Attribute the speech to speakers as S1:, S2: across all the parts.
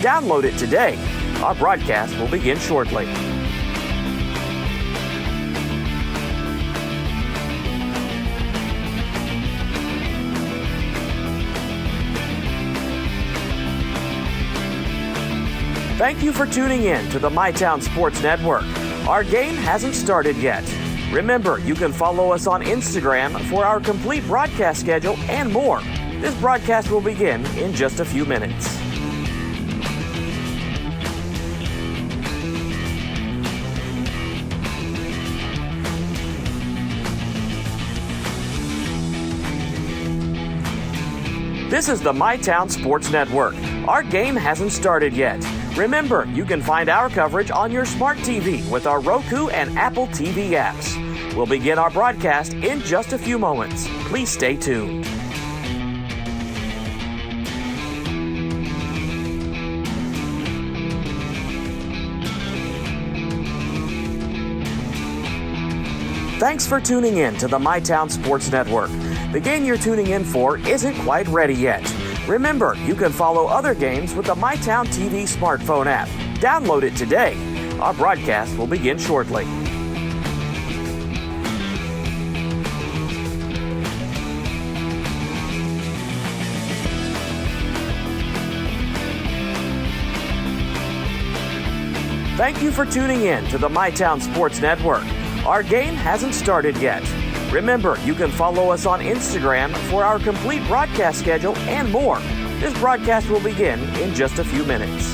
S1: Download it today. Our broadcast will begin shortly. Thank you for tuning in to the MyTown Sports Network. Our game hasn't started yet. Remember, you can follow us on Instagram for our complete broadcast schedule and more. This broadcast will begin in just a few minutes. This is the MyTown Sports Network. Our game hasn't started yet. Remember, you can find our coverage on your smart TV with our Roku and Apple TV apps. We'll begin our broadcast in just a few moments. Please stay tuned. Thanks for tuning in to the MyTown Sports Network. The game you're tuning in for isn't quite ready yet. Remember, you can follow other games with the MyTown TV smartphone app. Download it today. Our broadcast will begin shortly. Thank you for tuning in to the MyTown Sports Network. Our game hasn't started yet. Remember, you can follow us on Instagram for our complete broadcast schedule and more. This broadcast will begin in just a few minutes.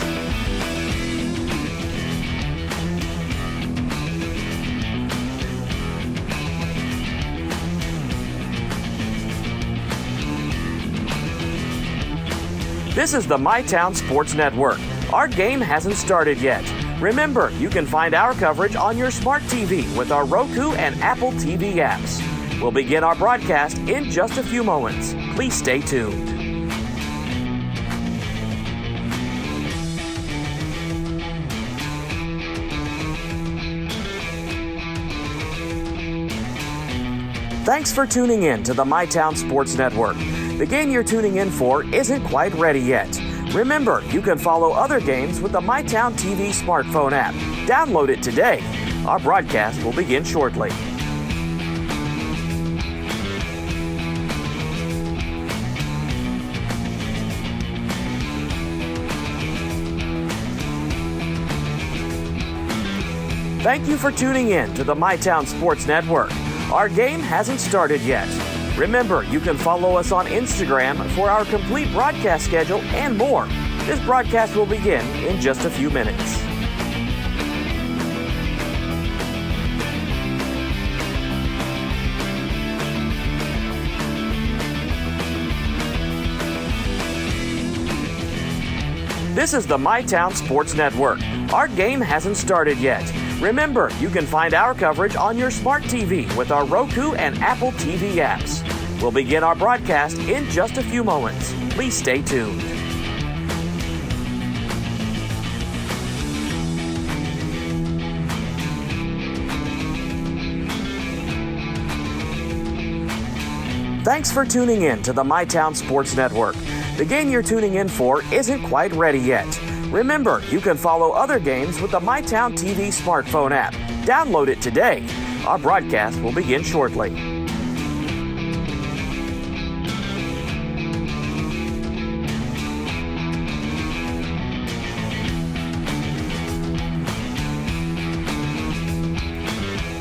S1: This is the MyTown Sports Network. Our game hasn't started yet. Remember, you can find our coverage on your smart TV with our Roku and Apple TV apps. We'll begin our broadcast in just a few moments. Please stay tuned. Thanks for tuning in to the MyTown Sports Network. The game you're tuning in for isn't quite ready yet. Remember, you can follow other games with the MyTown TV smartphone app. Download it today. Our broadcast will begin shortly. Thank you for tuning in to the MyTown Sports Network. Our game hasn't started yet. Remember, you can follow us on Instagram for our complete broadcast schedule and more. This broadcast will begin in just a few minutes. This is the MyTown Sports Network. Our game hasn't started yet. Remember, you can find our coverage on your smart TV with our Roku and Apple TV apps. We'll begin our broadcast in just a few moments. Please stay tuned. Thanks for tuning in to the MyTown Sports Network. The game you're tuning in for isn't quite ready yet. Remember, you can follow other games with the MyTown TV smartphone app. Download it today. Our broadcast will begin shortly.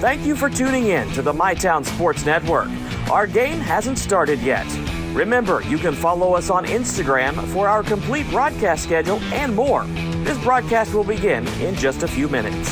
S1: Thank you for tuning in to the MyTown Sports Network. Our game hasn't started yet. Remember, you can follow us on Instagram for our complete broadcast schedule and more. This broadcast will begin in just a few minutes.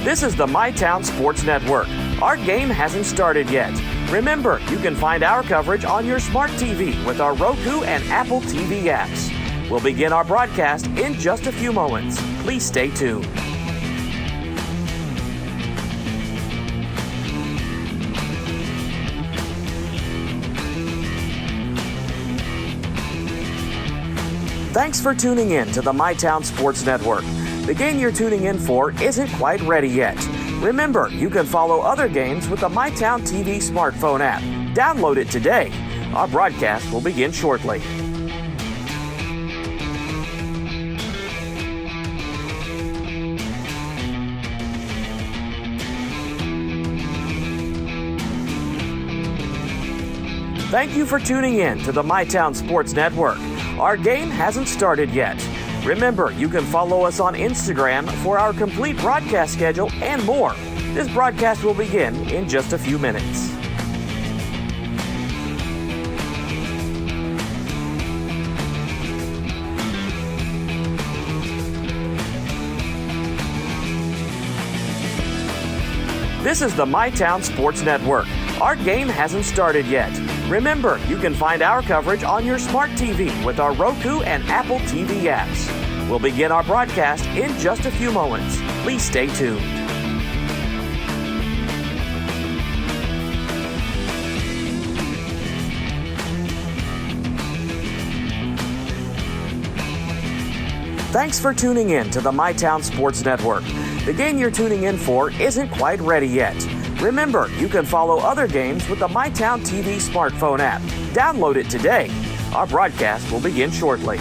S1: This is the MyTown Sports Network. Our game hasn't started yet. Remember, you can find our coverage on your smart TV with our Roku and Apple TV apps. We'll begin our broadcast in just a few moments. Please stay tuned. Thanks for tuning in to the MyTown Sports Network. The game you're tuning in for isn't quite ready yet. Remember, you can follow other games with the MyTown TV smartphone app. Download it today. Our broadcast will begin shortly. Thank you for tuning in to the MyTown Sports Network. Our game hasn't started yet. Remember, you can follow us on Instagram for our complete broadcast schedule and more. This broadcast will begin in just a few minutes. This is the MyTown Sports Network. Our game hasn't started yet. Remember, you can find our coverage on your smart TV with our Roku and Apple TV apps. We'll begin our broadcast in just a few moments. Please stay tuned. Thanks for tuning in to the MyTown Sports Network. The game you're tuning in for isn't quite ready yet. Remember, you can follow other games with the MyTown TV smartphone app. Download it today. Our broadcast will begin shortly.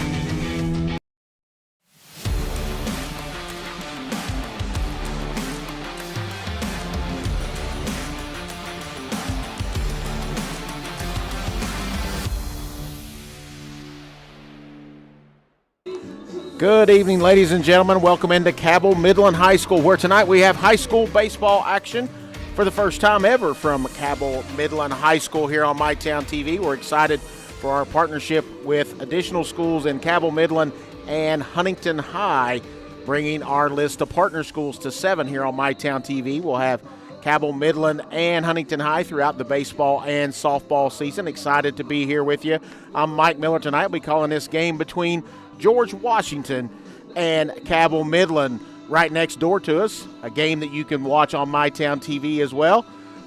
S2: Good evening, ladies and gentlemen. Welcome into Cabell Midland High School, where tonight we have high school baseball action for the first time ever from Cabell Midland High School here on MyTown TV. We're excited for our partnership with additional schools in Cabell Midland and Huntington High, bringing our list of partner schools to 7 here on MyTown TV. We'll have Cabell Midland and Huntington High throughout the baseball and softball season. Excited to be here with you. I'm Mike Miller tonight. We'll be calling this game between George Washington and Cabell Midland. Right next door to us, a game that you can watch on MyTown TV as well.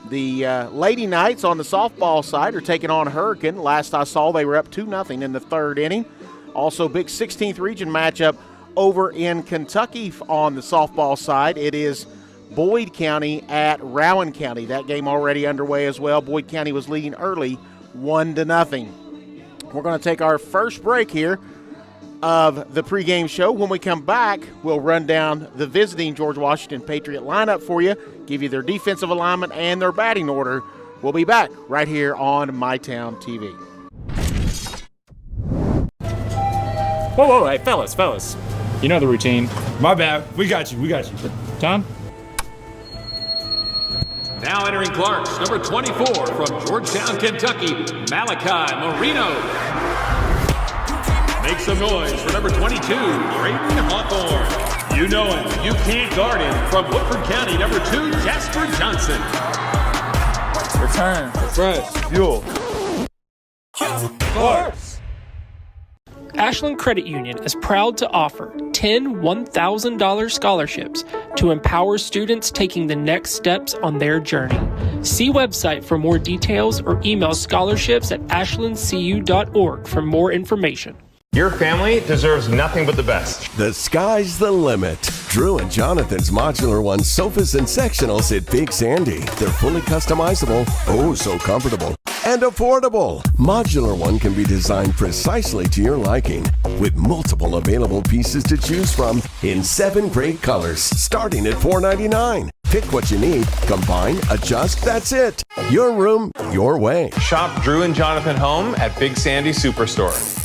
S2: The Lady Knights on the softball side are taking on Hurricane. Last I saw, they were up 2-0 in the third inning. Also, big 16th region matchup over in Kentucky on the softball side. It is Boyd County at Rowan County. That game already underway as well. Boyd County was leading early, 1-0. We're going to take our first break here of the pregame show. When we come back, we'll run down the visiting George Washington Patriot lineup for you, give you their defensive alignment and their batting order. We'll be back right here on MyTown TV.
S3: Whoa, hey, fellas. You know the routine.
S4: My bad. We got you.
S3: Tom?
S5: Now entering Clarks, number 24 from Georgetown, Kentucky, Malachi Marino. Make some noise for number 22, Drayton Hawthorne. You know him. You can't guard him. From Woodford County, number 2, Jasper Johnson.
S4: Return. Fresh. Fuel. Clarks.
S6: Ashland Credit Union is proud to offer 10 $1,000 scholarships to empower students taking the next steps on their journey. See website for more details or email scholarships@ashlandcu.org for more information.
S7: Your family deserves nothing but the best.
S8: The sky's the limit. Drew and Jonathan's Modular One sofas and sectionals at Big Sandy. They're fully customizable, oh so comfortable, and affordable. Modular One can be designed precisely to your liking, with multiple available pieces to choose from in 7 great colors, starting at $4.99. Pick what you need, combine, adjust, that's it. Your room, your way.
S7: Shop Drew and Jonathan Home at Big Sandy Superstore.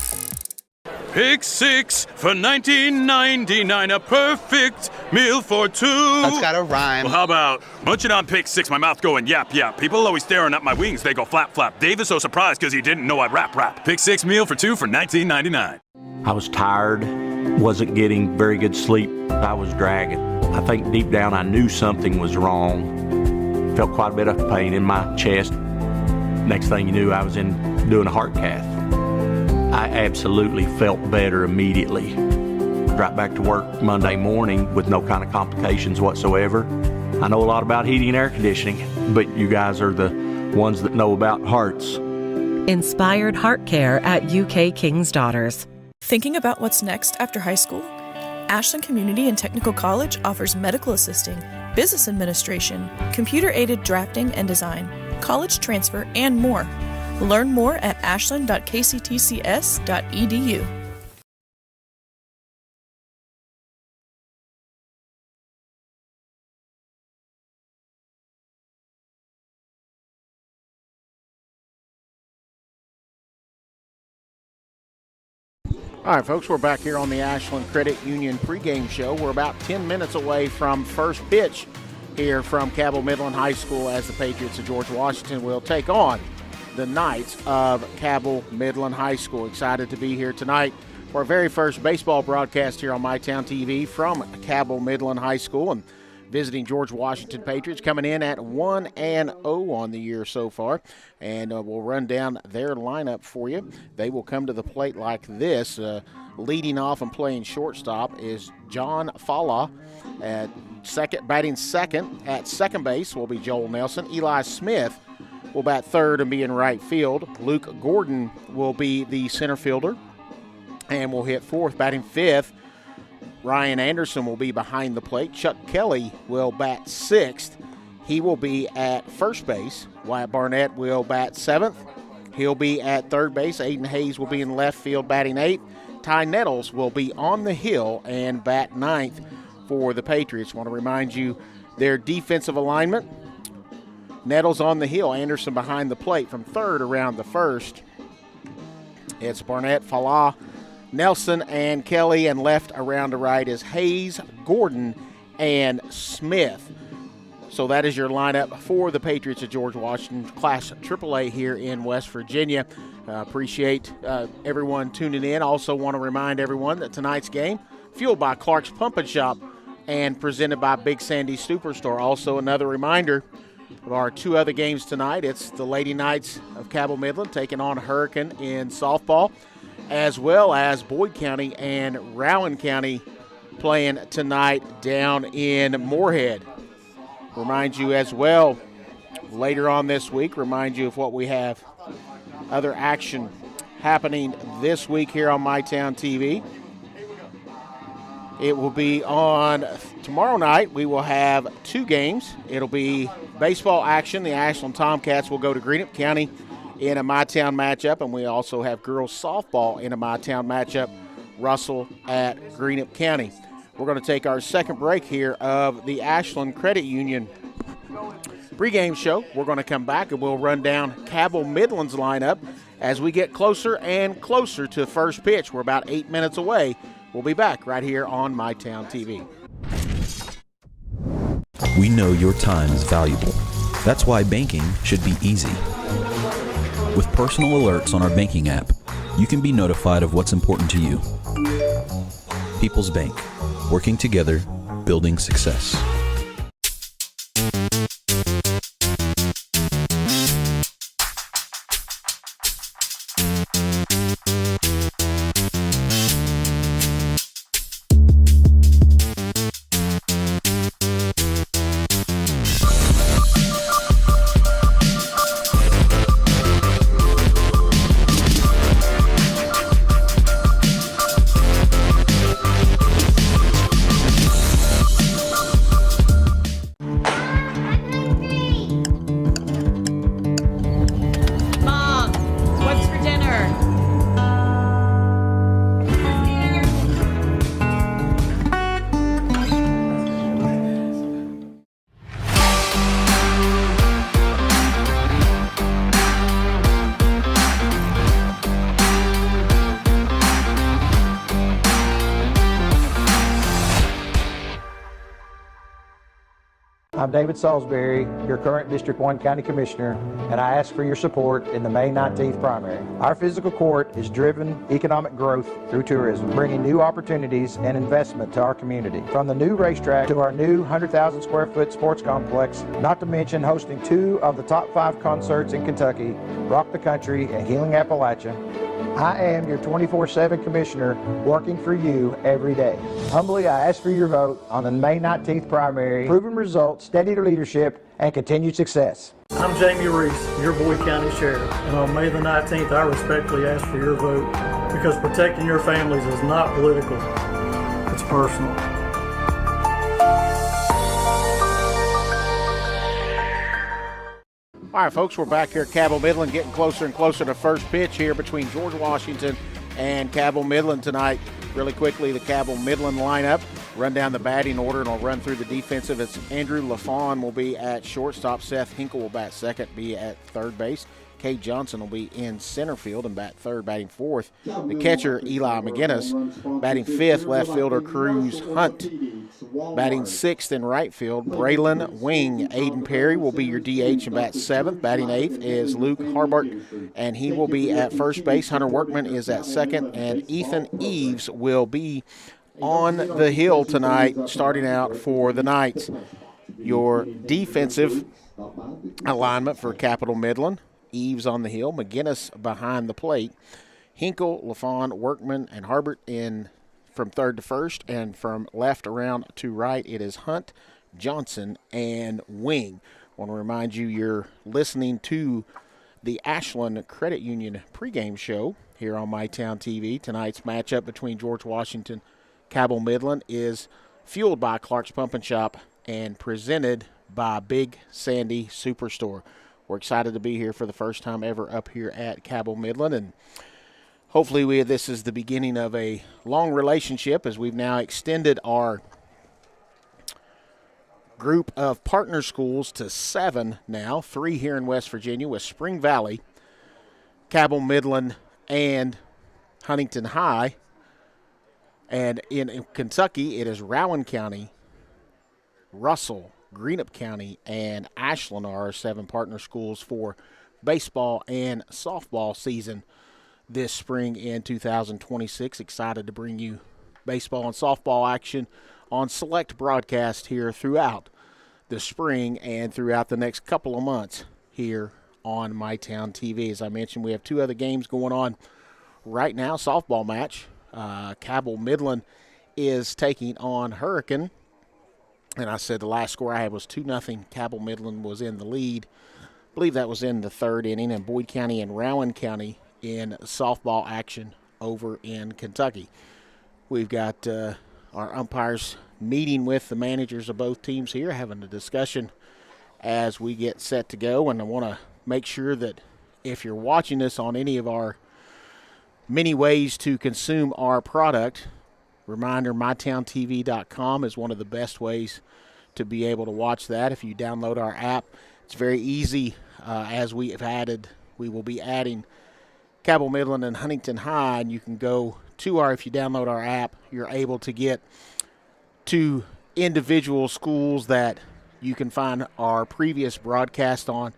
S4: Pick 6 for $19.99, a perfect meal for 2.
S9: That's gotta rhyme.
S4: Well, how about munching on Pick 6, my mouth going yap. People always staring at my wings, they go flap. Dave is so surprised because he didn't know I'd rap. Pick 6 meal for 2 for $19.99.
S10: I was tired, wasn't getting very good sleep. I was dragging. I think deep down I knew something was wrong. Felt quite a bit of pain in my chest. Next thing you knew, I was doing a heart cath. I absolutely felt better immediately. Right back to work Monday morning with no kind of complications whatsoever. I know a lot about heating and air conditioning, but you guys are the ones that know about hearts.
S11: Inspired Heart Care at UK King's Daughters.
S12: Thinking about what's next after high school?
S9: Ashland Community and Technical College offers medical assisting, business administration, computer-aided drafting and design, college transfer, and more. Learn more at ashland.kctcs.edu.
S2: All right, folks, we're back here on the Ashland Credit Union pregame show. We're about 10 minutes away from first pitch here from Cabell Midland High School as the Patriots of George Washington will take on the Knights of Cabell Midland High School. Excited to be here tonight for our very first baseball broadcast here on MyTown TV from Cabell Midland High School, and visiting George Washington Patriots coming in at 1-0 on the year so far. And we'll run down their lineup for you. They will come to the plate like this. Leading off and playing shortstop is John Fala. At batting second at second base will be Joel Nelson. Eli Smith will bat third and be in right field. Luke Gordon will be the center fielder and will hit fourth. Batting fifth, Ryan Anderson will be behind the plate. Chuck Kelly will bat sixth. He will be at first base. Wyatt Barnett will bat seventh. He'll be at third base. Aiden Hayes will be in left field batting eighth. Ty Nettles will be on the hill and bat ninth for the Patriots. I want to remind you their defensive alignment. Nettles on the hill, Anderson behind the plate. From third around the first, it's Barnett, Falah, Nelson, and Kelly, and left around to right is Hayes, Gordon, and Smith. So that is your lineup for the Patriots of George Washington, Class AAA here in West Virginia. Appreciate everyone tuning in. Also want to remind everyone that tonight's game, fueled by Clark's Pump and Shop and presented by Big Sandy Superstore. Also another reminder of our two other games tonight. It's the Lady Knights of Cabell Midland taking on Hurricane in softball, as well as Boyd County and Rowan County playing tonight down in Moorhead. Remind you as well, later on this week, remind you of what we have other action happening this week here on MyTown TV. It will be on tomorrow night. We will have two games. It'll be baseball action. The Ashland Tomcats will go to Greenup County in a MyTown matchup, and we also have girls softball in a MyTown matchup, Russell at Greenup County. We're going to take our second break here of the Ashland Credit Union pregame show. We're going to come back and we'll run down Cabell Midland's lineup as we get closer and closer to first pitch. We're about 8 minutes away. We'll be back right here on MyTown TV.
S11: We know your time is valuable. That's why banking should be easy. With personal alerts on our banking app, you can be notified of what's important to you. People's Bank, working together, building success.
S12: I'm David Salisbury, your current District 1 County Commissioner, and I ask for your support in the May 19th primary. Our physical court is driven economic growth through tourism, bringing new opportunities and investment to our community. From the new racetrack to our new 100,000 square foot sports complex, not to mention hosting 2 of the top 5 concerts in Kentucky, Rock the Country and Healing Appalachia. I am your 24/7 Commissioner working for you every day. Humbly, I ask for your vote on the May 19th primary. Proven results, steady leadership, and continued success.
S13: I'm Jamie Reese, your Boyd County Sheriff, and on May the 19th, I respectfully ask for your vote because protecting your families is not political. it's personal.
S2: All right, folks, we're back here at Cabell Midland, getting closer and closer to first pitch here between George Washington and Cabell Midland tonight. Really quickly, the Cabell Midland lineup. Run down the batting order, and I'll run through the defensive. It's Andrew LaFawn will be at shortstop. Seth Hinkle will bat second, be at third base. Kay Johnson will be in center field and bat third, batting fourth. The catcher, Eli McGinnis. Batting fifth, left fielder Cruz Hunt. Batting sixth in right field, Braylon Wing. Aiden Perry will be your DH and bat seventh. Batting eighth is Luke Harbart, and he will be at first base. Hunter Workman is at second, and Ethan Eves will be on the hill tonight, starting out for the Knights. Your defensive alignment for Capital Midland: Eves on the hill, McGinnis behind the plate, Hinkle, LaFawn, Workman, and Harbert in from third to first, and from left around to right, it is Hunt, Johnson, and Wing. I want to remind you, you're listening to the Ashland Credit Union pregame show here on MyTown TV. Tonight's matchup between George Washington, Cabell Midland is fueled by Clark's Pump and Shop and presented by Big Sandy Superstore. We're excited to be here for the first time ever up here at Cabell Midland, and hopefully this is the beginning of a long relationship, as we've now extended our group of partner schools to 7 now, 3 here in West Virginia with Spring Valley, Cabell Midland, and Huntington High. And in Kentucky, it is Rowan County, Russell, Greenup County, and Ashland are our 7 partner schools for baseball and softball season this spring in 2026. Excited to bring you baseball and softball action on select broadcast here throughout the spring and throughout the next couple of months here on MyTown TV. As I mentioned, we have 2 other games going on right now. Softball match. Cabell Midland is taking on Hurricane. And I said the last score I had was 2-0. Cabell Midland was in the lead. I believe that was in the 3rd inning. And Boyd County and Rowan County in softball action over in Kentucky. We've got our umpires meeting with the managers of both teams here, having a discussion as we get set to go. And I want to make sure that if you're watching this on any of our many ways to consume our product, reminder, mytowntv.com is one of the best ways to be able to watch that. If you download our app, it's very easy. As we will be adding Cabell Midland and Huntington High, and you can go to if you download our app, you're able to get to individual schools that you can find our previous broadcast on.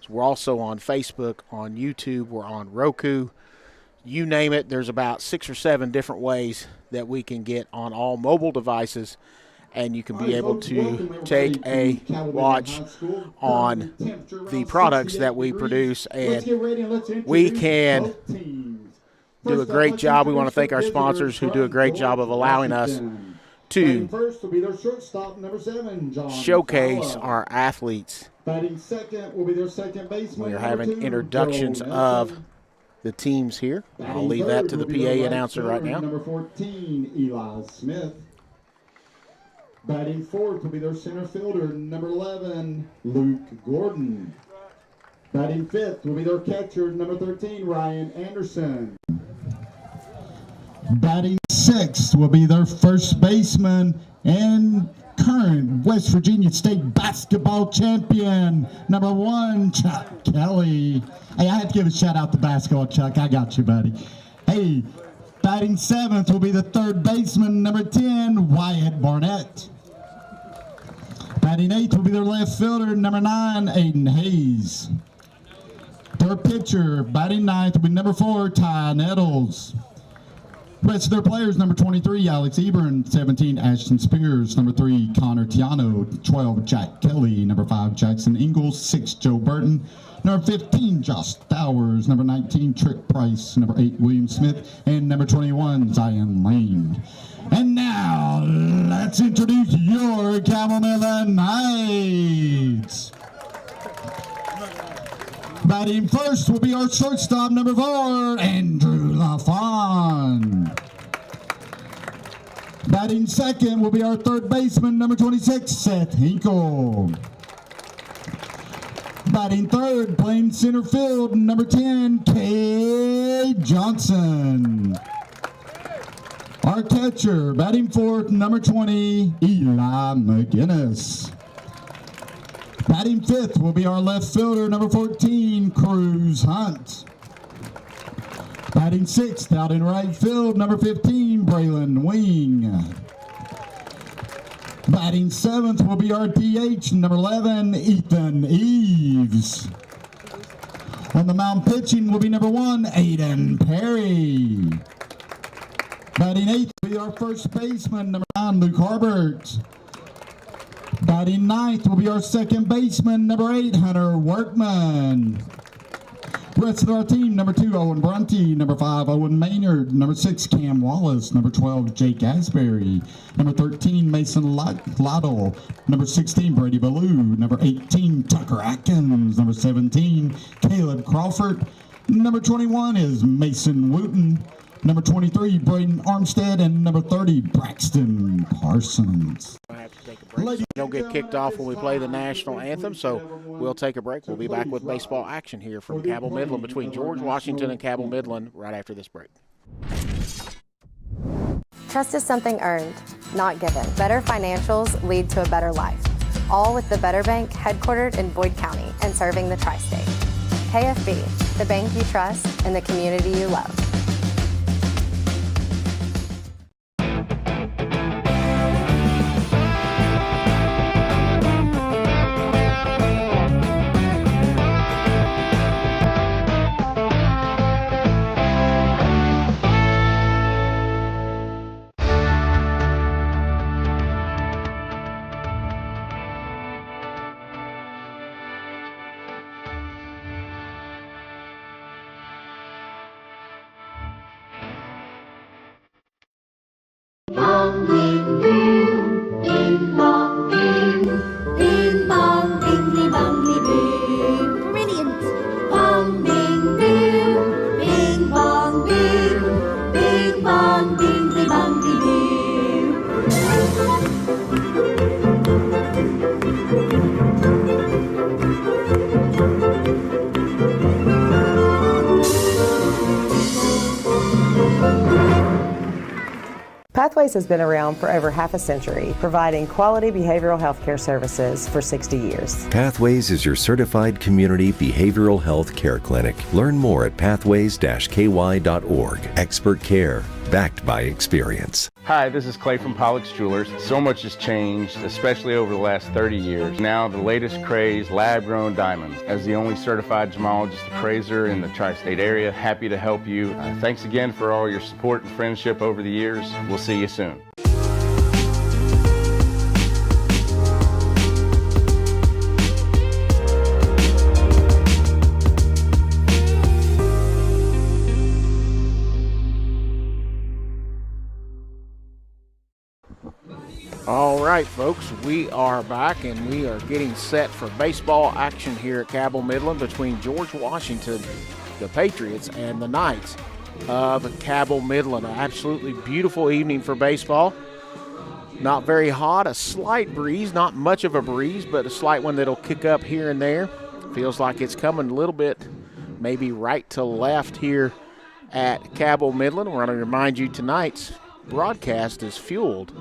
S2: So we're also on Facebook, on YouTube, we're on Roku. You name it, there's about 6 or 7 different ways that we can get on all mobile devices, and you can be able to take a watch on the products that we produce, and we can do a great job. We want to thank our sponsors who do a great job of allowing us to showcase our athletes. We are having introductions of the teams here. I'll leave that to the PA announcer right now.
S14: Number 14, Eli Smith. Batting fourth will be their center fielder, number 11, Luke Gordon. Batting fifth will be their catcher, number 13, Ryan Anderson. Batting sixth will be their first baseman and current West Virginia State basketball champion, number 1, Chuck Kelly. Hey, I have to give a shout out to basketball, Chuck. I got you, buddy. Hey, batting seventh will be the third baseman, number 10, Wyatt Barnett. Batting eighth will be their left fielder, number 9, Aiden Hayes. Their pitcher, batting ninth, will be number 4, Ty Nettles. Rest of their players, number 23, Alex Ebern, 17, Ashton Spears, number 3, Connor Tiano, 12, Jack Kelly, number 5, Jackson Ingalls, 6, Joe Burton, number 15, Josh Bowers, number 19, Trick Price, number 8, William Smith, and number 21, Zion Lane. And now, let's introduce your Cabell Midland Knights. Batting first will be our shortstop, number 4, Andrew LaFawn. Batting second will be our third baseman, number 26, Seth Hinkle. Batting third, playing center field, number 10, Kay Johnson. Our catcher, batting fourth, number 20, Eli McGinnis. Batting fifth will be our left fielder, number 14, Cruz Hunt. Batting sixth, out in right field, number 15, Braylon Wing. Batting seventh will be our DH, number 11, Ethan Eves. On the mound pitching will be number 1, Aiden Perry. Batting eighth will be our first baseman, number 9, Luke Harbert. Batting ninth will be our second baseman, number 8, Hunter Workman. Rest of our team, number 2, Owen Bronte, number 5, Owen Maynard, number 6, Cam Wallace, number 12, Jake Asbury, number 13, Mason Lytle, number 16, Brady Ballou, number 18, Tucker Atkins, number 17, Caleb Crawford, number 21 is Mason Wooten, number 23, Braden Armstead, and number 30, Braxton Parsons.
S2: Don't get kicked off when we play the national anthem, so we'll take a break. We'll be back with baseball action here from Cabell Midland between George Washington and Cabell Midland right after this break.
S15: Trust is something earned, not given. Better financials lead to a better life. All with the Better Bank, headquartered in Boyd County and serving the tri-state. KFB, the bank you trust and the community you love.
S16: Pathways has been around for over half a century, providing quality behavioral health care services for 60 years.
S17: Pathways is your certified community behavioral health care clinic. Learn more at pathways-ky.org. Expert care, backed by experience.
S18: Hi, this is Clay from Pollock's Jewelers. So much has changed, especially over the last 30 years. Now the latest craze, lab-grown diamonds. As the only certified gemologist appraiser in the tri-state area, happy to help you. Thanks again for all your support and friendship over the years. We'll see you soon.
S2: All right, folks, we are back and we are getting set for baseball action here at Cabell Midland between George Washington, the Patriots, and the Knights of Cabell Midland. An absolutely beautiful evening for baseball. Not very hot, a slight breeze, not much of a breeze, but a slight one that'll kick up here and there. Feels like it's coming a little bit, maybe right to left here at Cabell Midland. We're going to remind you tonight's broadcast is fueled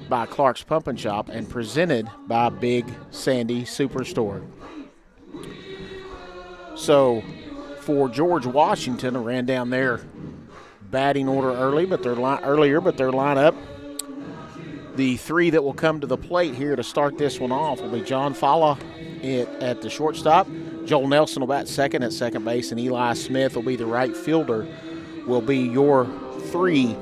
S2: by Clark's Pump and Shop and presented by Big Sandy Superstore. So for George Washington, I ran down their batting order earlier, but their lineup, the three that will come to the plate here to start this one off will be John Falla at the shortstop. Joel Nelson will bat second at second base, and Eli Smith will be the right fielder. Will be your three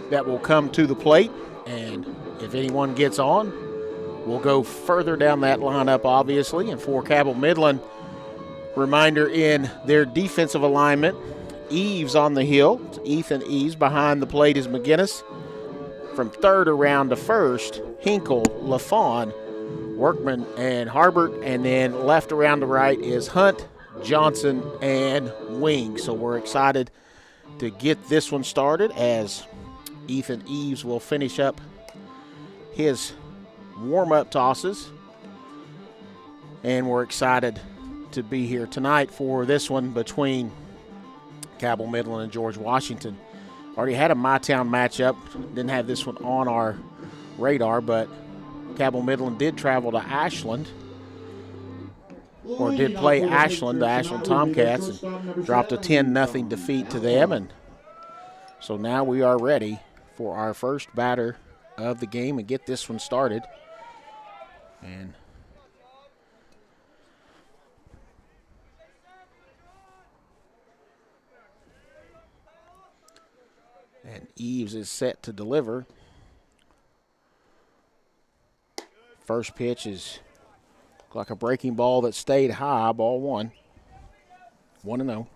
S2: that will come to the plate. And if anyone gets on, we'll go further down that lineup, obviously. And for Cabell Midland, reminder in their defensive alignment, Eves on the hill. It's Ethan Eves. Behind the plate is McGinnis. From third around to first, Hinkle, LaFawn, Workman, and Harbert. And then left around to right is Hunt, Johnson, and Wing. So we're excited to get this one started as Ethan Eves will finish up his warm-up tosses. And we're excited to be here tonight for this one between Cabell Midland and George Washington. Already had a MyTown matchup. Didn't have this one on our radar, but Cabell Midland did travel to Ashland, or did play Ashland, the Ashland Tomcats, and dropped a 10-0 defeat to them. And so now we are ready for our first batter of the game and get this one started. And Eves is set to deliver. First pitch is like a breaking ball that stayed high, ball 1. 1-0.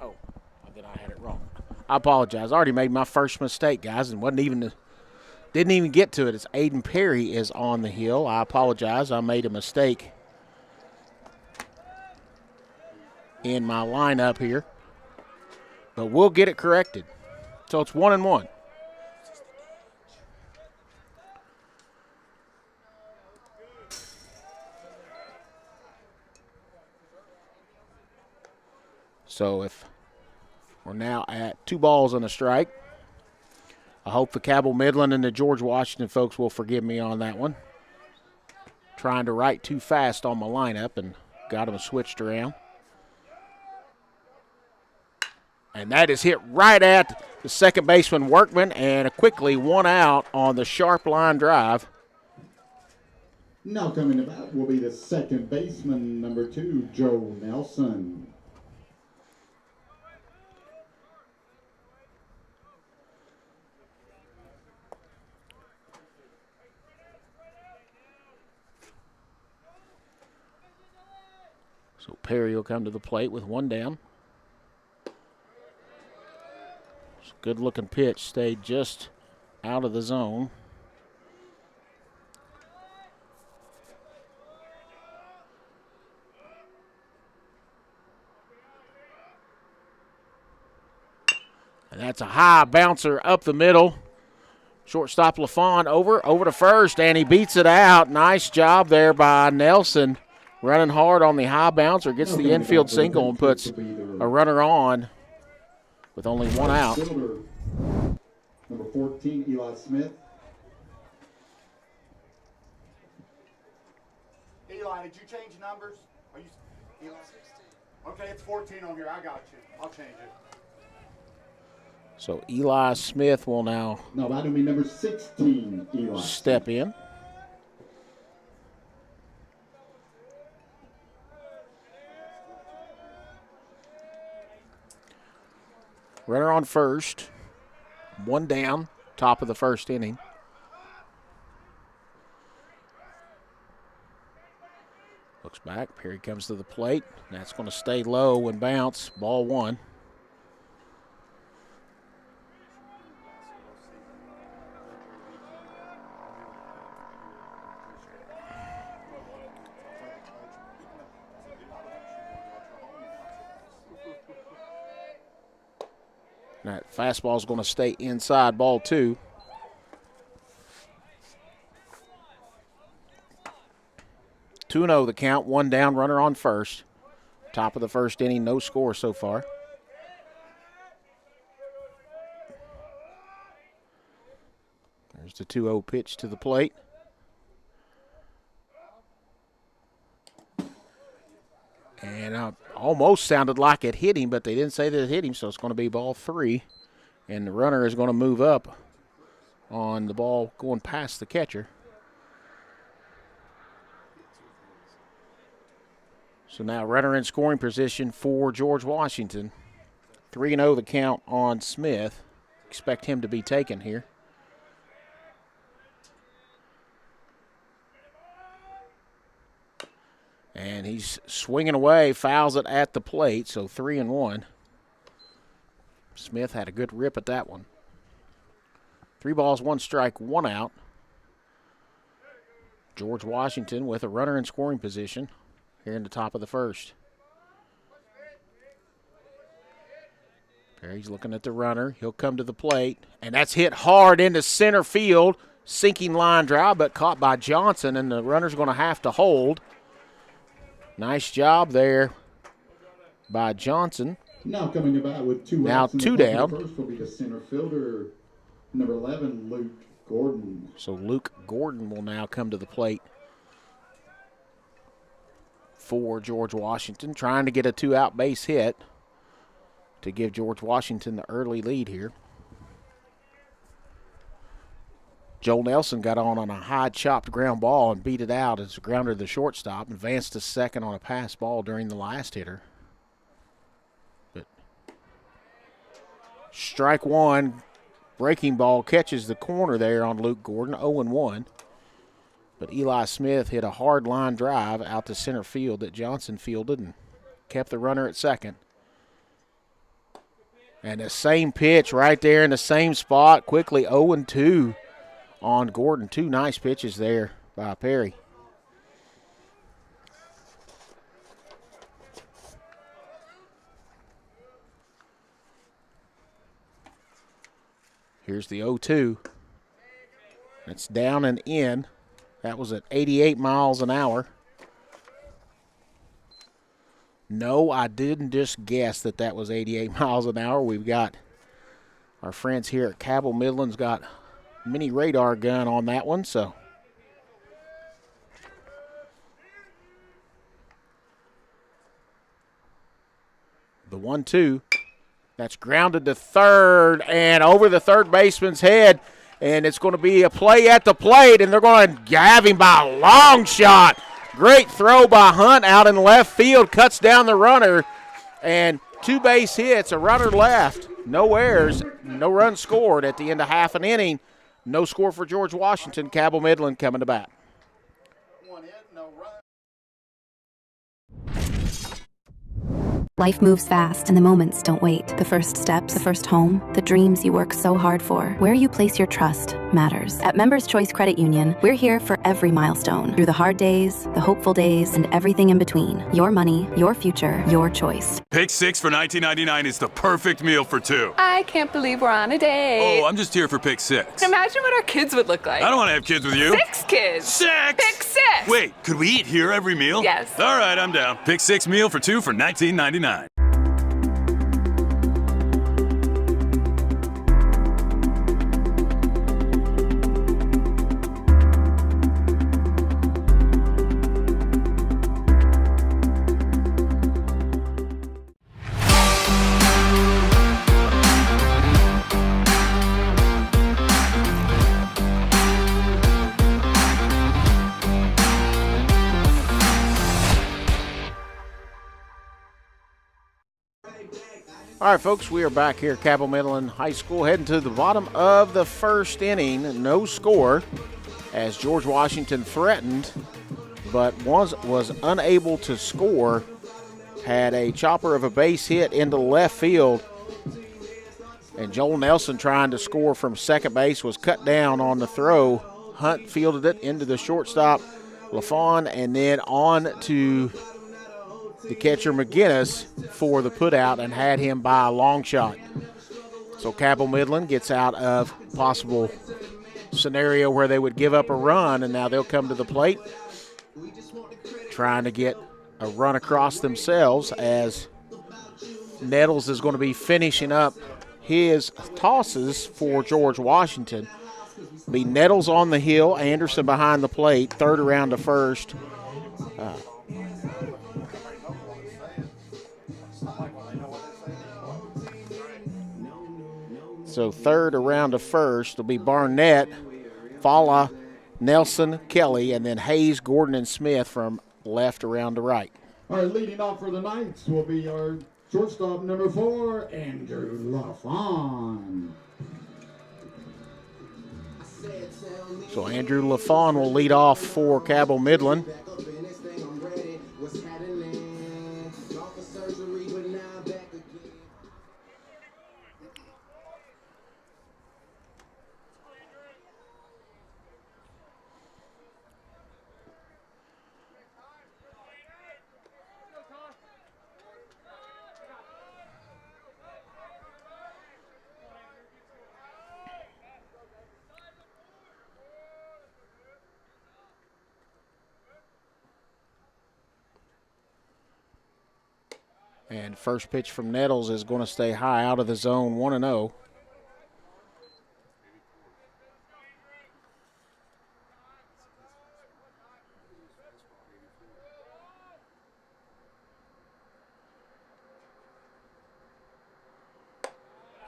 S2: Oh, then I had it wrong. I apologize. I already made my first mistake, guys, and didn't even get to it. It's Aiden Perry is on the hill. I apologize. I made a mistake in my lineup here, but we'll get it corrected. So it's 1-1. So if we're now at 2 balls and a strike, I hope the Cabell Midland and the George Washington folks will forgive me on that one. Trying to write too fast on my lineup and got them switched around. And that is hit right at the second baseman, Workman, and quickly 1 out on the sharp line drive.
S14: Now coming to bat will be the second baseman, number 2, Joe Nelson.
S2: So Perry will come to the plate with 1 down. Good looking pitch, stayed just out of the zone. And that's a high bouncer up the middle. Shortstop LaFawn over to first, and he beats it out. Nice job there by Nelson. Running hard on the high bouncer, gets the infield single and puts a runner on with only 1 out.
S14: Number 14, Eli Smith.
S19: Eli, did you change numbers? Are you Eli? 16. Okay, it's 14 on here. I got you. I'll change it.
S2: So Eli Smith will now
S14: that'll be number 16, Eli.
S2: Step in. Runner on first. 1 down, top of the first inning. Looks back. Perry comes to the plate. That's going to stay low and bounce. Ball 1. That fastball is going to stay inside, ball 2. Two 2-0 the count, 1 down, runner on first. Top of the first inning, no score so far. There's the 2-0 pitch to the plate. And almost sounded like it hit him, but they didn't say that it hit him, so it's going to be ball 3. And the runner is going to move up on the ball going past the catcher. So now runner in scoring position for George Washington. 3-0 the count on Smith. Expect him to be taken here. And he's swinging away, fouls it at the plate, so 3-1. Smith had a good rip at that one. 3 balls, 1 strike, 1 out. George Washington with a runner in scoring position here in the top of the first. He's looking at the runner. He'll come to the plate, and that's hit hard into center field. Sinking line drive, but caught by Johnson, and the runner's going to have to hold. Nice job there by Johnson.
S14: Now coming about with two
S2: now
S14: outs.
S2: Two down.
S14: First will be the center fielder, number 11, Luke Gordon.
S2: So Luke Gordon will now come to the plate for George Washington, trying to get a 2-out base hit to give George Washington the early lead here. Joel Nelson got on a high chopped ground ball and beat it out as a grounder to the shortstop, advanced to second on a pass ball during the last hitter. But strike one, breaking ball catches the corner there on Luke Gordon, 0-1. But Eli Smith hit a hard line drive out to center field that Johnson fielded and kept the runner at second. And the same pitch right there in the same spot, quickly 0-2 on Gordon. Two nice pitches there by Perry. Here's the 0-2. It's down and in. That was at 88 miles an hour. No, I didn't just guess that was 88 miles an hour. We've got our friends here at Cabell Midland's got mini radar gun on that one, so. The 1-2. That's grounded to third and over the third baseman's head. And it's going to be a play at the plate, and they're going to have him by a long shot. Great throw by Hunt out in left field, cuts down the runner, and 2 base hits, a runner left, no errors, no runs scored at the end of half an inning. No score for George Washington. Cabell Midland coming to bat.
S20: Life moves fast and the moments don't wait. The first steps, the first home, the dreams you work so hard for. Where you place your trust matters. At Members Choice Credit Union, we're here for every milestone. Through the hard days, the hopeful days, and everything in between. Your money, your future, your choice.
S4: Pick 6 for $19.99 is the perfect meal for 2.
S21: I can't believe we're on a date.
S4: Oh, I'm just here for pick 6.
S21: Imagine what our kids would look like.
S4: I don't want to have kids with you.
S21: 6 kids.
S4: 6!
S21: Pick 6!
S4: Wait, could we eat here every meal?
S21: Yes.
S4: All right, I'm down. Pick 6 meal for 2 for $19.99.
S2: All right, folks, we are back here at Cabell Midland High School, heading to the bottom of the first inning. No score as George Washington threatened, but was unable to score. Had a chopper of a base hit into left field, and Joel Nelson trying to score from second base was cut down on the throw. Hunt fielded it into the shortstop, LaFawn, and then on to the catcher McGinnis for the putout and had him by a long shot. So Cabell Midland gets out of possible scenario where they would give up a run, and now they'll come to the plate trying to get a run across themselves as Nettles is going to be finishing up his tosses for George Washington. Be Nettles on the hill, Anderson behind the plate, third around to first. So third around to first will be Barnett, Fala, Nelson, Kelly, and then Hayes, Gordon, and Smith from left around to right.
S14: All right, leading off for the Knights will be our shortstop, number 4, Andrew LaFawn.
S2: So Andrew LaFawn will lead off for Cabell Midland. And first pitch from Nettles is going to stay high out of the zone, 1-0.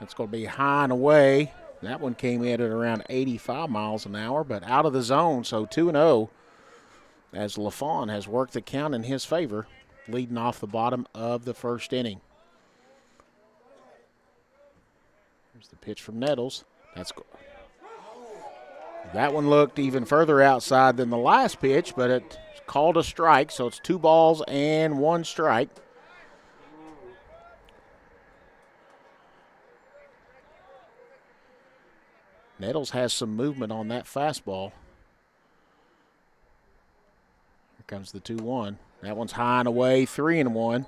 S2: It's going to be high and away. That one came in at around 85 miles an hour, but out of the zone, so 2-0 as LaFawn has worked the count in his favor, leading off the bottom of the first inning. Here's the pitch from Nettles. That one looked even further outside than the last pitch, but it's called a strike, so it's 2 balls and 1 strike. Nettles has some movement on that fastball. Here comes the 2-1. That one's high and away, 3-1.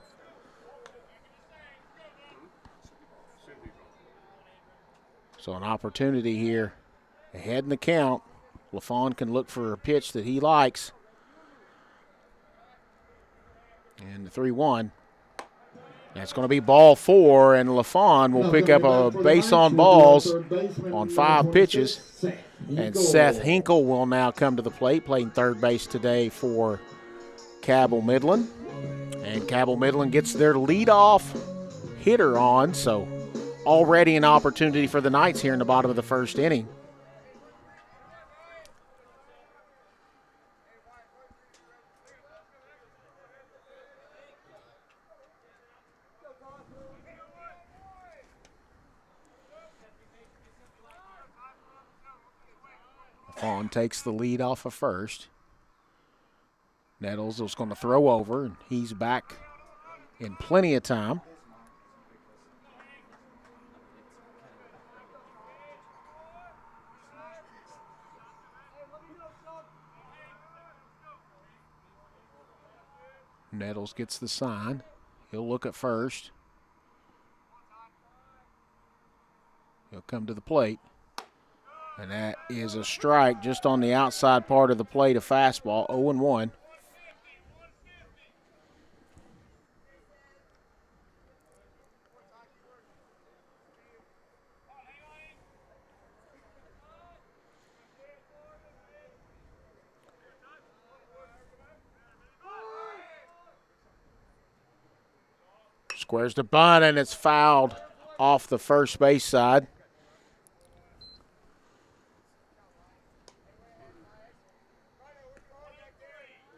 S2: So an opportunity here ahead in the count. LaFawn can look for a pitch that he likes. And the 3-1. That's going to be ball 4, and LaFawn will pick up a base on balls on 5 pitches. And Seth Hinkle will now come to the plate, playing third base today for Cabell Midland. And Cabell Midland gets their leadoff hitter on, so already an opportunity for the Knights here in the bottom of the first inning. Fawn takes the lead off of first. Nettles was going to throw over, and he's back in plenty of time. Nettles gets the sign. He'll look at first. He'll come to the plate. And that is a strike just on the outside part of the plate, a fastball, 0-1. Squares the bunt, and it's fouled off the first base side.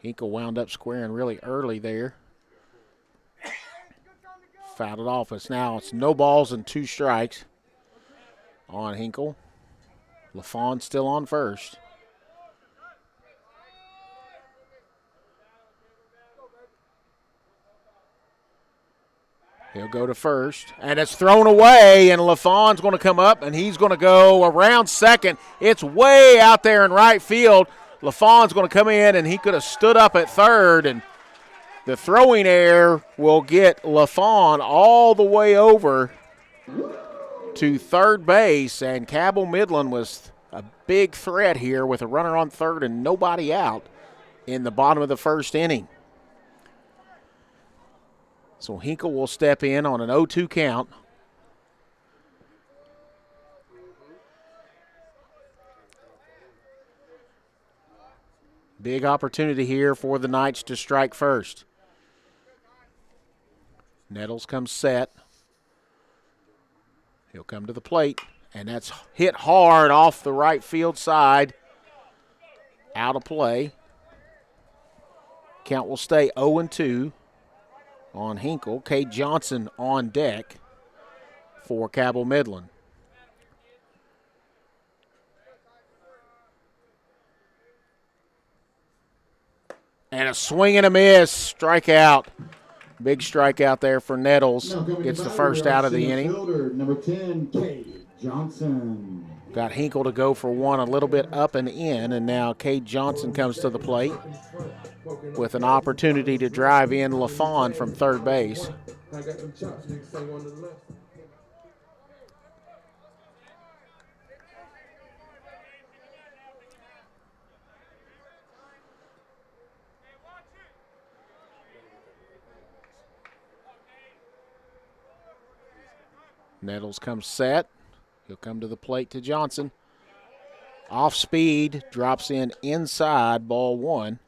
S2: Hinkle wound up squaring really early there. Fouled it off. It's no balls and 2 strikes on Hinkle. LaFawn still on first. He'll go to first, and it's thrown away, and LaFawn's going to come up, and he's going to go around second. It's way out there in right field. LaFawn's going to come in, and he could have stood up at third, and the throwing error will get LaFawn all the way over to third base, and Cabell Midland was a big threat here with a runner on third and nobody out in the bottom of the first inning. So Hinkle will step in on an 0-2 count. Big opportunity here for the Knights to strike first. Nettles comes set. He'll come to the plate, and that's hit hard off the right field side. Out of play. Count will stay 0-2 on Hinkle. Cade Johnson on deck for Cabell Midland. And a swing and a miss, strikeout. Big strikeout there for Nettles. Gets the first out of the inning.
S14: Number 10, Cade Johnson.
S2: Got Hinkle to go for one a little bit up and in, and now Cade Johnson comes to the plate with an opportunity to drive in LaFawn from third base. Nettles comes set. He'll come to the plate to Johnson. Off speed, drops in inside, ball one.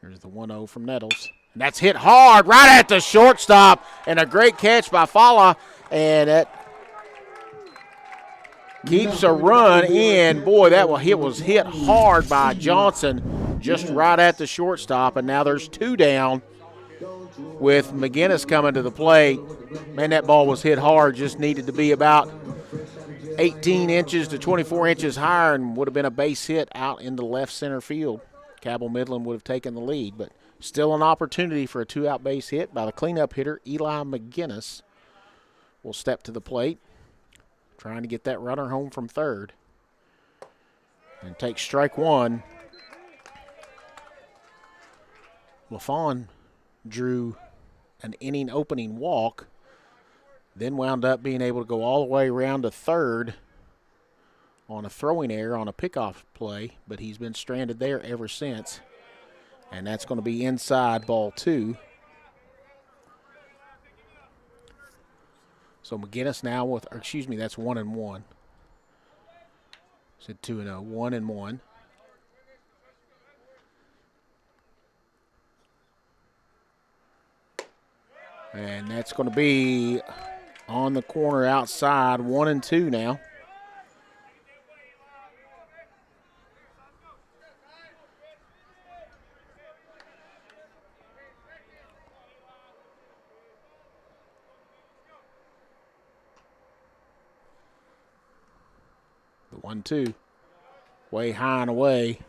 S2: Here's the 1-0 from Nettles. And that's hit hard right at the shortstop. And a great catch by Fala. And it keeps a run in. Boy, that was hit hard by Johnson just right at the shortstop. And now there's 2 down with McGinnis coming to the plate. Man, that ball was hit hard. Just needed to be about 18 inches to 24 inches higher and would have been a base hit out into left center field. Cabell Midland would have taken the lead, but still an opportunity for a 2-out base hit by the cleanup hitter, Eli McGinnis. Will step to the plate, trying to get that runner home from third. And take strike one. LaFawn drew an inning opening walk, then wound up being able to go all the way around to third on a throwing error on a pickoff play, but he's been stranded there ever since. And that's going to be inside, ball 2. So McGinnis now with, that's 1-1. Said 2-0, 1-1. And that's going to be on the corner outside, 1-2 now. The 1-2, way high and away.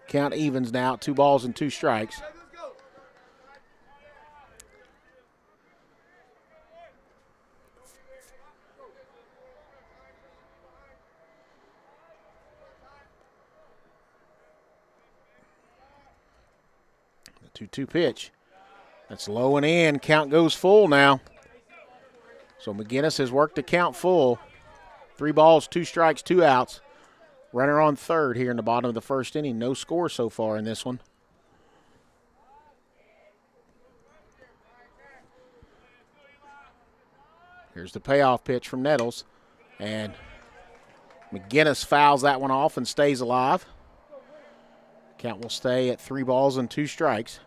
S2: Count evens now, 2 balls and 2 strikes. The 2-2 pitch. That's low and in. Count goes full now. So McGinnis has worked the count full. 3 balls, 2 strikes, 2 outs. Runner on third here in the bottom of the first inning. No score so far in this one. Here's the payoff pitch from Nettles. And McGinnis fouls that one off and stays alive. Count will stay at 3 balls and 2 strikes.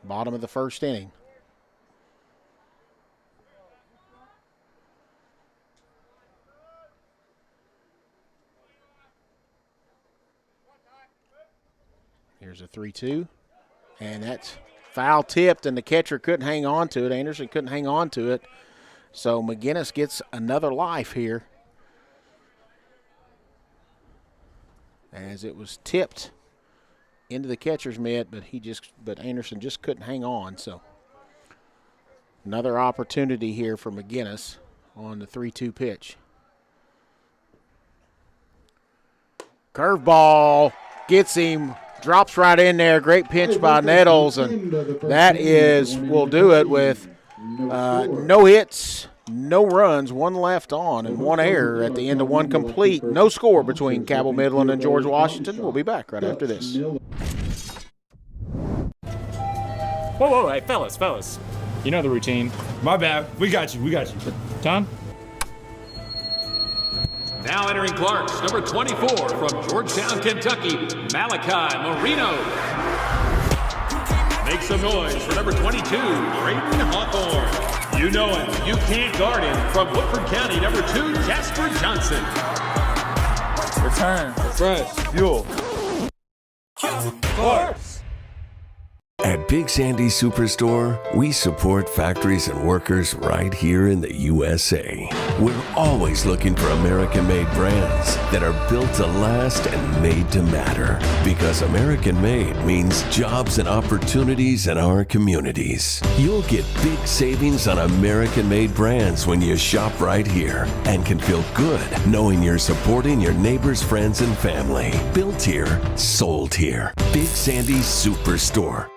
S2: Bottom of the first inning. Here's a 3-2, and that's foul tipped, and the catcher couldn't hang on to it. Anderson couldn't hang on to it. So McGinnis gets another life here as it was tipped into the catcher's mitt, but Anderson just couldn't hang on. So another opportunity here for McGinnis on the 3-2 pitch. Curveball gets him. Drops right in there. Great pinch by Nettles, and that will do it with no hits, no runs, 1 left on, and 1 error at the end of 1 complete. No score between Cabell Midland and George Washington. We'll be back right after this.
S3: Whoa, hey, fellas. You know the routine.
S1: My bad. We got you.
S3: Tom?
S5: Now entering Clarks, number 24 from Georgetown, Kentucky, Malachi Marino. Make some noise for number 22, Braden Hawthorne. You know him, you can't guard him. From Woodford County, number 2, Jasper Johnson.
S1: Return, refresh, fuel. Clarks.
S17: At Big Sandy Superstore, we support factories and workers right here in the USA. We're always looking for American-made brands that are built to last and made to matter. Because American-made means jobs and opportunities in our communities. You'll get big savings on American-made brands when you shop right here and can feel good knowing you're supporting your neighbors, friends, and family. Built here, sold here. Big Sandy Superstore.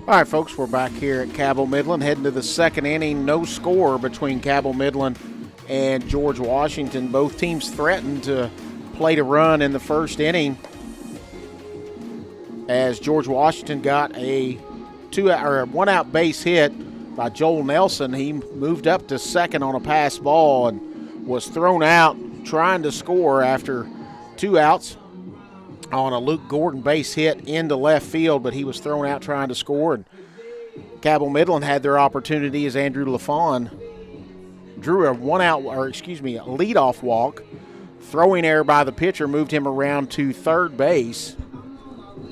S2: All right, folks, we're back here at Cabell Midland, heading to the second inning. No score between Cabell Midland and George Washington. Both teams threatened to play to run in the first inning as George Washington got a one-out base hit by Joel Nelson. He moved up to second on a pass ball and was thrown out trying to score after 2 outs on a Luke Gordon base hit into left field, but he was thrown out trying to score. And Cabell Midland had their opportunity as Andrew LaFawn drew a leadoff walk. Throwing error by the pitcher moved him around to third base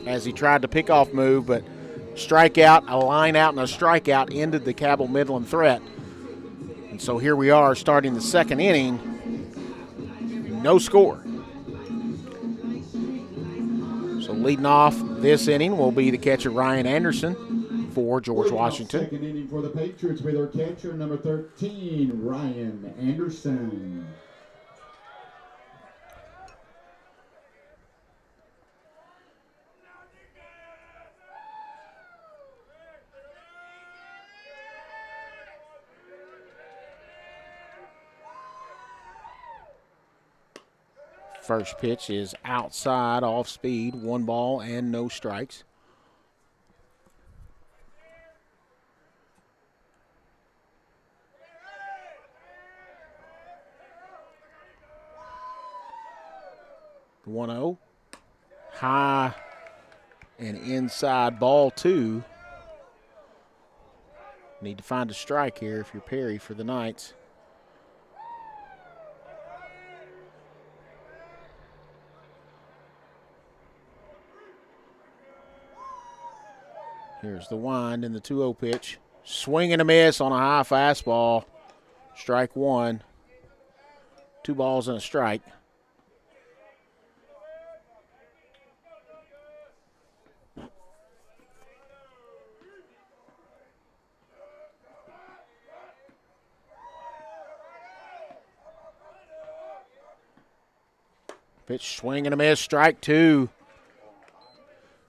S2: as he tried to pick off move, but strikeout, a line out, and a strikeout ended the Cabell Midland threat. And so here we are starting the second inning. No score. So leading off this inning will be the catcher Ryan Anderson for George Washington.
S14: Second inning for the Patriots with our catcher number 13, Ryan Anderson.
S2: First pitch is outside, off speed, 1 ball and no strikes. The 1-0. High and inside, ball 2. Need to find a strike here if you're Perry for the Knights. Here's the wind in the 2-0 pitch. Swing and a miss on a high fastball. Strike 1. 2 balls and a strike. Pitch, swing and a miss, strike 2.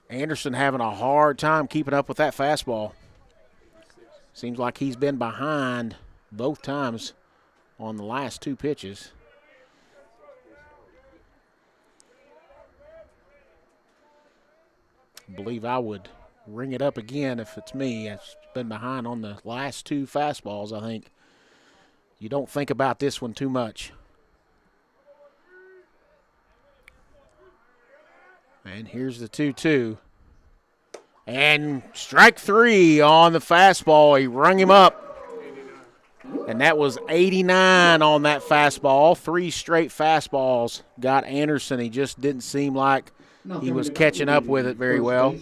S2: Anderson having a hard time keeping up with that fastball. Seems like he's been behind both times on the last 2 pitches. I believe I would ring it up again if it's me. I've been behind on the last 2 fastballs, I think. You don't think about this one too much. And here's the 2-2. And strike 3 on the fastball. He rung him up. And that was 89 on that fastball. 3 straight fastballs got Anderson. He just didn't seem like he was catching up with it very well.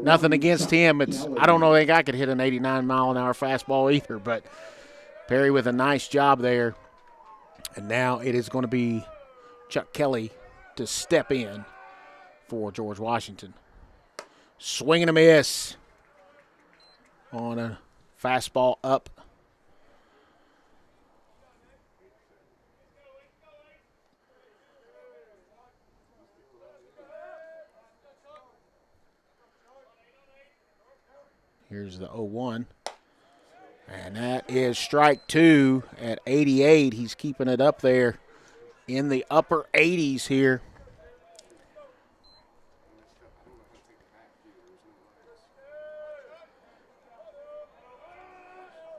S2: Nothing against him. I don't think I could hit an 89-mile-an-hour fastball either, but Perry with a nice job there. And now it is going to be Chuck Kelly to step in for George Washington. Swing and a miss on a fastball up. Here's the 0-1. And that is strike 2 at 88. He's keeping it up there in the upper 80s here.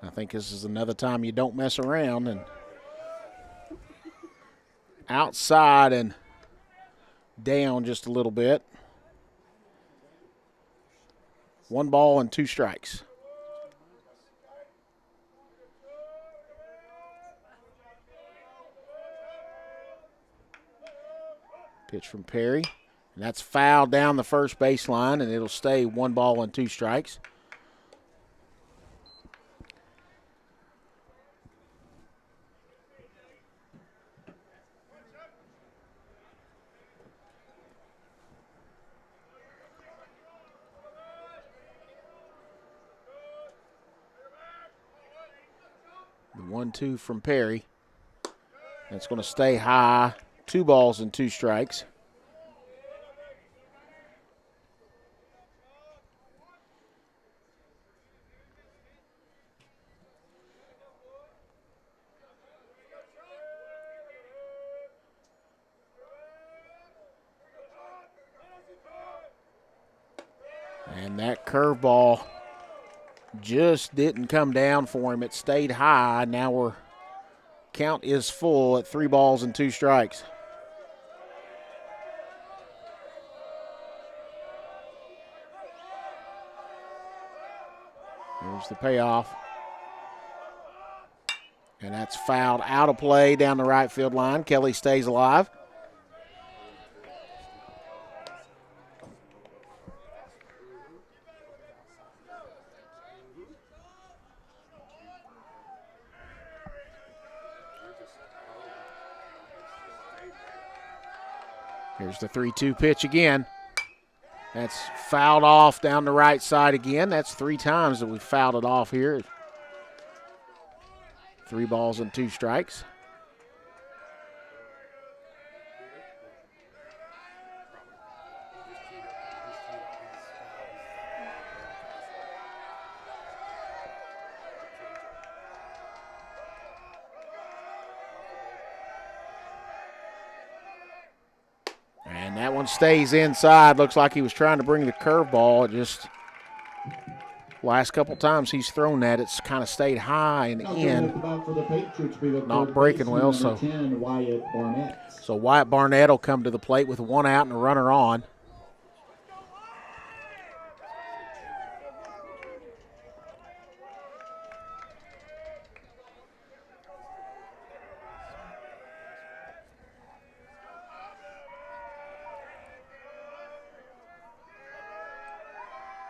S2: I think this is another time you don't mess around. And outside and down just a little bit. 1 ball and 2 strikes. Pitch from Perry. And that's fouled down the first baseline, and it'll stay 1 ball and 2 strikes. The 1-2 from Perry. That's going to stay high. 2 balls and 2 strikes. And that curveball just didn't come down for him. It stayed high. Now we're count is full at 3 balls and 2 strikes. Here's the payoff. And that's fouled out of play down the right field line. Kelly stays alive. Here's the 3-2 pitch again. That's fouled off down the right side again. That's 3 times that we fouled it off here. 3 balls and 2 strikes. And that one stays inside. Looks like he was trying to bring the curveball. It just, last couple times he's thrown that, it's kind of stayed high and in. Not breaking well, so Wyatt Barnett will come to the plate with 1 out and a runner on.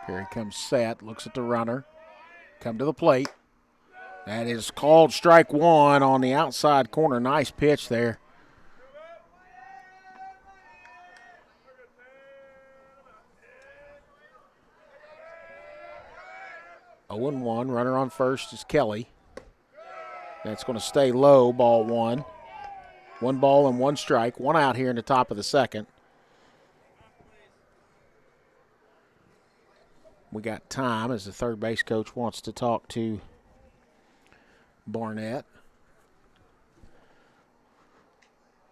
S2: Here he comes set, looks at the runner, come to the plate. That is called strike 1 on the outside corner. Nice pitch there. Oh and 1, runner on first is Kelly. That's going to stay low, ball 1. 1 ball and 1 strike, 1 out here in the top of the second. We got time as the third base coach wants to talk to Barnett.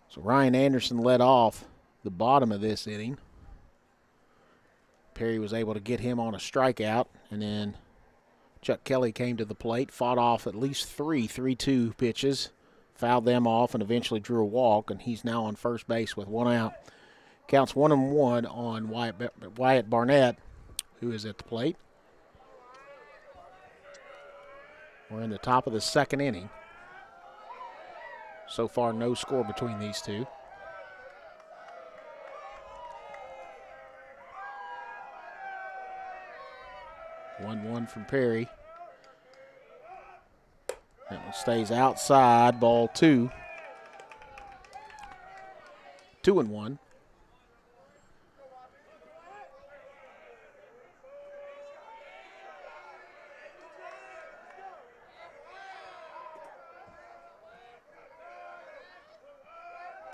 S2: So Ryan Anderson led off the bottom of this inning. Perry was able to get him on a strikeout, and then Chuck Kelly came to the plate, fought off at least 3 3-2 pitches, fouled them off, and eventually drew a walk, and he's now on first base with 1 out. Counts 1-1 on Wyatt Barnett, who is at the plate. We're in the top of the second inning. So far, no score between these two. One from Perry. That one stays outside, ball 2. 2-1.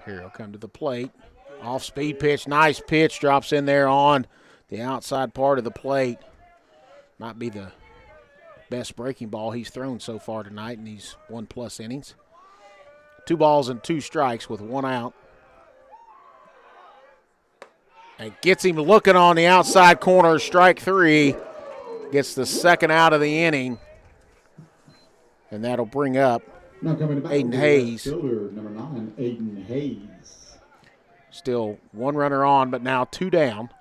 S2: Perry will come to the plate. Off-speed pitch, nice pitch, drops in there on the outside part of the plate. Might be the best breaking ball he's thrown so far tonight in these 1+ innings. 2 balls and 2 strikes with 1 out. And gets him looking on the outside corner, strike 3. Gets the 2nd out of the inning. And that'll bring up Aiden Hayes.
S14: Fielder, number 9, Aiden Hayes.
S2: Still 1 runner on, but now 2 down.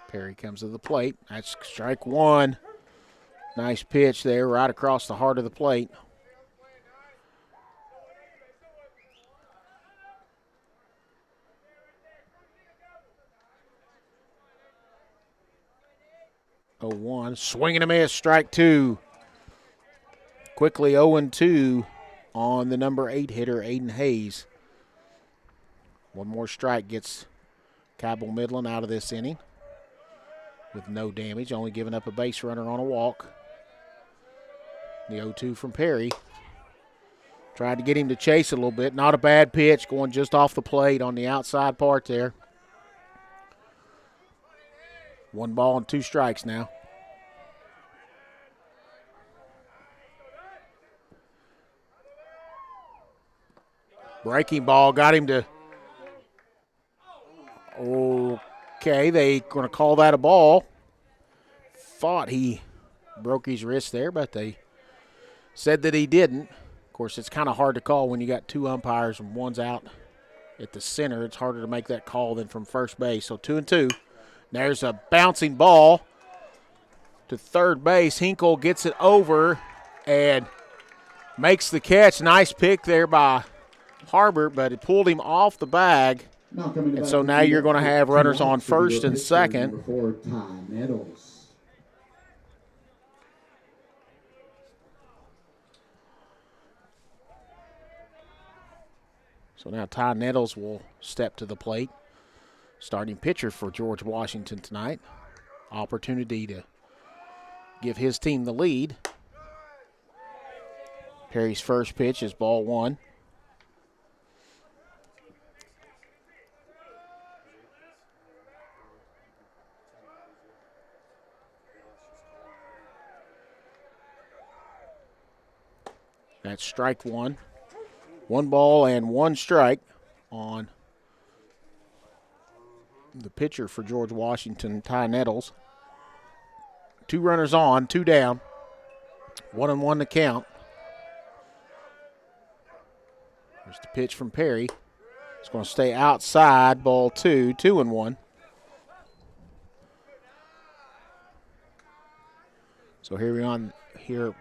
S2: Perry comes to the plate. That's strike 1. Nice pitch there right across the heart of the plate. Oh, 1, swing and a miss, strike 2. Quickly 0-2 on the number 8 hitter, Aiden Hayes. 1 more strike gets Cabell Midland out of this inning with no damage, only giving up a base runner on a walk. The 0-2 from Perry. Tried to get him to chase a little bit. Not a bad pitch, going just off the plate on the outside part there. 1 ball and 2 strikes now. Breaking ball got him to. Okay, they going to call that a ball. Thought he broke his wrist there, but they said that he didn't. Of course, it's kind of hard to call when you got two umpires and one's out at the center. It's harder to make that call than from first base. So 2-2. There's a bouncing ball to third base. Hinkle gets it over and makes the catch. Nice pick there by Harbert, but it pulled him off the bag. And so now you're going to have runners on first and second. So now Ty Nettles will step to the plate. Starting pitcher for George Washington tonight. Opportunity to give his team the lead. Perry's first pitch is ball one. That's strike one. 1 ball and 1 strike on the pitcher for George Washington, Ty Nettles. 2 runners on, 2 down. 1-1 to count. There's the pitch from Perry. It's going to stay outside, ball 2, 2-1. So here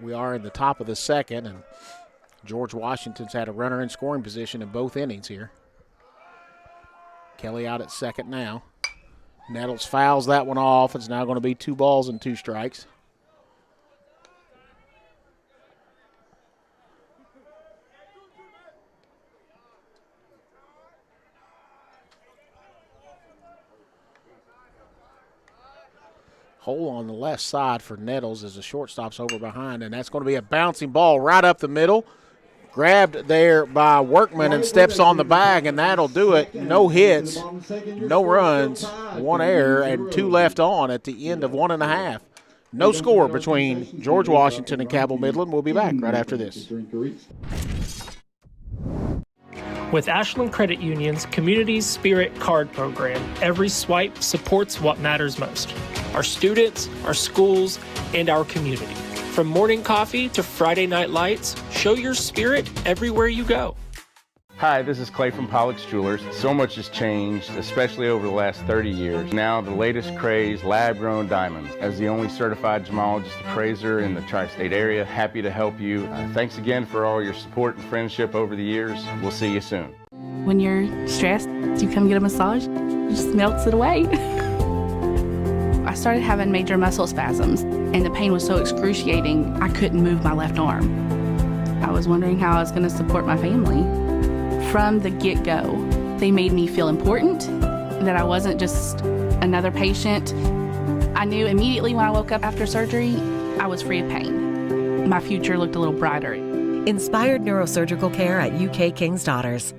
S2: we are in the top of the second, and George Washington's had a runner in scoring position in both innings here. Kelly out at second now. Nettles fouls that one off. It's now going to be 2 balls and 2 strikes. Hole on the left side for Nettles as the shortstop's over behind, and that's going to be a bouncing ball right up the middle. Grabbed there by Workman and steps on the bag, and that'll do it. No hits, no runs, 1 error, and 2 left on at the end of 1.5. No score between George Washington and Cabell Midland. We'll be back right after this.
S6: With Ashland Credit Union's Community Spirit Card Program, every swipe supports what matters most: our students, our schools, and our community. From morning coffee to Friday night lights, show your spirit everywhere you go.
S18: Hi, this is Clay from Pollock's Jewelers. So much has changed, especially over the last 30 years. Now the latest craze, lab-grown diamonds. As the only certified gemologist appraiser in the tri-state area, happy to help you. Thanks again for all your support and friendship over the years. We'll see you soon.
S22: When you're stressed, you come get a massage, it just melts it away. I started having major muscle spasms, and the pain was so excruciating, I couldn't move my left arm. I was wondering how I was going to support my family. From the get-go, they made me feel important, that I wasn't just another patient. I knew immediately when I woke up after surgery, I was free of pain. My future looked a little brighter.
S23: Inspired neurosurgical care at UK King's Daughters.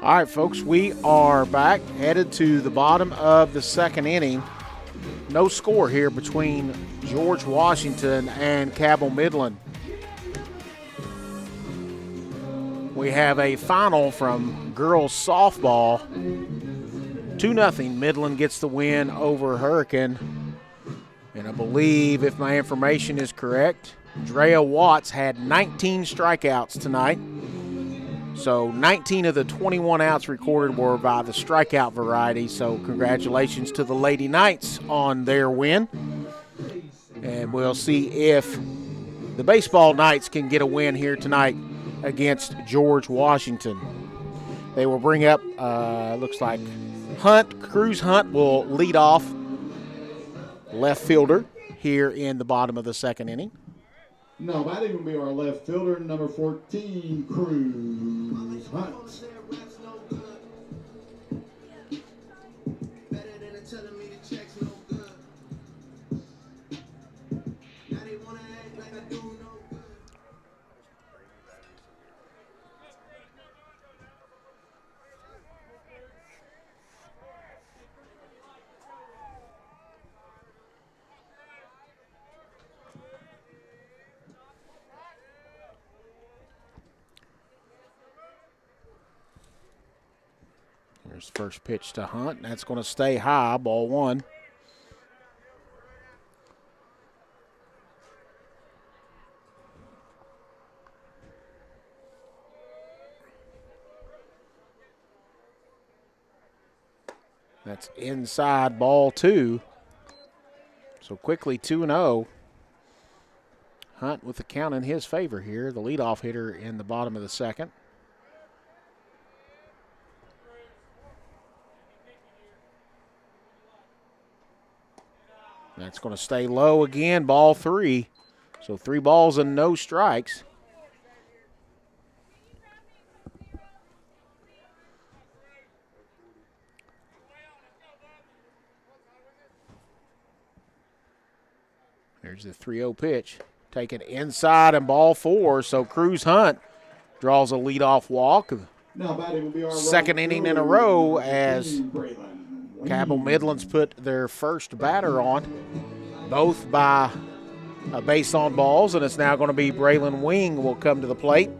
S2: All right, folks, we are back, headed to the bottom of the second inning. No score here between George Washington and Cabell Midland. We have a final from girls softball. 2-0. Midland gets the win over Hurricane. And I believe, if my information is correct, Drea Watts had 19 strikeouts tonight. So 19 of the 21 outs recorded were by the strikeout variety. So congratulations to the Lady Knights on their win. And we'll see if the baseball Knights can get a win here tonight against George Washington. They will bring up, looks like Cruz Hunt will lead off, left fielder here in the bottom of the second inning.
S14: No, batting will be our left fielder, number 14, Cruz Hunt.
S2: There's the first pitch to Hunt, and that's going to stay high, ball one. That's inside, ball two. So quickly 2-0. Hunt with the count in his favor here, the leadoff hitter in the bottom of the second. That's going to stay low again, ball three. So 3 balls and no strikes. There's the 3-0 pitch. Taken inside and ball four. So Cruz Hunt draws a leadoff walk. Second inning in a row as Cabell Midland's put their first batter on, both by a base on balls, and it's now going to be Braylon Wing will come to the plate.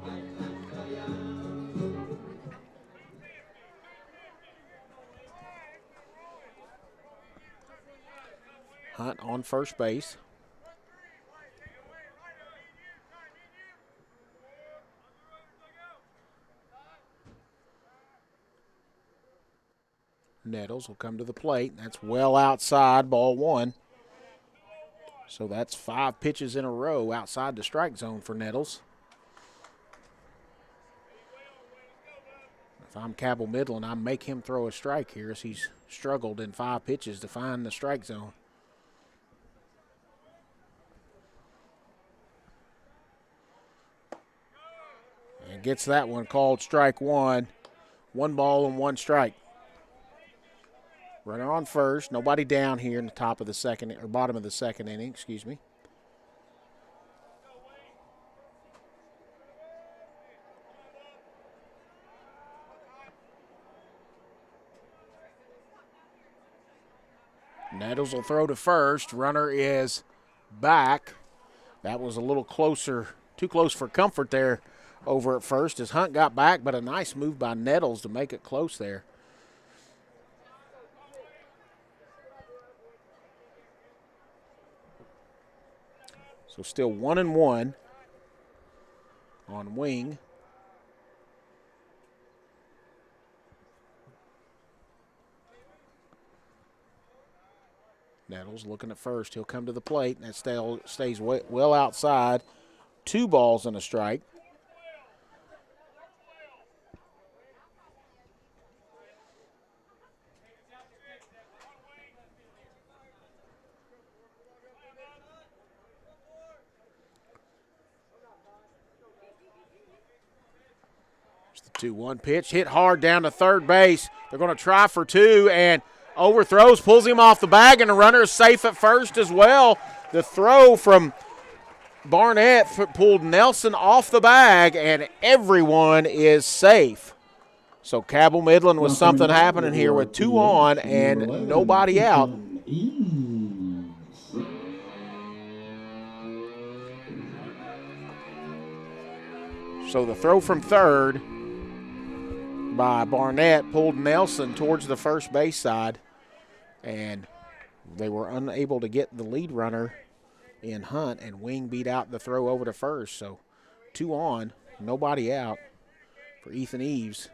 S2: Hunt on first base. Nettles will come to the plate. That's well outside, ball one. So that's 5 pitches in a row outside the strike zone for Nettles. If I'm Cabell Midland, I make him throw a strike here as he's struggled in 5 pitches to find the strike zone. And gets that one called strike one. 1 ball and 1 strike. Runner on first, nobody down here in the top of the second, or bottom of the second inning, excuse me. Nettles will throw to first. Runner is back. That was a little closer, too close for comfort there over at first as Hunt got back, but a nice move by Nettles to make it close there. So still 1-1 on Wing. Nettles looking at first. He'll come to the plate. That stays well outside. 2 balls and a strike. The 2-1 pitch, hit hard down to third base. They're going to try for 2 and overthrows, pulls him off the bag, and the runner is safe at first as well. The throw from Barnett pulled Nelson off the bag, and everyone is safe. So Cabell Midland with something happening here with 2 on and nobody out. So the throw from third by Barnett pulled Nelson towards the first base side, and they were unable to get the lead runner in Hunt, and Wing beat out the throw over to first. So 2 on, nobody out for Ethan Eves.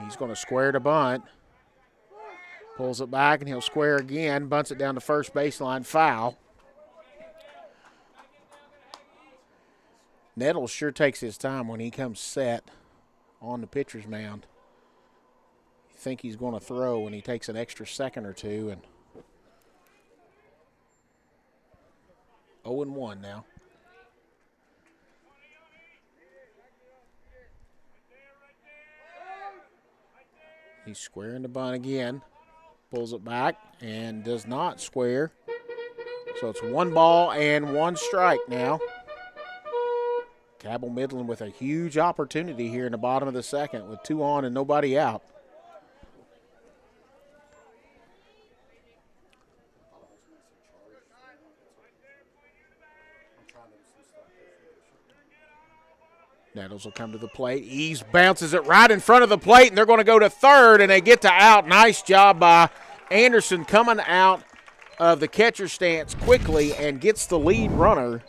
S2: He's going to square to bunt. Pulls it back, and he'll square again, bunts it down the first baseline, foul. Nettles sure takes his time when he comes set on the pitcher's mound. You think he's going to throw, and he takes an extra second or two. And 0-1 now. He's squaring the bunt again. Pulls it back and does not square. So it's 1 ball and 1 strike now. Cabell Midland with a huge opportunity here in the bottom of the second with 2 on and nobody out. Nettles will come to the plate. Eves bounces it right in front of the plate, and they're going to go to third, and they get to out. Nice job by Anderson coming out of the catcher stance quickly and gets the lead runner.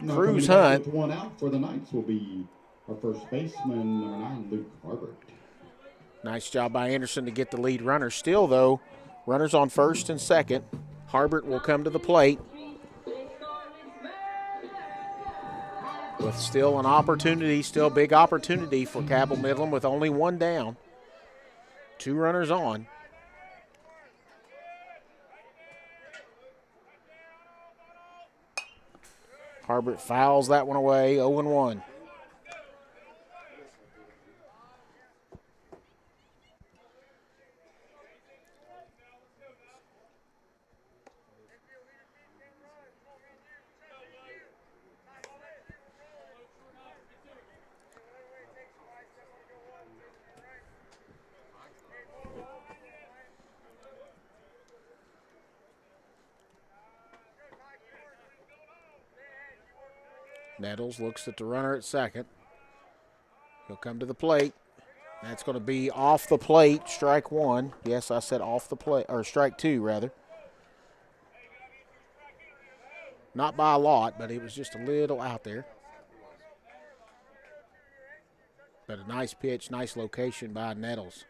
S2: Cruz Hunt.
S14: One out for the Knights will be our first baseman, number 9, Luke Harbert.
S2: Nice job by Anderson to get the lead runner. Still, though, runners on first and second. Harbert will come to the plate with still an opportunity, still big opportunity for Cabell Midland with only one down. 2 runners on. Harbert fouls that one away, 0-1. Nettles looks at the runner at second. He'll come to the plate. That's going to be off the plate, strike 1. Yes, I said off the plate, or strike 2, rather. Not by a lot, but it was just a little out there. But a nice pitch, nice location by Nettles.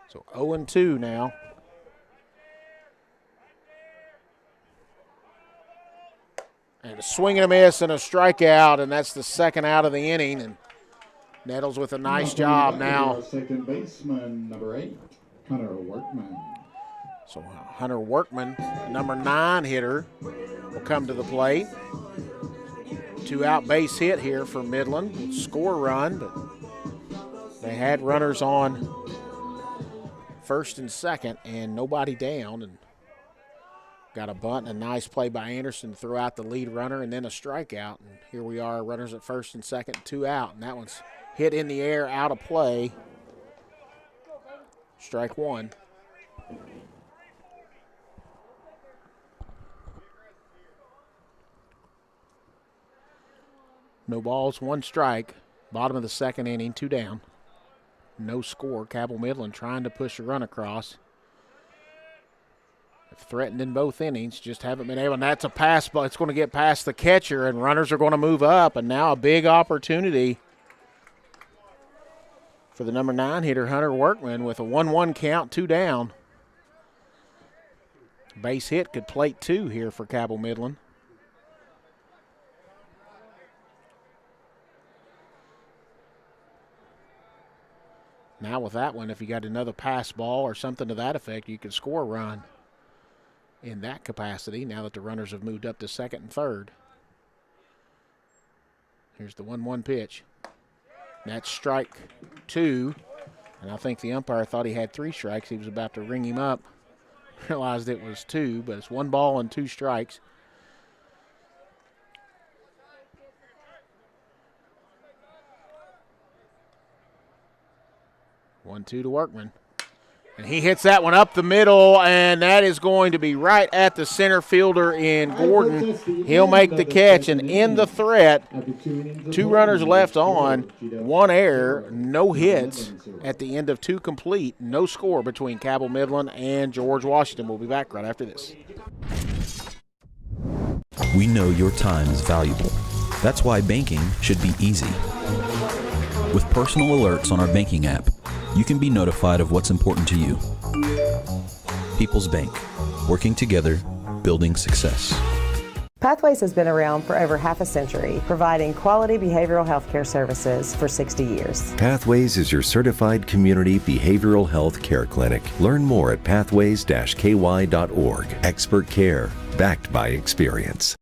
S2: So 0-2 now. And a swing and a miss and a strikeout, and that's the second out of the inning. And Nettles with a nice job now.
S14: Second baseman, number 8, Hunter Workman.
S2: So Hunter Workman, number 9 hitter, will come to the plate. 2-out base hit here for Midland. Will score a run, but they had runners on first and second and nobody down. And got a bunt and a nice play by Anderson to throw out the lead runner and then a strikeout. And here we are, runners at first and second, 2 out. And that one's hit in the air, out of play. Strike 1. No balls, 1 strike. Bottom of the second inning, 2 down. No score. Cabell Midland trying to push a run across. Threatened in both innings, just haven't been able. And that's a pass, but it's going to get past the catcher, and runners are going to move up. And now a big opportunity for the number 9 hitter, Hunter Workman, with a 1-1 count, 2 down. Base hit could plate 2 here for Cabell Midland. Now with that one, if you got another pass ball or something to that effect, you could score a run in that capacity now that the runners have moved up to second and third. Here's the 1-1 pitch. That's strike 2. And I think the umpire thought he had 3 strikes. He was about to ring him up. Realized it was 2, but it's 1 ball and 2 strikes. One-two to Workman. And he hits that one up the middle, and that is going to be right at the center fielder in Gordon. He'll make the catch and end the threat. 2 runners left on, 1 error, no hits at the end of 2 complete. No score between Cabell Midland and George Washington. We'll be back right after this.
S11: We know your time is valuable. That's why banking should be easy. With personal alerts on our banking app, you can be notified of what's important to you. People's Bank, working together, building success.
S16: Pathways has been around for over half a century, providing quality behavioral health care services for 60 years.
S17: Pathways is your certified community behavioral health care clinic. Learn more at pathways-ky.org. Expert care, backed by experience.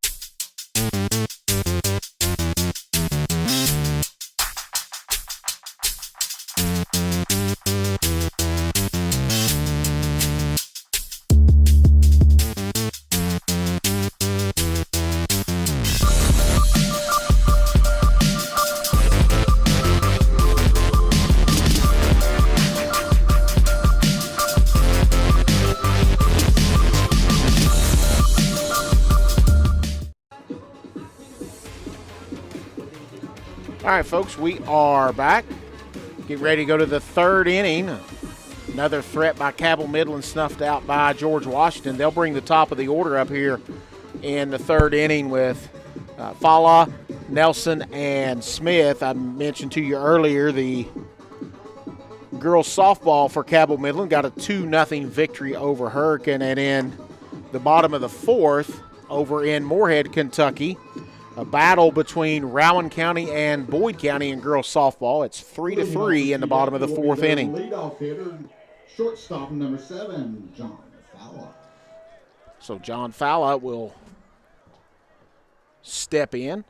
S2: All right, folks, we are back. Get ready to go to the third inning. Another threat by Cabell Midland snuffed out by George Washington. They'll bring the top of the order up here in the third inning with Fala, Nelson, and Smith. I mentioned to you earlier the girls softball for Cabell Midland got a 2-0 victory over Hurricane. And in the bottom of the fourth over in Moorhead, Kentucky, a battle between Rowan County and Boyd County in girls softball. It's 3-3 in the bottom of the fourth inning.
S14: Leadoff hitter, shortstop number 7, John Fowler.
S2: So John Fowler will step in.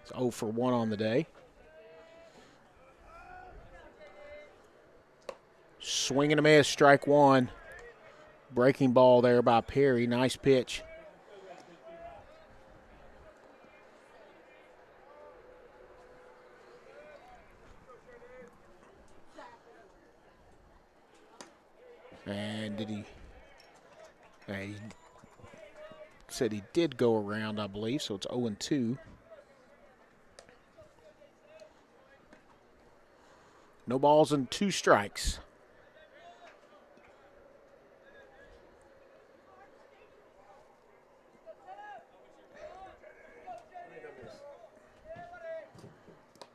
S2: It's 0 for 1 on the day. Swing and a miss, strike one. Breaking ball there by Perry. Nice pitch. And he said he did go around, I believe, so it's 0-2. No balls and 2 strikes.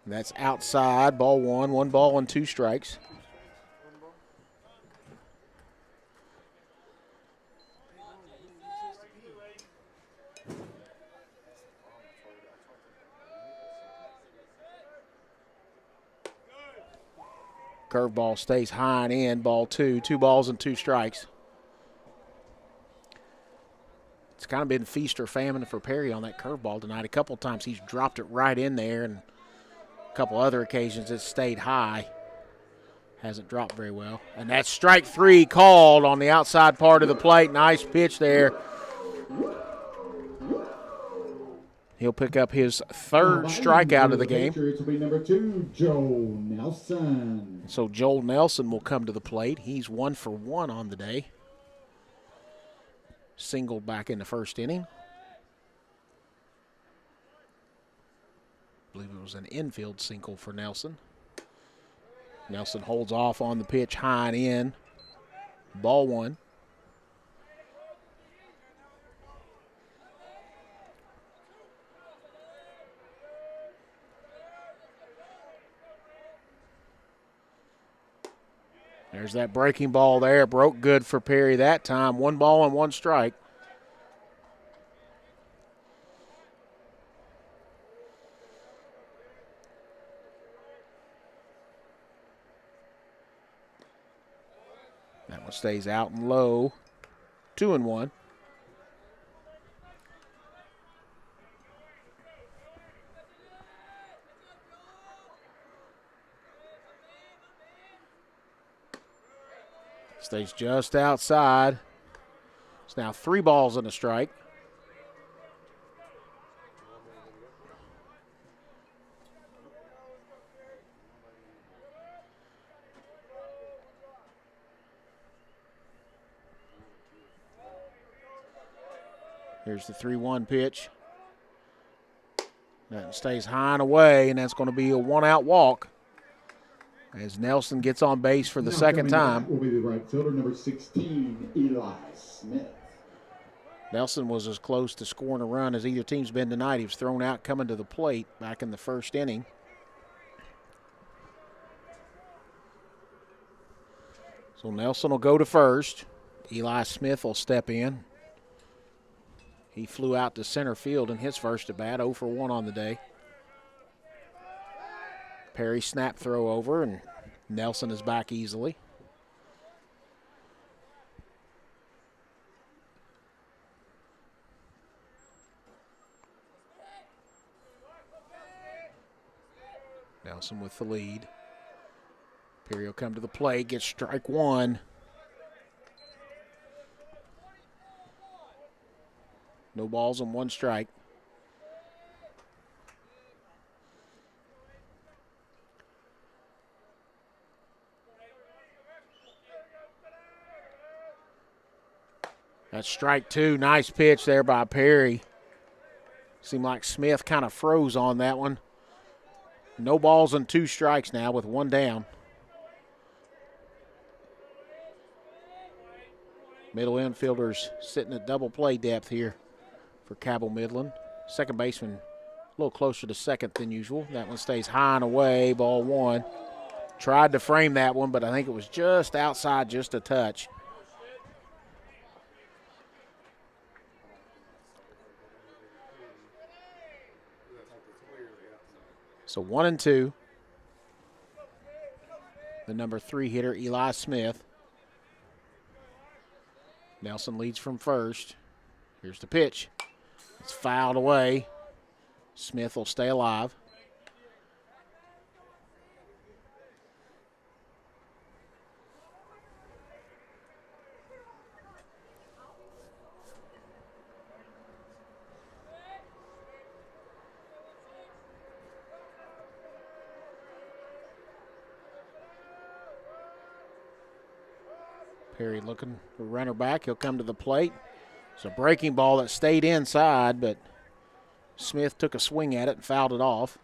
S2: That's outside, ball 1, 1 ball and 2 strikes. Curveball stays high and in, ball 2, 2 balls and 2 strikes. It's kind of been feast or famine for Perry on that curveball tonight. A couple of times he's dropped it right in there, and a couple other occasions it's stayed high. Hasn't dropped very well. And that's strike 3 called on the outside part of the plate. Nice pitch there. He'll pick up his 3rd strikeout of the game.
S14: Will be number 2, Joel Nelson.
S2: So Joel Nelson will come to the plate. He's 1 for 1 on the day. Singled back in the first inning. I believe it was an infield single for Nelson. Nelson holds off on the pitch high and in. Ball 1. There's that breaking ball there. Broke good for Perry that time. 1 ball and 1 strike. That one stays out and low. 2-1. Stays just outside. It's now 3 balls and a strike. Here's the 3-1 pitch. That stays high and away, and that's going to be a 1-out walk as Nelson gets on base for the second time.
S14: Will be the right fielder, number 16, Eli Smith.
S2: Nelson was as close to scoring a run as either team's been tonight. He was thrown out coming to the plate back in the first inning. So Nelson will go to first. Eli Smith will step in. He flew out to center field in his first at bat, 0 for 1 on the day. Perry snap throw over, and Nelson is back easily. Nelson with the lead. Perry will come to the plate, gets strike 1. No balls and 1 strike. That's strike two. Nice pitch there by Perry. Seemed like Smith kind of froze on that one. No balls and 2 strikes now with 1 down. Middle infielders sitting at double play depth here for Cabell Midland. Second baseman a little closer to second than usual. That one stays high and away, ball 1. Tried to frame that one, but I think it was just outside, just a touch. So 1-2. The number 3 hitter, Eli Smith. Nelson leads from first. Here's the pitch. It's fouled away. Smith will stay alive. Perry looking for runner back. He'll come to the plate. It's a breaking ball that stayed inside, but Smith took a swing at it and fouled it off.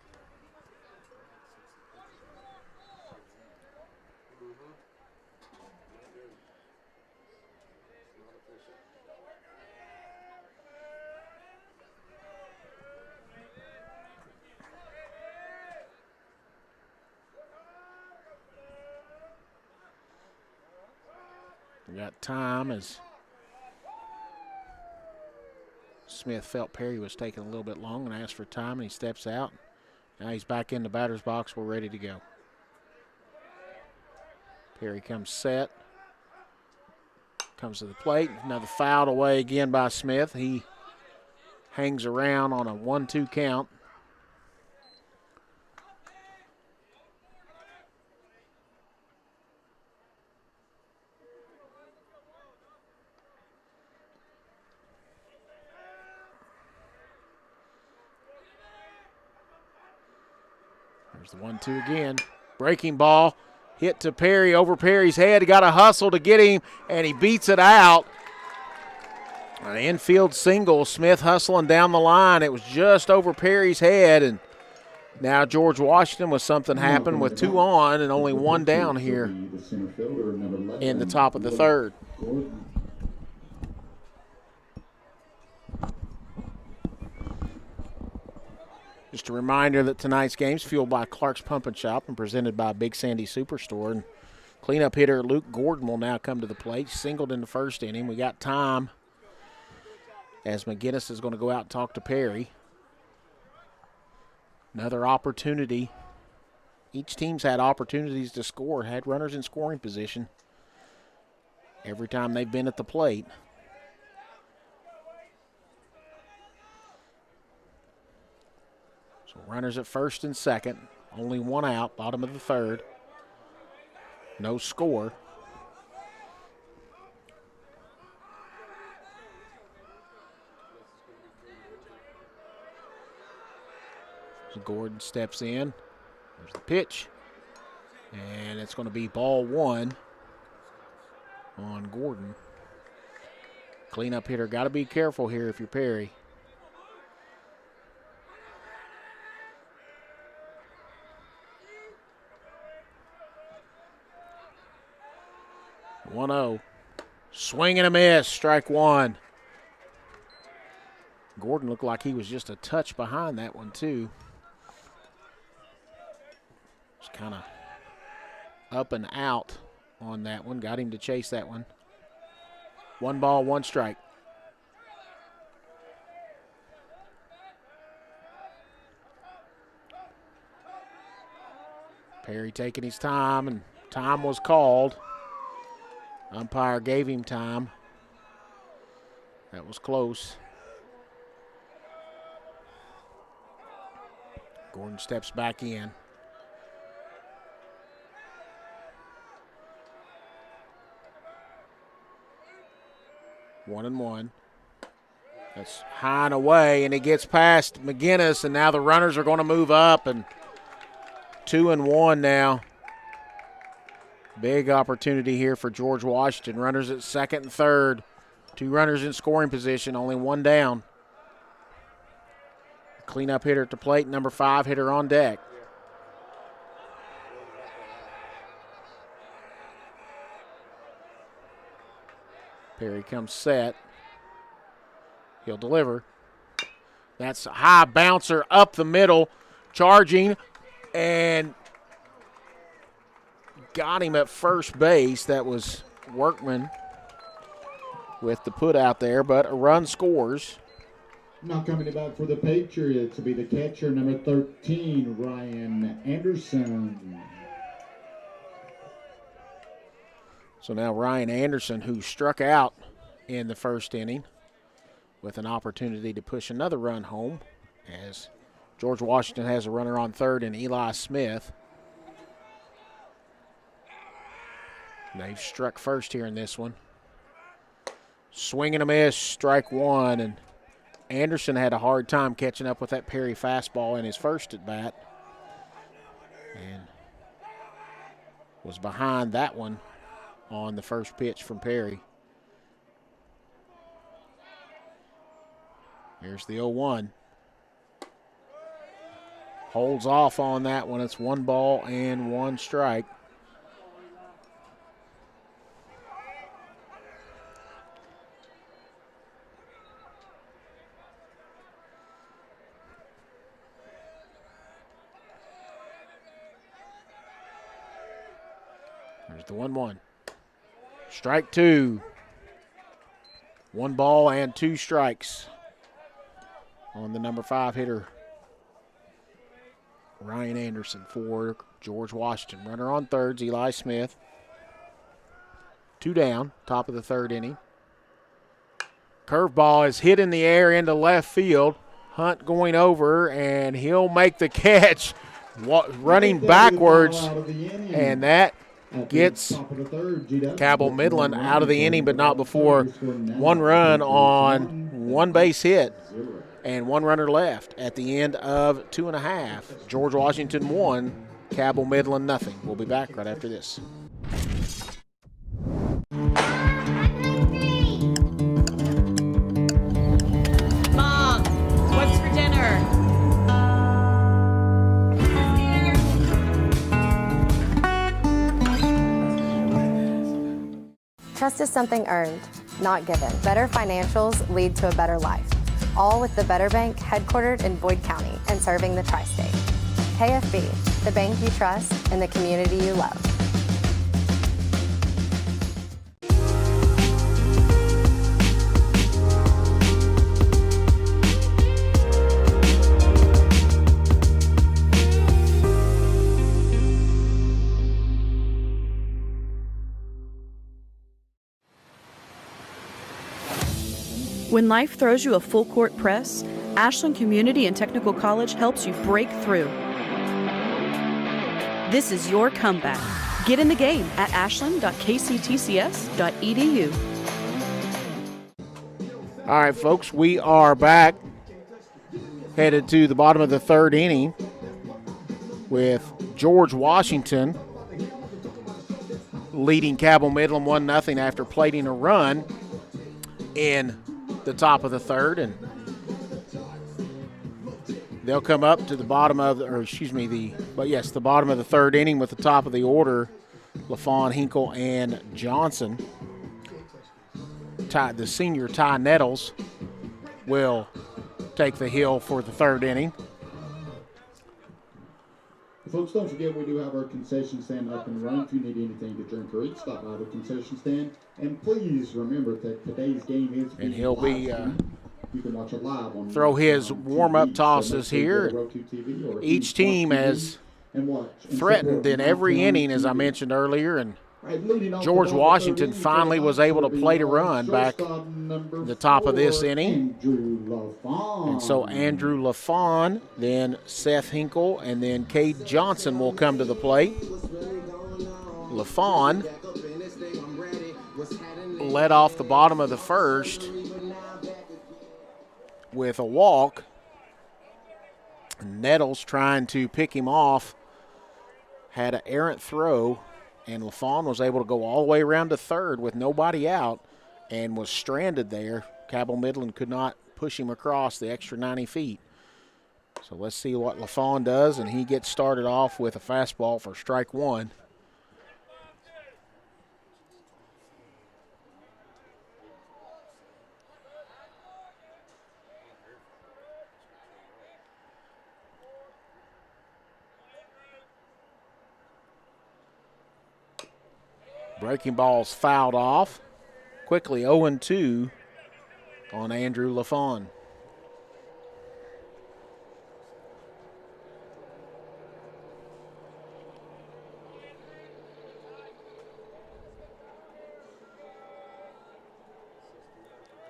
S2: We got time as Smith felt Perry was taking a little bit long and asked for time, and he steps out. Now he's back in the batter's box. We're ready to go. Perry comes set. Comes to the plate. Another fouled away again by Smith. He hangs around on a 1-2 count. There's the 1-2 again. Breaking ball. Hit to Perry, over Perry's head. He got a hustle to get him, and he beats it out. An infield single. Smith hustling down the line. It was just over Perry's head, and now George Washington with something happen with 2 on and only 1 down here in the top of the 3rd. Just a reminder that tonight's game's fueled by Clark's Pump and Shop and presented by Big Sandy Superstore. And cleanup hitter Luke Gordon will now come to the plate. Singled in the first inning. We got time as McGinnis is going to go out and talk to Perry. Another opportunity. Each team's had opportunities to score, had runners in scoring position every time they've been at the plate. Runners at first and second. Only 1 out, bottom of the 3rd. No score. So Gordon steps in. There's the pitch. And it's going to be ball 1 on Gordon. Cleanup hitter. Got to be careful here if you're Perry. 1-0. Swing and a miss. Strike 1. Gordon looked like he was just a touch behind that one, too. Just kind of up and out on that one. Got him to chase that one. 1 ball, 1 strike. Perry taking his time, and time was called. Umpire gave him time. That was close. Gordon steps back in. One and one. That's high and away, and it gets past McGinnis, and now the runners are going to move up, and 2-1 now. Big opportunity here for George Washington. Runners at second and third. Two runners in scoring position, only one down. Cleanup hitter at the plate, number 5 hitter on deck. Perry comes set. He'll deliver. That's a high bouncer up the middle, charging, and got him at first base. That was Workman with the put out there, but a run scores.
S14: Now coming back for the Patriots will be the catcher, number 13, Ryan Anderson.
S2: So now Ryan Anderson, who struck out in the first inning, with an opportunity to push another run home, as George Washington has a runner on third and Eli Smith. They've struck first here in this one. Swing and a miss, strike one, and Anderson had a hard time catching up with that Perry fastball in his first at bat, and was behind that one on the first pitch from Perry. Here's the 0-1. Holds off on that one. It's 1 ball and 1 strike. There's the 1-1. Strike 2. 1 ball and 2 strikes on the number 5 hitter, Ryan Anderson, for George Washington. Runner on thirds, Eli Smith. 2 down, top of the 3rd inning. Curveball is hit in the air into left field. Hunt going over, and he'll make the catch, running backwards, and that gets Cabell Midland out of the inning, but not before 1 run on 1 base hit. And 1 runner left at the end of 2.5. George Washington 1, Cabell Midland nothing. We'll be back right after this.
S7: Mom, what's for dinner?
S15: Trust is something earned, not given. Better financials lead to a better life. All with the Better Bank, headquartered in Boyd County and serving the tri-state. KFB, the bank you trust and the community you love.
S9: When life throws you a full-court press, Ashland Community and Technical College helps you break through. This is your comeback. Get in the game at ashland.kctcs.edu.
S2: All right, folks, we are back, headed to the bottom of the 3rd inning with George Washington leading Cabell Midland 1-0 after plating a run in the top of the 3rd, and they'll come up to the bottom of the bottom of the 3rd inning with the top of the order, LaFawn, Hinkle, and Johnson. The senior Ty Nettles will take the hill for the 3rd inning.
S14: Folks, don't forget we do have our concession stand up and running. If you need anything to drink or eat, stop by the concession stand. And please remember that today's game is being
S2: and he'll be
S14: you can watch it live on
S2: throw his warm-up tosses here. Each team has threatened in every inning, as I mentioned earlier, and George Washington finally was able to plate a run back the top of this inning. And so Andrew LaFawn, then Seth Hinkle, and then Cade Johnson will come to the plate. LaFawn led off the bottom of the 1st with a walk. Nettles trying to pick him off, had an errant throw, and LaFawn was able to go all the way around to 3rd with nobody out and was stranded there. Cabell Midland could not push him across the extra 90 feet. So let's see what LaFawn does, and he gets started off with a fastball for strike one. Breaking ball's fouled off. Quickly 0-2 on Andrew LaFawn.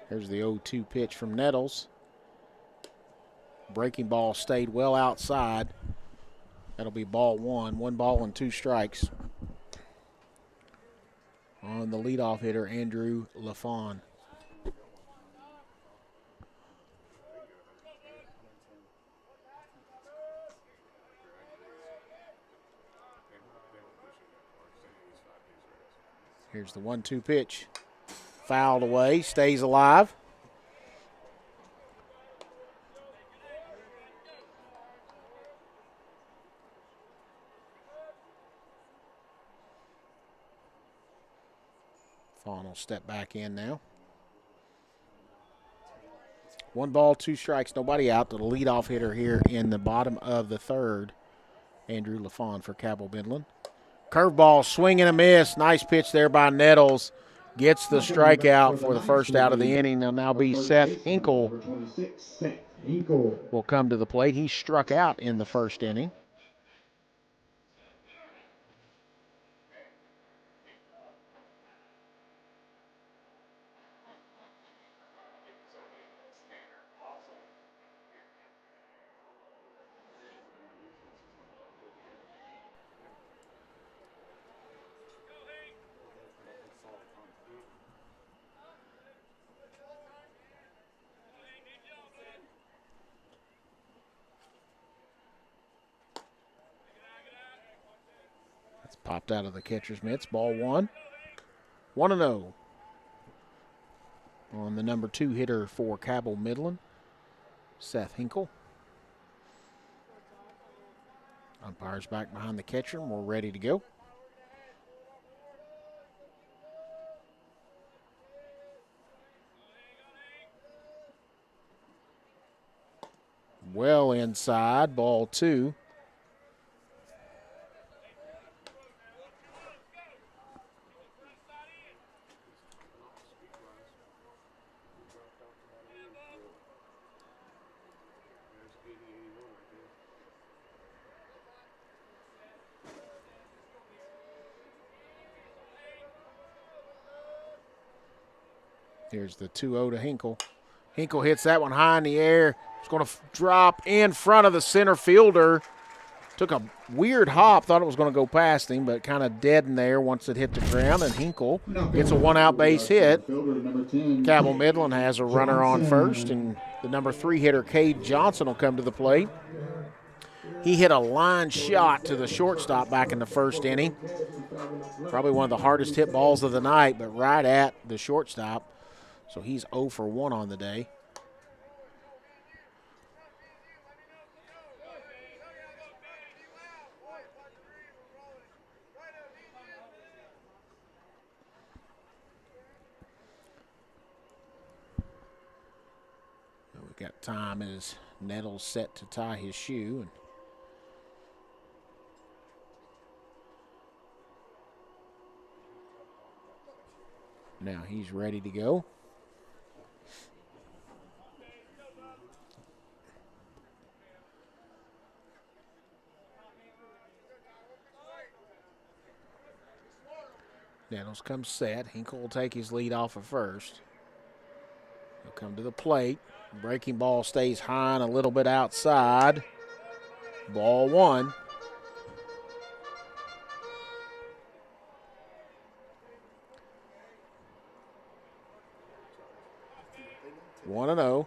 S2: Here's the 0-2 pitch from Nettles. Breaking ball stayed well outside. That'll be ball one. 1 ball and 2 strikes on the leadoff hitter, Andrew LaFawn. Here's the 1-2 pitch. Fouled away, stays alive. Fawn will step back in now. 1 ball, 2 strikes, nobody out. The leadoff hitter here in the bottom of the third, Andrew LaFawn for Cabell Midland. Curveball, swing and a miss. Nice pitch there by Nettles. Gets the strikeout for the first out of the inning. There'll now be Seth Hinkle will come to the plate. He struck out in the first inning. That's popped out of the catcher's mitts. Ball one. 1-0 on the number 2 hitter for Cabell Midland, Seth Hinkle. Umpires back behind the catcher, and we're ready to go. Well inside, ball 2. Here's the 2-0 to Hinkle. Hinkle hits that one high in the air. It's going to drop in front of the center fielder. Took a weird hop, thought it was going to go past him, but kind of dead in there once it hit the ground, and Hinkle gets a 1-out base hit. Cabell Midland has a runner on first, and the number 3 hitter, Cade Johnson, will come to the plate. He hit a line shot to the shortstop back in the first inning. Probably one of the hardest hit balls of the night, but right at the shortstop. So he's 0 for 1 on the day. We've got time as Nettles set to tie his shoe. Now he's ready to go. Nettles comes set. Hinkle will take his lead off at first. He'll come to the plate. Breaking ball stays high and a little bit outside. Ball 1. One and 0.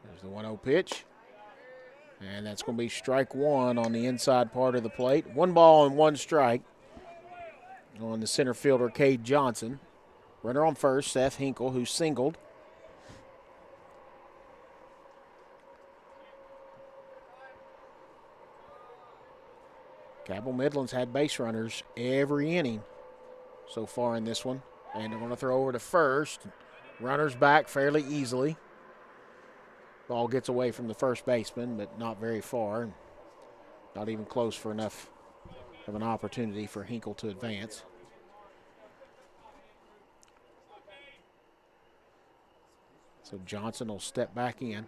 S2: There's the 1-0 pitch. And that's going to be strike one on the inside part of the plate. 1 ball and 1 strike on the center fielder, Cade Johnson. Runner on first, Seth Hinkle, who singled. Cabell Midland's had base runners every inning so far in this one. And they're going to throw over to first. Runners back fairly easily. Ball gets away from the first baseman, but not very far. Not even close for enough of an opportunity for Hinkle to advance. So Johnson will step back in.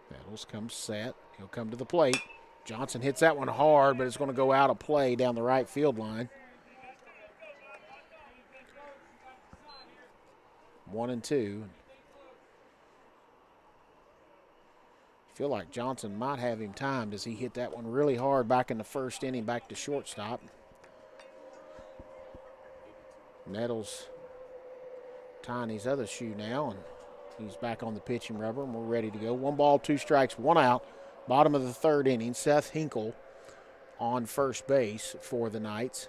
S2: Nettles comes set. He'll come to the plate. Johnson hits that one hard, but it's going to go out of play down the right field line. 1-2. Feel like Johnson might have him timed as he hit that one really hard back in the first inning, back to shortstop. Nettles tying his other shoe now, and he's back on the pitching rubber, and we're ready to go. 1 ball, 2 strikes, 1 out. Bottom of the third inning, Seth Hinkle on first base for the Knights.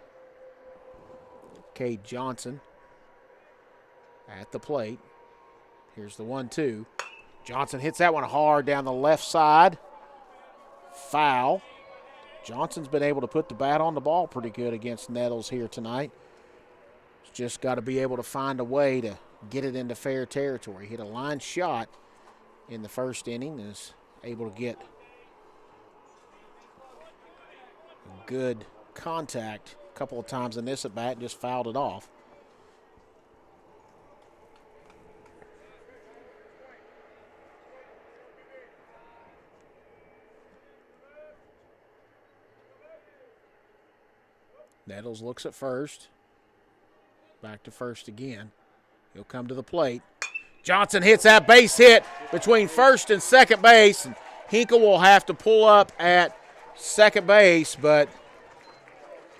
S2: Cade Johnson at the plate. Here's the 1-2. Johnson hits that one hard down the left side. Foul. Johnson's been able to put the bat on the ball pretty good against Nettles here tonight. He's just got to be able to find a way to get it into fair territory. Hit a line shot in the first inning and is able to get good contact a couple of times in this at bat, just fouled it off. Nettles looks at first. Back to first again. He'll come to the plate. Johnson hits that base hit between first and second base. And Hinkle will have to pull up at second base, but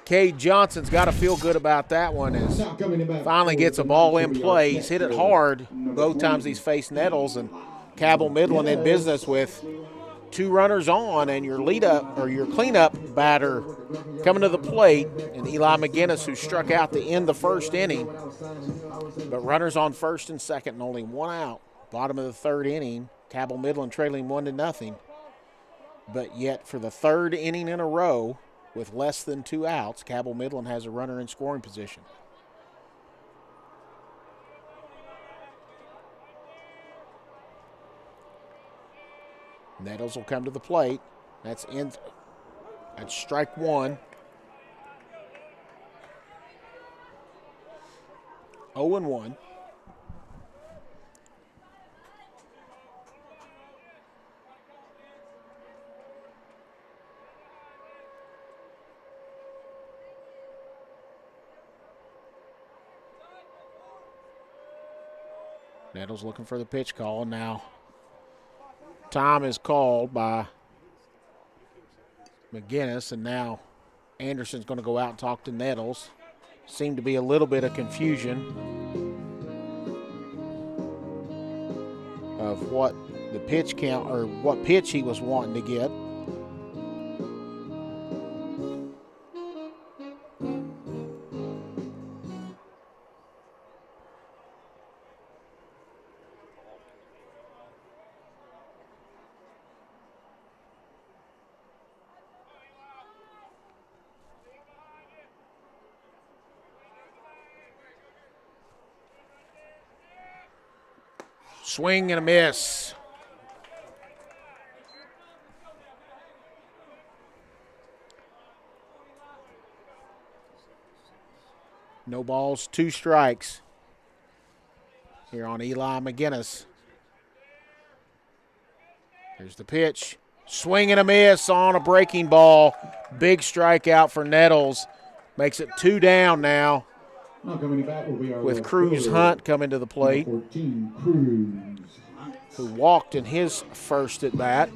S2: Cade Johnson's got to feel good about that one as finally gets a ball in play. He's hit it hard both times he's faced Nettles, and Cabell Midland in business with 2 runners on, and your lead-up or your cleanup batter coming to the plate, and Eli McGinnis, who struck out to end the first inning. But runners on first and second and only 1 out. Bottom of the third inning, Cabell Midland trailing 1-0. But yet for the third inning in a row with less than 2 outs, Cabell Midland has a runner in scoring position. Nettles will come to the plate. That's strike 1. 0-1. Nettles looking for the pitch call now. Time is called by McGinnis, and now Anderson's going to go out and talk to Nettles. Seemed to be a little bit of confusion of what the pitch count or what pitch he was wanting to get. Swing and a miss. No balls, 2 strikes here on Eli McGinnis. Here's the pitch. Swing and a miss on a breaking ball. Big strikeout for Nettles. Makes it 2 down now. With Cruz Hunt coming to the plate, who walked in his first at bat.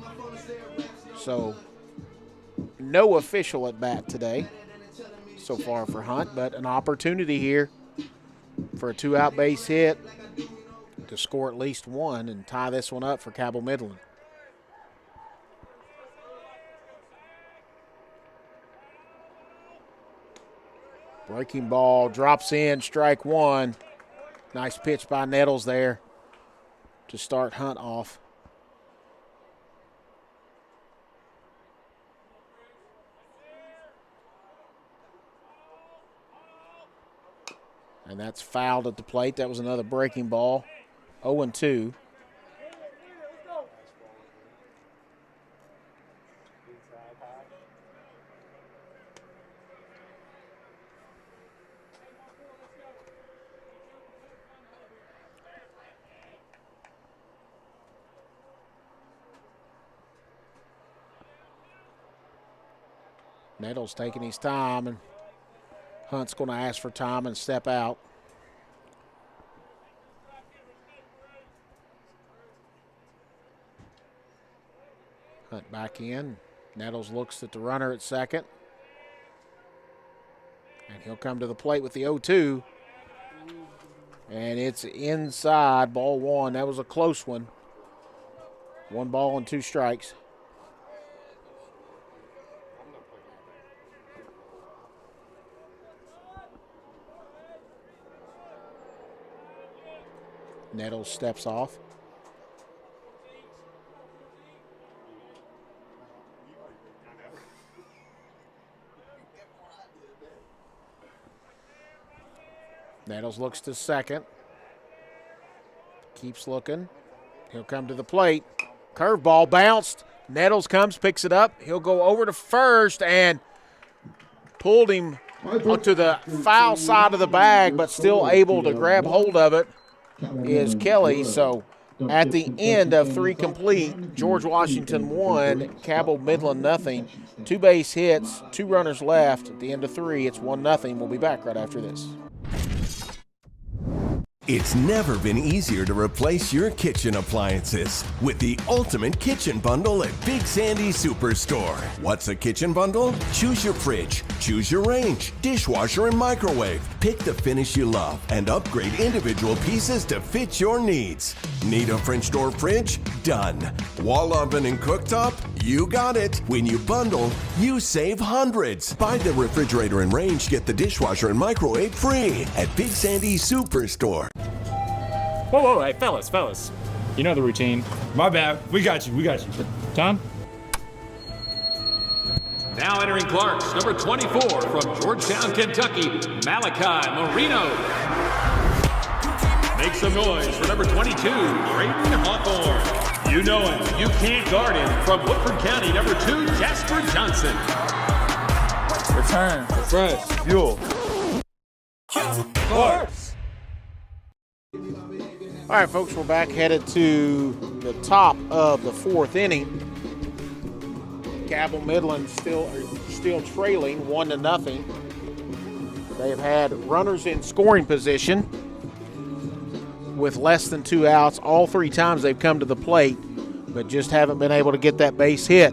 S2: So no official at bat today. so far for Hunt, but an opportunity here for a 2-out base hit to score at least one and tie this one up for Cabell Midland. Breaking ball drops in, strike one. Nice pitch by Nettles there to start Hunt off. And that's fouled at the plate. That was another breaking ball. 0-2. Nettles taking his time, and Hunt's going to ask for time and step out. Hunt back in. Nettles looks at the runner at second. And he'll come to the plate with the 0-2. And it's inside, ball one. That was a close one. 1 ball and 2 strikes. Nettles steps off. Nettles looks to second. Keeps looking. He'll come to the plate. Curveball bounced. Nettles comes, picks it up. He'll go over to first and pulled him to the foul side of the bag, but still able to grab hold of it is Kelly. So at the end of 3 complete, George Washington 1, Cabell Midland nothing. 2 base hits, 2 runners left. At the end of 3, it's 1-0. We'll be back right after this.
S17: It's never been easier to replace your kitchen appliances with the ultimate kitchen bundle at Big Sandy Superstore. What's a kitchen bundle? Choose your fridge, choose your range, dishwasher, and microwave. Pick the finish you love and upgrade individual pieces to fit your needs. Need a French door fridge? Done. Wall oven and cooktop? You got it. When you bundle, you save hundreds. Buy the refrigerator and range, get the dishwasher and microwave free at Big Sandy Superstore.
S3: Whoa, hey, fellas. You know the routine.
S1: My bad. We got you.
S3: Tom?
S5: Now entering Clarks, number 24 from Georgetown, Kentucky, Malachi Marino. Make some noise for number 22, Braden Hawthorne. You know him. You can't guard him. From Woodford County, number 2, Jasper Johnson.
S1: Return. Fresh. Fuel. Clarks.
S2: All right, folks, we're back headed to the top of the 4th inning. Cabell Midland still trailing 1-0. They've had runners in scoring position with less than 2 outs all 3 times they've come to the plate, but just haven't been able to get that base hit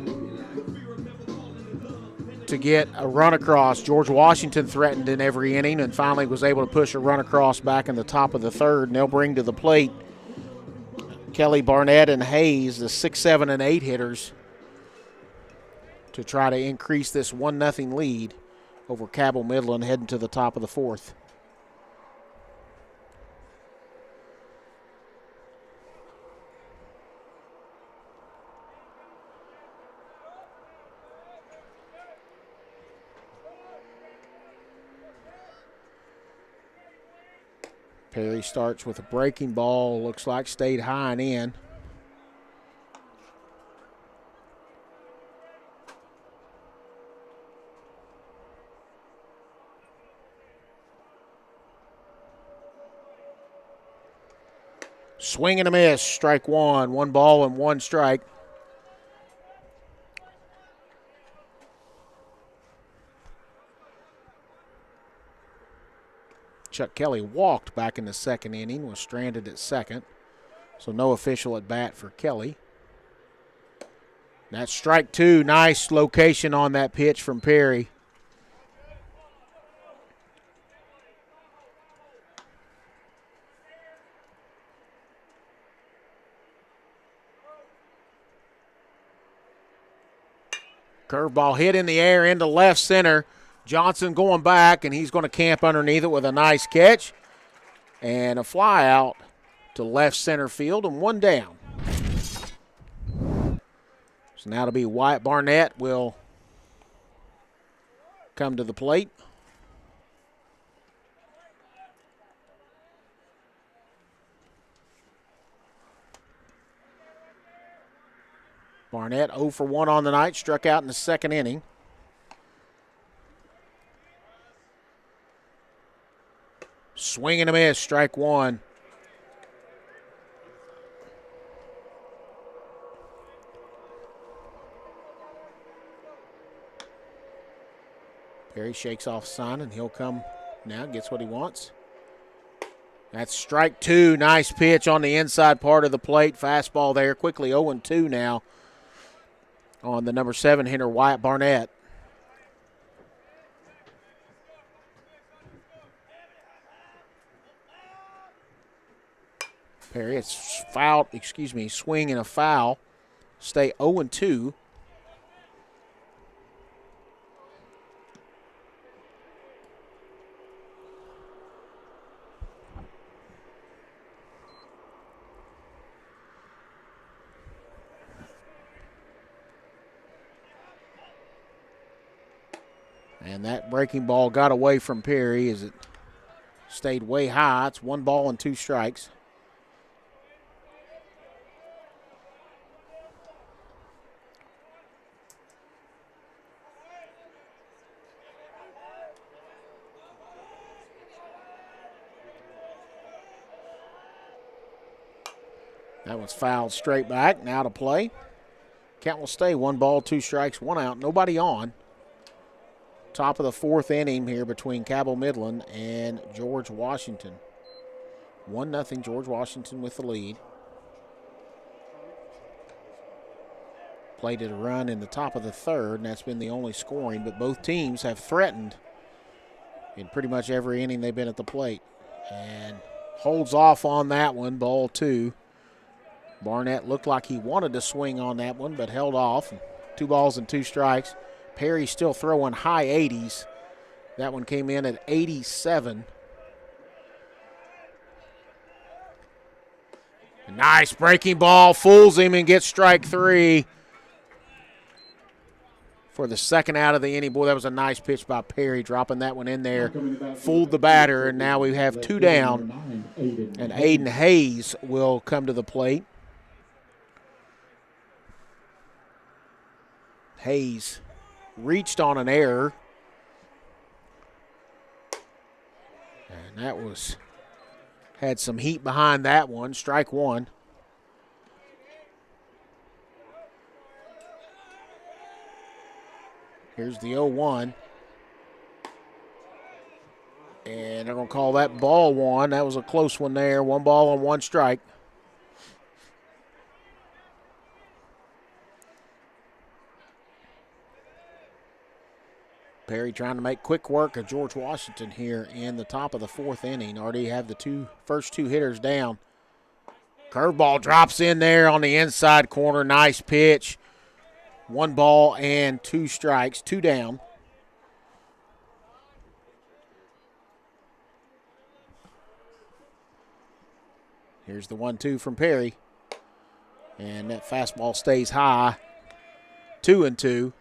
S2: to get a run across. George Washington threatened in every inning and finally was able to push a run across back in the top of the 3rd. And they'll bring to the plate Kelly, Barnett, and Hayes, the 6, 7, and 8 hitters, to try to increase this 1-0 lead over Cabell Midland heading to the top of the 4th. Perry starts with a breaking ball, looks like stayed high and in. Swing and a miss, strike one. 1 ball and 1 strike. Chuck Kelly walked back in the 2nd inning, was stranded at second. So no official at bat for Kelly. That's strike 2. Nice location on that pitch from Perry. Curveball hit in the air into left center. Johnson going back, and he's going to camp underneath it with a nice catch. And a fly out to left center field, and one down. So now to be Wyatt Barnett will come to the plate. Barnett 0 for 1 on the night, struck out in the second inning. Swing and a miss, strike one. Perry shakes off Son, and he'll come now, gets what he wants. That's strike two. Nice pitch on the inside part of the plate. Fastball there. Quickly 0-2 now on the number 7 hitter, Wyatt Barnett. Perry, it's foul, swing and a foul. Stay 0-2. And that breaking ball got away from Perry as it stayed way high. It's 1 ball and 2 strikes. That one's fouled straight back. Now to play. Count will stay 1 ball, 2 strikes, 1 out. Nobody on. Top of the 4th inning here between Cabell Midland and George Washington. 1-0 George Washington with the lead. Played at a run in the top of the 3rd, and that's been the only scoring, but both teams have threatened in pretty much every inning they've been at the plate. And holds off on that one, ball 2. Barnett looked like he wanted to swing on that one, but held off. 2 balls and 2 strikes. Perry still throwing high 80s. That one came in at 87. A nice breaking ball, fools him and gets strike 3 for the second out of the inning. Boy, that was a nice pitch by Perry, dropping that one in there. Fooled the batter, and now we have 2 down. And Aiden Hayes will come to the plate. Hayes reached on an error. And that had some heat behind that one. Strike 1. Here's the 0-1. And they're going to call that ball 1. That was a close one there. 1 ball and 1 strike. Perry trying to make quick work of George Washington here in the top of the 4th inning. Already have the first two hitters down. Curveball drops in there on the inside corner. Nice pitch. 1 ball and 2 strikes. 2 down. Here's the 1-2 from Perry. And that fastball stays high. 2-2.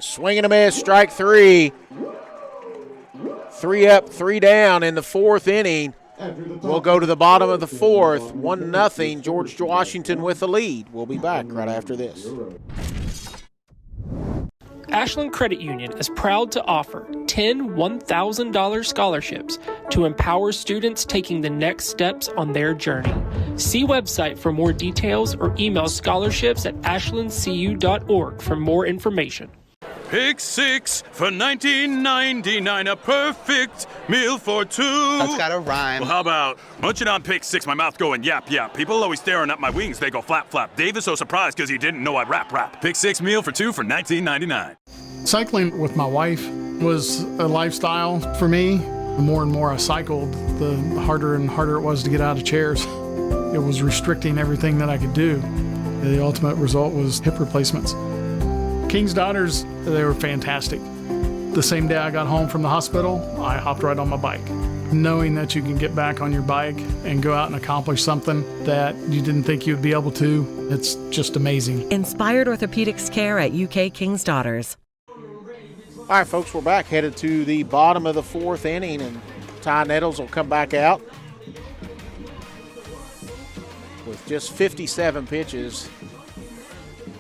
S2: Swing and a miss, strike 3. 3 up, 3 down in the 4th inning. We'll go to the bottom of the 4th. 1-0, George Washington with the lead. We'll be back right after this.
S6: Ashland Credit Union is proud to offer 10 $1,000 scholarships to empower students taking the next steps on their journey. See website for more details or email scholarships@ashlandcu.org for more information.
S4: Pick 6 for $19.99, a perfect meal for 2.
S8: That's gotta rhyme.
S4: Well, how about munching on pick 6, my mouth going yap, yap. People always staring at my wings, they go flap, flap. Dave is so surprised because he didn't know I'd rap. Pick 6 meal for 2 for $19.99.
S13: Cycling with my wife was a lifestyle for me. The more and more I cycled, the harder and harder it was to get out of chairs. It was restricting everything that I could do. The ultimate result was hip replacements. King's Daughters, they were fantastic. The same day I got home from the hospital, I hopped right on my bike. Knowing that you can get back on your bike and go out and accomplish something that you didn't think you'd be able to, it's just amazing.
S23: Inspired orthopedics care at UK King's Daughters.
S2: All right, folks, we're back, headed to the bottom of the fourth inning, and Ty Nettles will come back out with just 57 pitches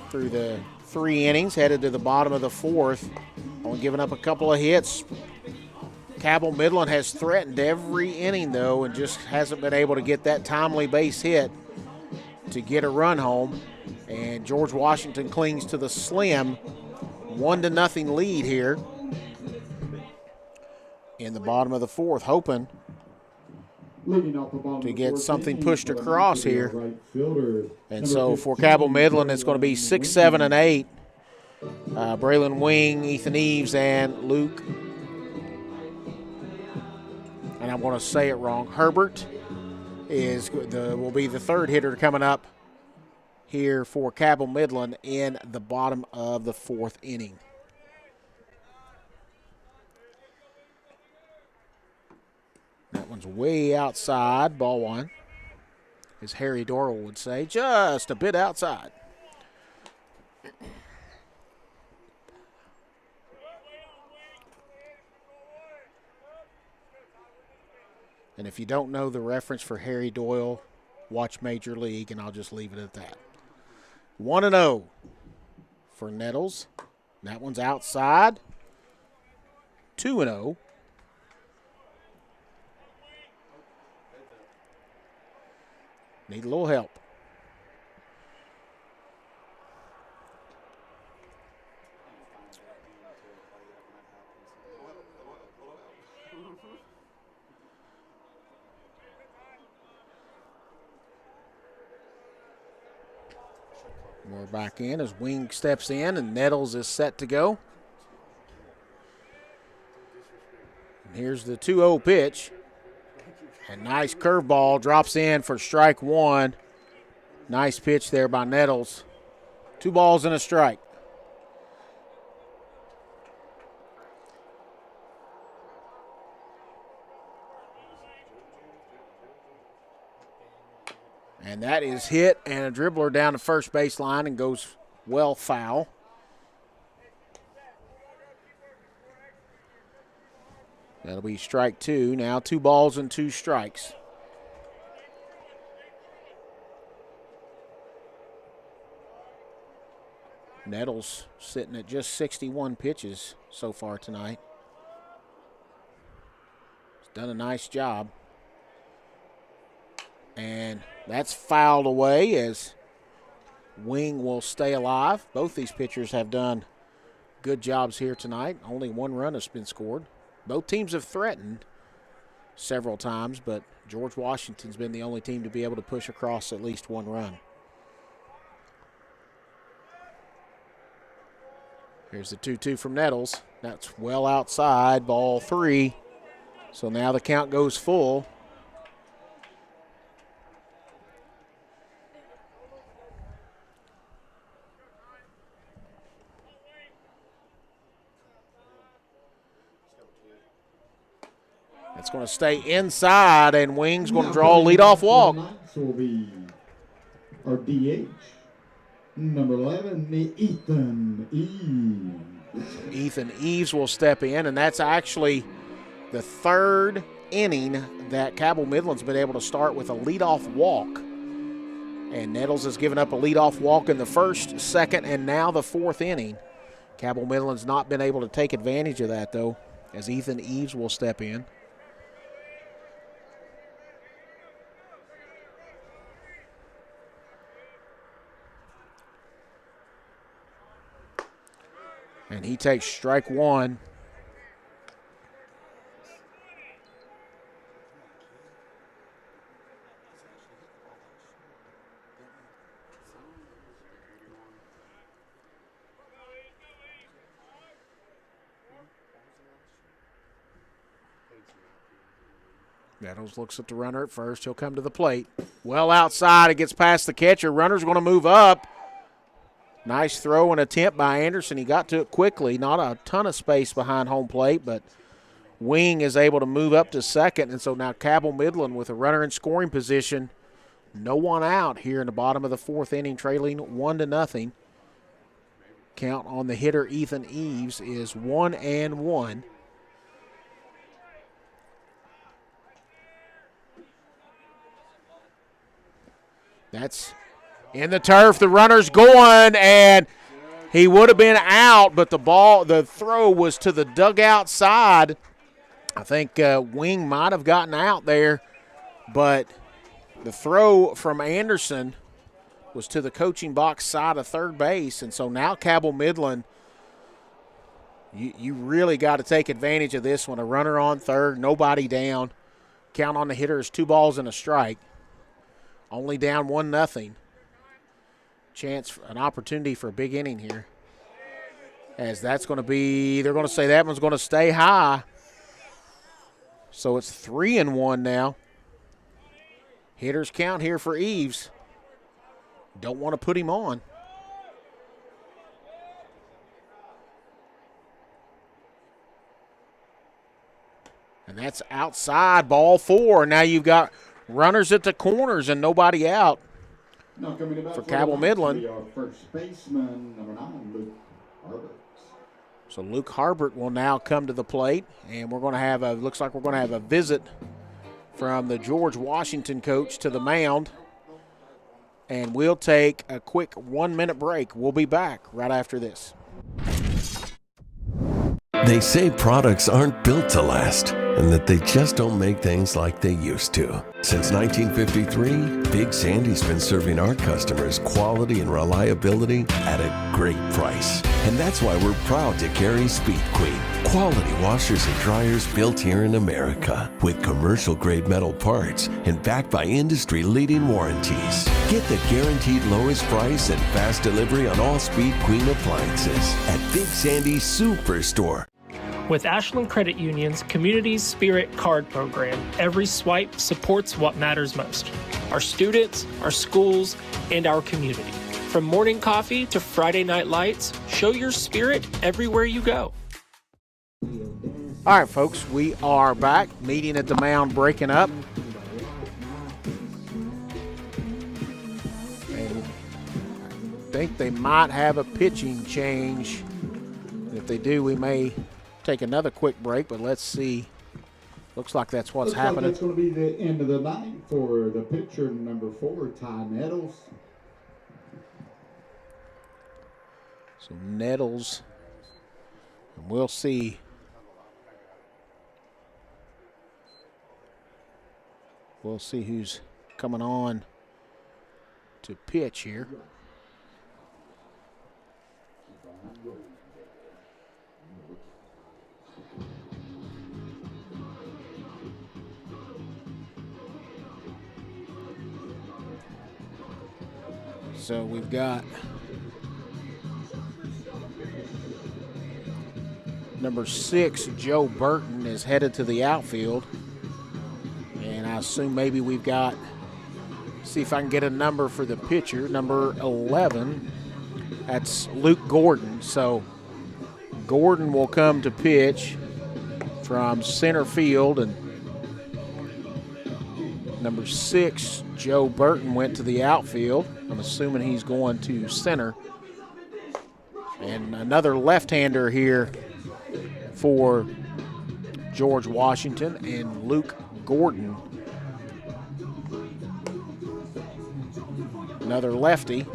S2: through the 3 innings, headed to the bottom of the fourth, only giving up a couple of hits. Cabell Midland has threatened every inning, though, and just hasn't been able to get that timely base hit to get a run home. And George Washington clings to the slim 1-0 lead here in the bottom of the fourth, hoping to get something pushed across here. And so for Cabell Midland, it's going to be 6, 7, and 8. Braylon Wing, Ethan Eves, and Luke, and I'm going to say it wrong, Herbert will be the third hitter coming up here for Cabell Midland in the bottom of the fourth inning. That one's way outside, ball one, as Harry Doral would say, just a bit outside. And if you don't know the reference for Harry Doyle, watch Major League, and I'll just leave it at that. 1-0 for Nettles. That one's outside. 2-0. Need a little help. We're back in as Wing steps in and Nettles is set to go. And here's the 2-0 pitch. A nice curveball drops in for strike one. Nice pitch there by Nettles. 2 balls and a strike. And that is hit and a dribbler down the first base line and goes well foul. That'll be strike 2. Now 2 balls and 2 strikes. Nettles sitting at just 61 pitches so far tonight. He's done a nice job. And that's fouled away as Wing will stay alive. Both these pitchers have done good jobs here tonight. Only 1 run has been scored. Both teams have threatened several times, but George Washington's been the only team to be able to push across at least 1 run. Here's the 2-2 from Nettles. That's well outside, ball 3. So now the count goes full. It's going to stay inside, and Wing's going to draw a leadoff walk.
S14: So will be our DH, number 11, Ethan Eves.
S2: Ethan Eves will step in, and that's actually the 3rd inning that Cabell Midland's been able to start with a leadoff walk. And Nettles has given up a leadoff walk in the 1st, 2nd, and now the 4th inning. Cabell Midland's not been able to take advantage of that, though, as Ethan Eves will step in. And he takes strike 1. Nettles looks at the runner at first. He'll come to the plate. Well outside. It gets past the catcher. Runner's going to move up. Nice throw and attempt by Anderson. He got to it quickly. Not a ton of space behind home plate, but Wing is able to move up to second. And so now Cabell Midland with a runner in scoring position. No one out here in the bottom of the fourth inning, trailing 1-0. Count on the hitter, Ethan Eves, is 1-1. That's in the turf. The runner's going, and he would have been out, but the throw was to the dugout side. I think Wing might have gotten out there, but the throw from Anderson was to the coaching box side of third base, and so now Cabell Midland, you really got to take advantage of this one. A runner on third, nobody down. Count on the hitter is 2 balls and a strike. Only down 1-0. Chance, an opportunity for a big inning here. As that's going to be, they're going to say that one's going to stay high. So it's 3-1 now. Hitters count here for Eves. Don't want to put him on. And that's outside, ball 4. Now you've got runners at the corners and nobody out for Cabell Midland.
S14: First baseman, number 9, Luke Harbert.
S2: So Luke Harbert will now come to the plate, and we're going to have looks like we're going to have a visit from the George Washington coach to the mound. And we'll take a quick 1-minute break. We'll be back right after this.
S17: They say products aren't built to last, and that they just don't make things like they used to. Since 1953, Big Sandy's been serving our customers quality and reliability at a great price. And that's why we're proud to carry Speed Queen, quality washers and dryers built here in America, with commercial-grade metal parts and backed by industry-leading warranties. Get the guaranteed lowest price and fast delivery on all Speed Queen appliances at Big Sandy's Superstore.
S6: With Ashland Credit Union's Community Spirit Card Program, every swipe supports what matters most: our students, our schools, and our community. From morning coffee to Friday night lights, show your spirit everywhere you go.
S2: All right, folks, we are back. Meeting at the mound breaking up. And I think they might have a pitching change. If they do, we may take another quick break, but let's see. Looks like that's what's happening.
S14: That's going to be the end of the night for the pitcher, number 4, Ty Nettles.
S2: So Nettles, and we'll see. We'll see who's coming on to pitch here. So we've got number 6, Joe Burton, is headed to the outfield. And I assume maybe we've got, see if I can get a number for the pitcher, number 11. That's Luke Gordon. So Gordon will come to pitch from center field, and number 6, Joe Burton, went to the outfield. I'm assuming he's going to center. And another left-hander here for George Washington, and Luke Gordon, another lefty.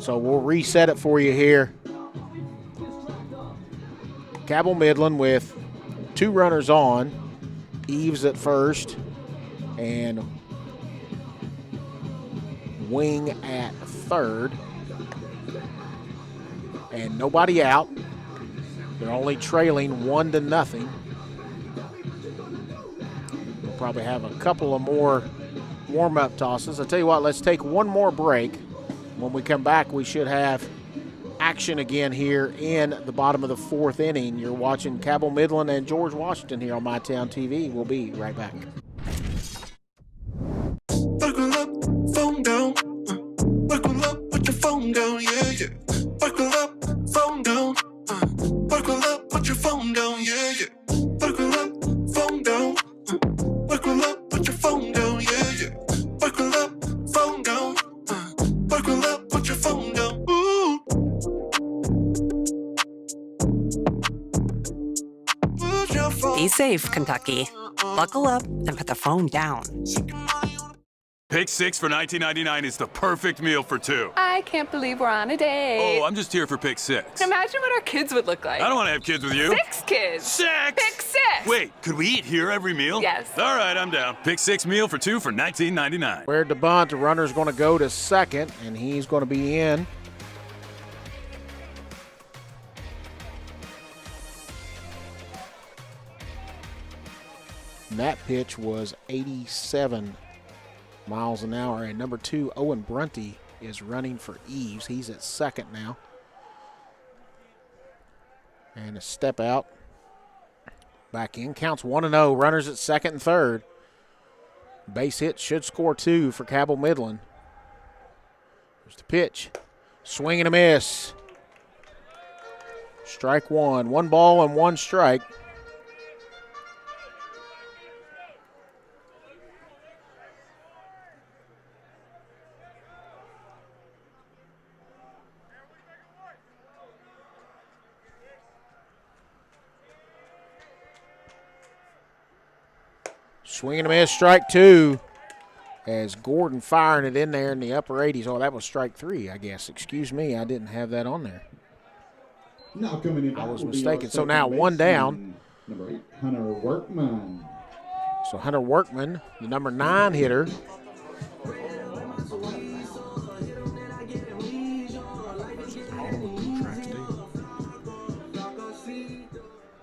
S2: So we'll reset it for you here. Cabell Midland with 2 runners on. Eves at first and Wing at third. And nobody out. They're only trailing 1-0. We'll probably have a couple of more warm-up tosses. I'll tell you what, let's take one more break. When we come back, we should have action action again here in the bottom of the fourth inning. You're watching Cabell Midland and George Washington here on MyTown TV. We'll be right back.
S8: Buckle up, phone down. Buckle up, put your phone down, yeah, yeah. Buckle up, phone down. Buckle up, put your phone down, yeah, yeah. Buckle up, phone down. Buckle up, put your phone down, yeah, yeah. Buckle up, phone down. Buckle up, put your phone down. Ooh. Put your phone.
S10: Be safe, Kentucky. Buckle up and put the phone down.
S4: Pick 6 for $19.99 is the perfect meal for two.
S21: I can't believe we're on a date.
S4: Oh, I'm just here for pick 6.
S21: Imagine what our kids would look like.
S4: I don't want to have kids with you.
S21: 6 kids.
S4: 6!
S21: Pick 6!
S4: Wait, could we eat here every meal?
S21: Yes.
S4: All right, I'm down. Pick 6 meal for two for $19.99.
S2: Where the bunt, the runner's going to go to second, and he's going to be in. And that pitch was 87 miles an hour. And number 2, Owen Brunty, is running for Eves. He's at second now. And a step out. Back in. Counts 1-0. Runners at second and third. Base hit should score 2 for Cabell Midland. Here's the pitch. Swing and a miss. Strike 1. 1 ball and 1 strike. Swing and a miss, strike 2. As Gordon firing it in there in the upper 80s. Oh, that was strike 3, I guess. Excuse me, I didn't have that on there.
S14: Now coming in,
S2: I was mistaken. So now 1 down.
S14: Number 8, Hunter Workman.
S2: So Hunter Workman, the number 9 hitter.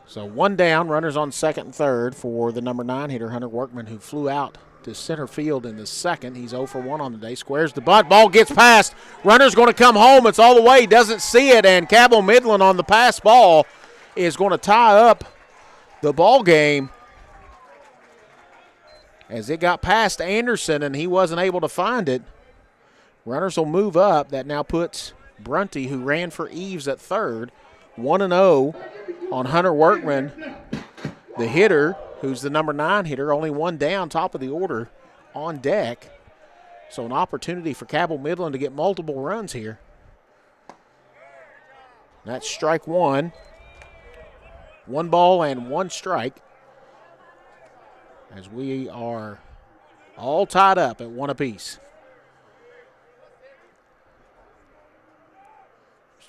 S2: So 1 down, runners on second and third for the number 9 hitter, Hunter Workman, who flew out to center field in the second. He's 0 for 1 on the day. Squares the bunt. Ball gets past. Runner's going to come home. It's all the way. Doesn't see it. And Cabell Midland on the pass ball is going to tie up the ball game as it got past Anderson and he wasn't able to find it. Runners will move up. That now puts Brunty, who ran for Eves at third, 1-0 on Hunter Workman, the hitter, who's the number 9 hitter, only 1 down, top of the order on deck. So an opportunity for Cabell Midland to get multiple runs here. That's strike 1. 1 ball and 1 strike. As we are all tied up at 1 apiece.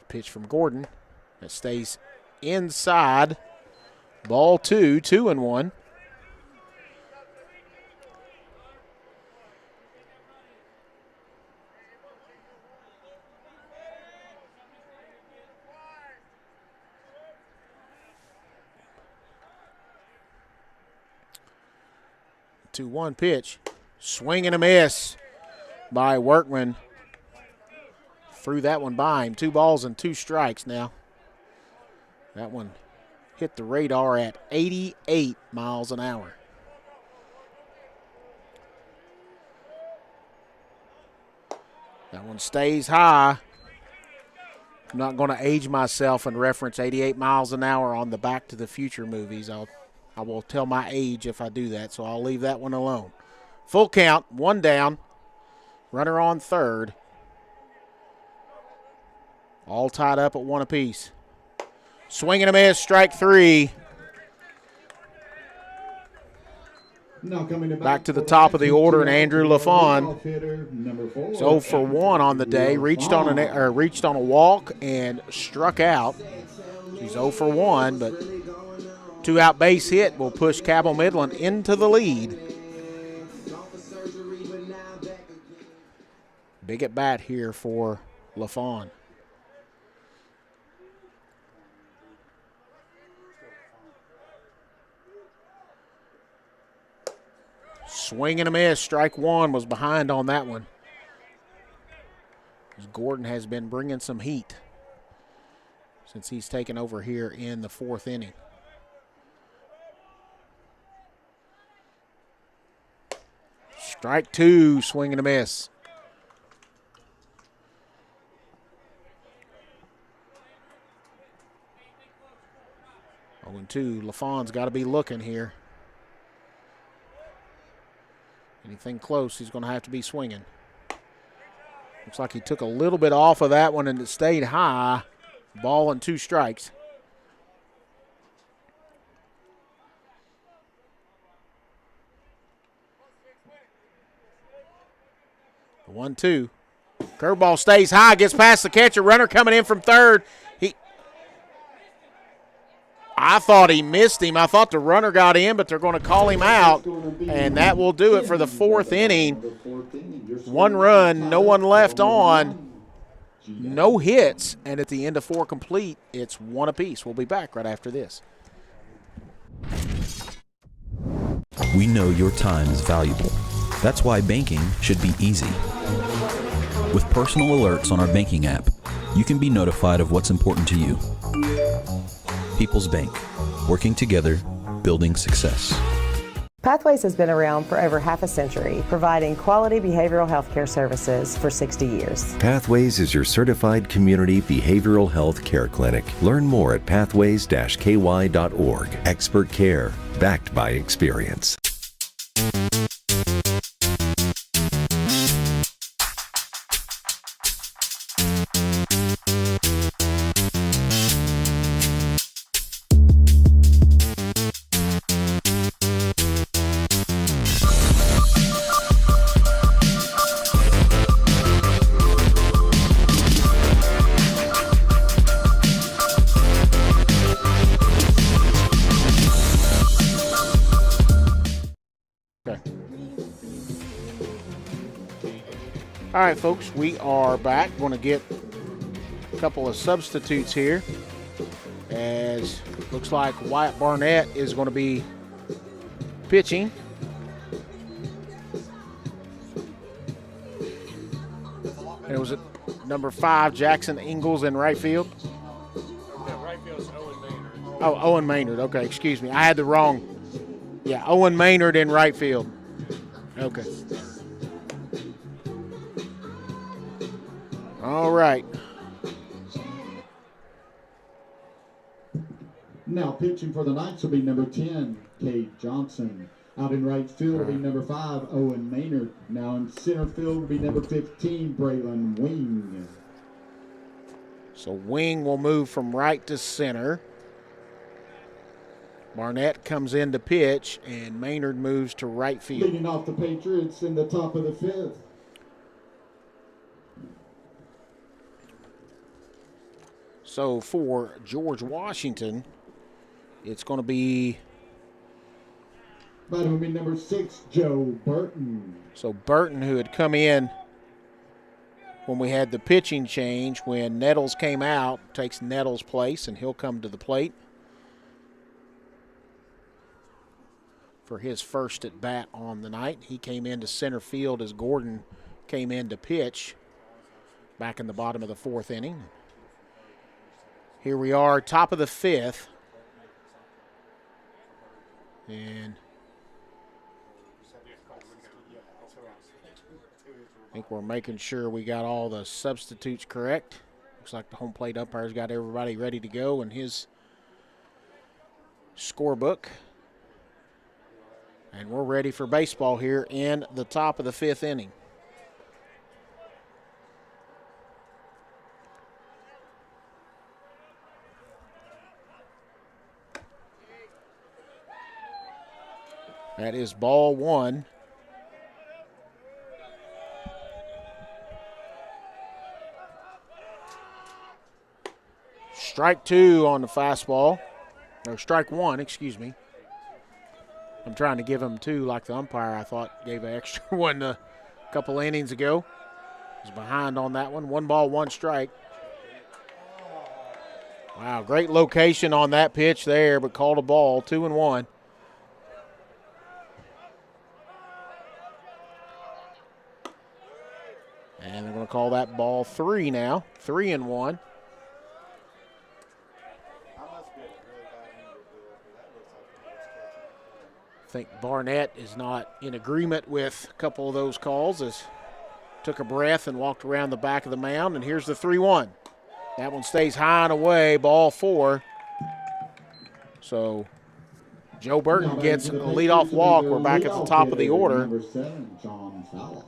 S2: Pitch from Gordon that stays inside. Ball 2, 2-1. Two one pitch. Swing and a miss by Workman. Threw that one by him. 2 balls and 2 strikes now. That one hit the radar at 88 miles an hour. That one stays high. I'm not going to age myself and reference 88 miles an hour on the Back to the Future movies. I will tell my age if I do that, so I'll leave that one alone. Full count, 1 down. Runner on third. All tied up at 1 apiece. Swing and a miss, strike 3.
S14: Now coming
S2: back to the top of the order, and Andrew LaFawn is 0 for 1 on the day. Reached on a walk and struck out. He's 0 for 1, but 2-out base hit will push Cabell Midland into the lead. Big at bat here for LaFawn. Swing and a miss. Strike 1 was behind on that one. Gordon has been bringing some heat. since he's taken over here in the 4th inning. Strike 2, swing and a miss. Oh, and 2, LaFawn's got to be looking here. Anything close, he's going to have to be swinging. Looks like he took a little bit off of that one and it stayed high. Ball and 2 strikes. The 1-2. Curveball stays high, gets past the catcher. Runner coming in from third. I thought he missed him. I thought the runner got in, but they're going to call him out, and that will do it for the 4th inning. 1 run, no one left on, no hits, and at the end of 4 complete, it's 1 apiece. We'll be back right after this.
S11: We know your time is valuable. That's why banking should be easy. With personal alerts on our banking app, you can be notified of what's important to you. People's Bank, working together, building success.
S16: Pathways has been around for over half a century, providing quality behavioral health care services for 60 years.
S12: Pathways is your certified community behavioral health care clinic. Learn more at pathways-ky.org. Expert care, backed by experience.
S2: All right, folks, we are back. Going to get a couple of substitutes here, as looks like Wyatt Barnett is going to be pitching. And it was at number 5, Jackson Ingalls in right field.
S3: Right field's Owen Maynard.
S2: Oh, Owen Maynard. Okay, excuse me. I had the wrong. Yeah, Owen Maynard in right field. Okay. All right.
S14: Now pitching for the Knights will be number 10, Cade Johnson. Out in right field will be number 5, Owen Maynard. Now in center field will be number 15, Braylon Wing.
S2: So Wing will move from right to center. Barnett comes in to pitch, and Maynard moves to right field.
S14: Leading off the Patriots in the top of the 5th.
S2: So for George Washington, it's going to be...
S14: That will be number 6, Joe Burton.
S2: So Burton, who had come in when we had the pitching change, when Nettles came out, takes Nettles' place, and he'll come to the plate for his first at bat on the night. He came into center field as Gordon came in to pitch back in the bottom of the 4th inning. Here we are, top of the 5th. And I think we're making sure we got all the substitutes correct. Looks like the home plate umpire's got everybody ready to go in his scorebook. And we're ready for baseball here in the top of the 5th inning. That is ball 1. Strike 2 on the fastball. Or strike 1, excuse me. I'm trying to give him 2 like the umpire I thought gave an extra one a couple innings ago. He's behind on that one. 1 ball, 1 strike. Wow, great location on that pitch there, but called a ball, 2-1. And they're going to call that ball 3 now, 3-1. think Barnett is not in agreement with a couple of those calls, as took a breath and walked around the back of the mound, and here's the 3-1. That one stays high and away, ball 4. So Joe Burton gets a leadoff walk. We're back at the top of the order.
S14: Number 7, John Fowler.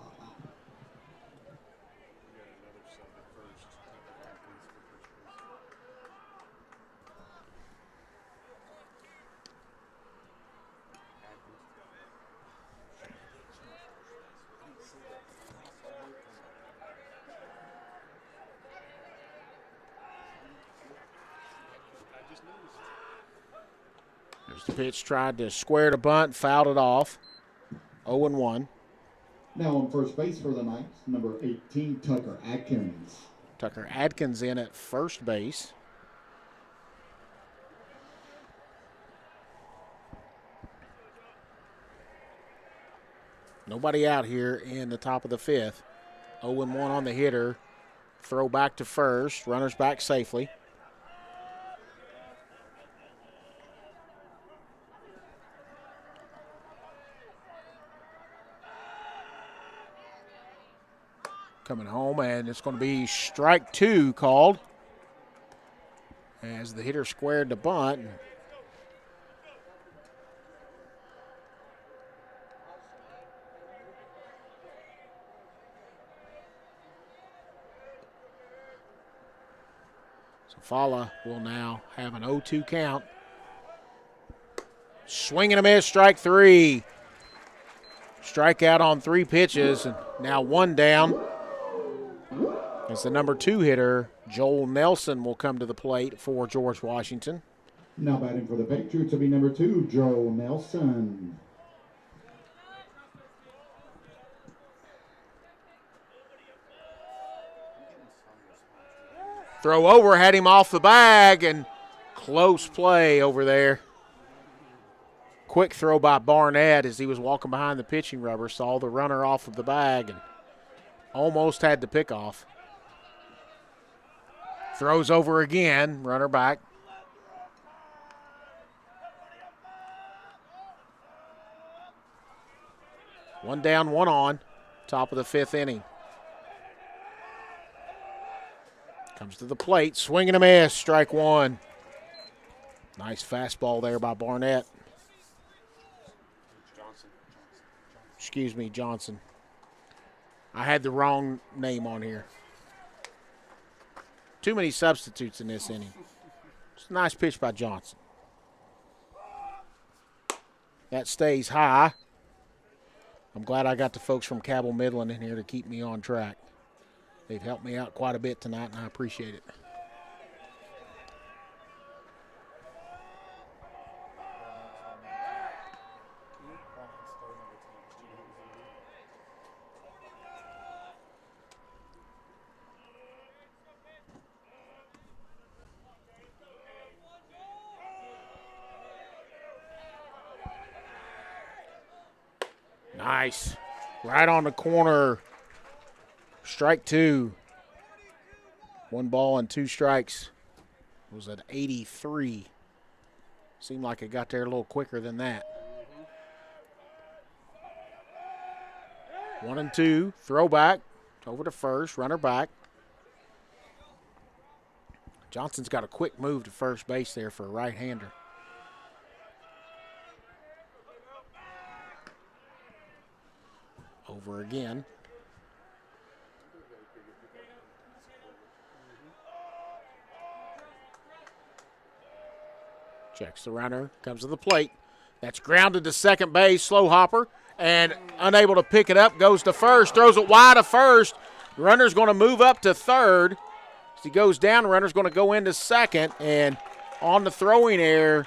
S2: There's the pitch, tried to square the bunt, fouled it off. 0-1.
S14: Now on first base for the Knights, number 18, Tucker Atkins.
S2: Tucker Atkins in at first base. Nobody out here in the top of the 5th. 0-1 on the hitter. Throw back to first. Runners back safely. Coming home, and it's going to be strike 2 called as the hitter squared the bunt. So Fala will now have an 0-2 count. Swing and a miss, strike 3. Strikeout on 3 pitches, and now 1 down. As the number 2 hitter, Joel Nelson, will come to the plate for George Washington.
S14: Now batting for the Patriots will be number 2, Joel Nelson.
S2: Throw over, had him off the bag, and close play over there. Quick throw by Barnett as he was walking behind the pitching rubber, saw the runner off of the bag and almost had the pickoff. Throws over again, runner back. One down, 1 on, top of the 5th inning. Comes to the plate, swing and a miss, strike 1. Nice fastball there by Barnett. Excuse me, Johnson. I had the wrong name on here. Too many substitutes in this inning. It's a nice pitch by Johnson. That stays high. I'm glad I got the folks from Cabell Midland in here to keep me on track. They've helped me out quite a bit tonight, and I appreciate it. Nice. Right on the corner. Strike 2. 1 ball and 2 strikes. It was at 83. Seemed like it got there a little quicker than that. 1-2. Throw back. Over to first. Runner back. Johnson's got a quick move to first base there for a right-hander. Over again. Checks the runner, comes to the plate. That's grounded to second base, slow hopper, and unable to pick it up, goes to first, throws it wide to first. The runner's going to move up to third. As he goes down, the runner's going to go into second, and on the throwing error,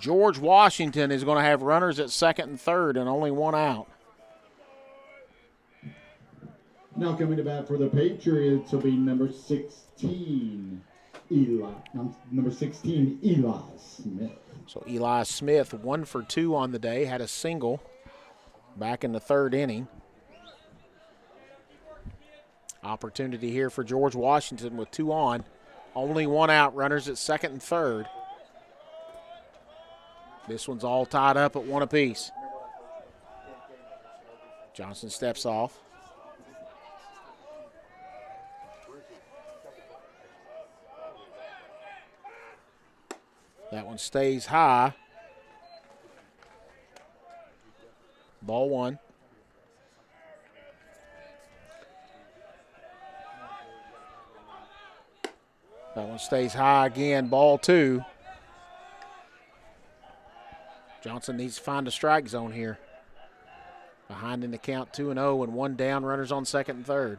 S2: George Washington is going to have runners at second and third and only 1 out.
S14: Now coming to bat for the Patriots will be number 16, Eli Smith.
S2: So Eli Smith, 1 for 2 on the day, had a single back in the 3rd inning. Opportunity here for George Washington with 2 on. Only 1 out, runners at second and third. This one's all tied up at 1 apiece. Johnson steps off. That one stays high. Ball 1. That one stays high again. Ball 2. Johnson needs to find a strike zone here. Behind in the count 2-0 and 1 down. Runners on second and third.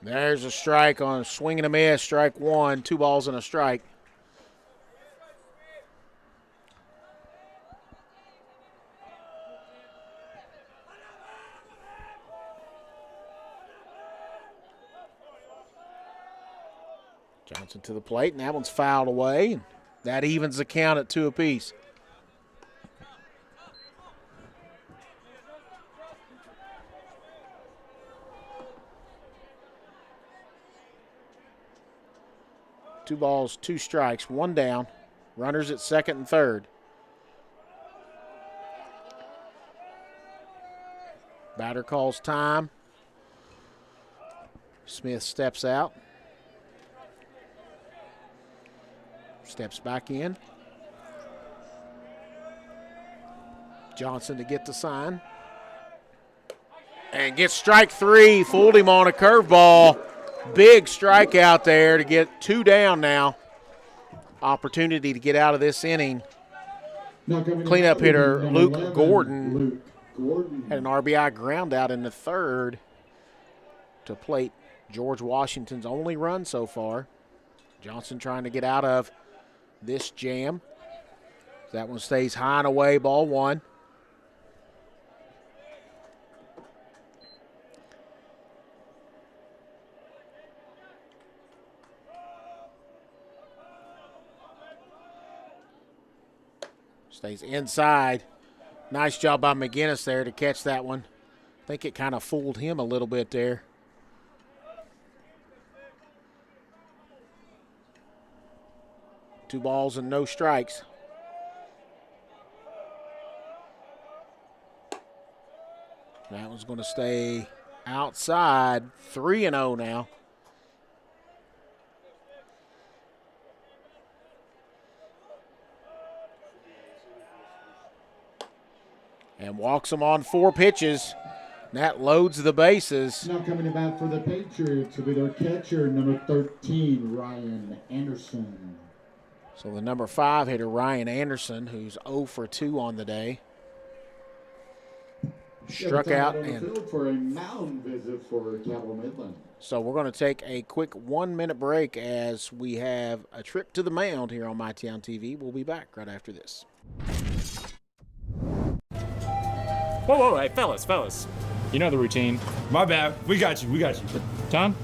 S2: There's a strike on a swing and a miss. Strike 1. 2 balls and a strike. Johnson to the plate, and that one's fouled away. That evens the count at 2 apiece. Two balls, 2 strikes, 1 down. Runners at second and third. Batter calls time. Smith steps out. Steps back in. Johnson to get the sign. And gets strike 3. Fooled him on a curveball. Big strike out there to get 2 down now. Opportunity to get out of this inning. Cleanup hitter Luke Gordon had an RBI ground out in the third to plate George Washington's only run so far. Johnson trying to get out of this jam. That one stays high and away, ball 1. Stays inside. Nice job by McGinnis there to catch that one. I think it kind of fooled him a little bit there. Two balls and no strikes. That one's going to stay outside. 3-0 now. And walks him on 4 pitches. That loads the bases.
S14: Now coming to bat for the Patriots will be their catcher, number 13, Ryan Anderson.
S2: So the number 5 hitter, Ryan Anderson, who's 0 for 2 on the day. Struck out and
S14: for a mound visit for Cabell Midland.
S2: So we're going to take a quick 1-minute break as we have a trip to the mound here on MyTown TV. We'll be back right after this.
S3: Whoa, hey, fellas. You know the routine.
S1: My bad. We got you.
S3: Tom?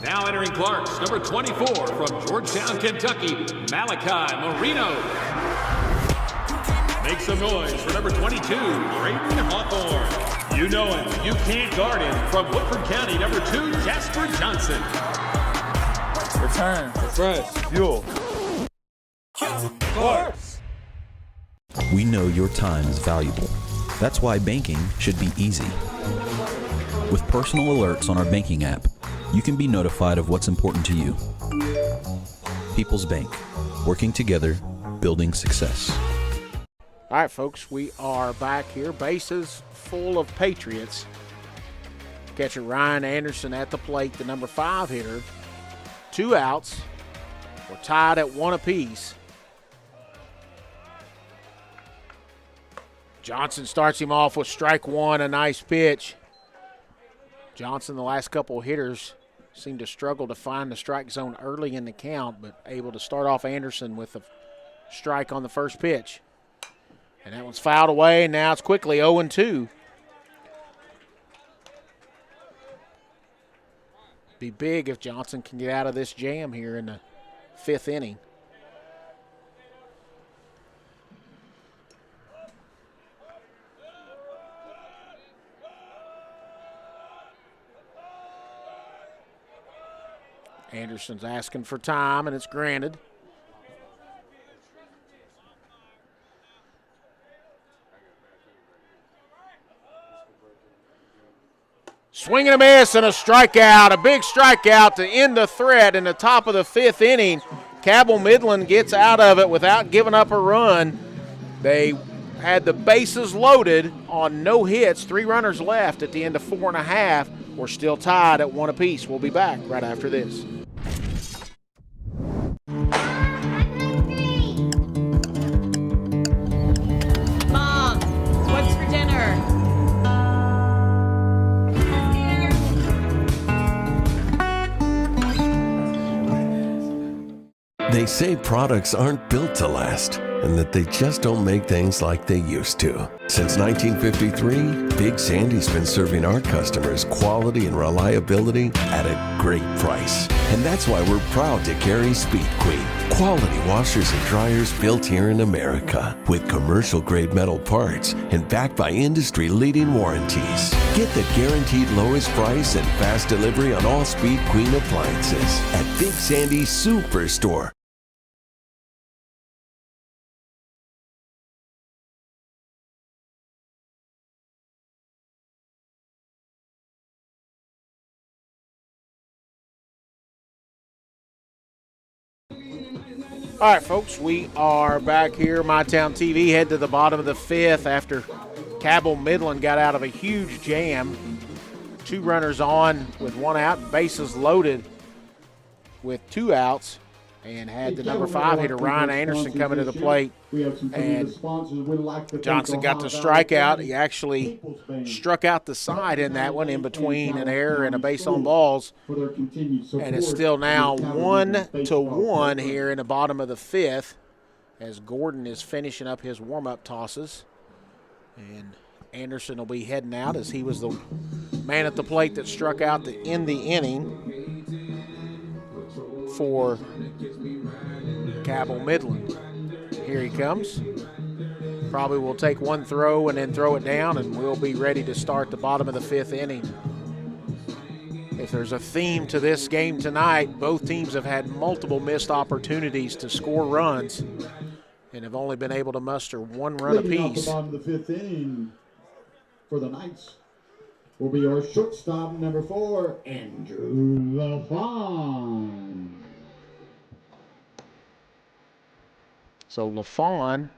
S5: Now entering Clark's number 24 from Georgetown, Kentucky, Malachi Marino. Make some noise for number 22, Braden Hawthorne. You know him, you can't guard him. From Woodford County, number 2, Jasper Johnson.
S1: Return, refresh, fuel. Clark's.
S11: We know your time is valuable. That's why banking should be easy. With personal alerts on our banking app, you can be notified of what's important to you. People's Bank, working together, building success.
S2: All right, folks, we are back here. Bases full of Patriots. Catcher Ryan Anderson at the plate, the number 5 hitter. 2 outs. We're tied at 1 apiece. Johnson starts him off with strike 1, a nice pitch. Johnson, the last couple of hitters, seemed to struggle to find the strike zone early in the count, but able to start off Anderson with a strike on the first pitch. And that one's fouled away, and now it's quickly 0-2. Be big if Johnson can get out of this jam here in the 5th inning. Anderson's asking for time, and it's granted. Swing and a miss and a strikeout, a big strikeout to end the threat in the top of the 5th inning. Cabell Midland gets out of it without giving up a run. They had the bases loaded on no hits, 3 runners left at the end of 4 1/2. We're still tied at 1 apiece. We'll be back right after this.
S7: Mom, what's for dinner?
S17: They say products aren't built to last, and that they just don't make things like they used to. Since 1953, Big Sandy's been serving our customers quality and reliability at a great price. And that's why we're proud to carry Speed Queen, quality washers and dryers built here in America, with commercial-grade metal parts and backed by industry-leading warranties. Get the guaranteed lowest price and fast delivery on all Speed Queen appliances at Big Sandy's Superstore.
S2: All right, folks, we are back here. MyTown TV head to the bottom of the 5th after Cabell Midland got out of a huge jam. 2 runners on with 1 out, bases loaded with 2 outs, and had the number 5 hitter Ryan Anderson coming to the plate. And Johnson got the strikeout. He actually struck out the side in that one in between an error and a base on balls. And it's still now 1-1 here in the bottom of the 5th as Gordon is finishing up his warm-up tosses. And Anderson will be heading out as he was the man at the plate that struck out to end the inning for Cabell Midland. Here he comes. Probably will take 1 throw and then throw it down, and we'll be ready to start the bottom of the 5th inning. If there's a theme to this game tonight, both teams have had multiple missed opportunities to score runs and have only been able to muster 1 run apiece.
S14: The bottom of the 5th inning for the Knights will be our shortstop, number 4, Andrew LaFawn.
S2: So LaFawn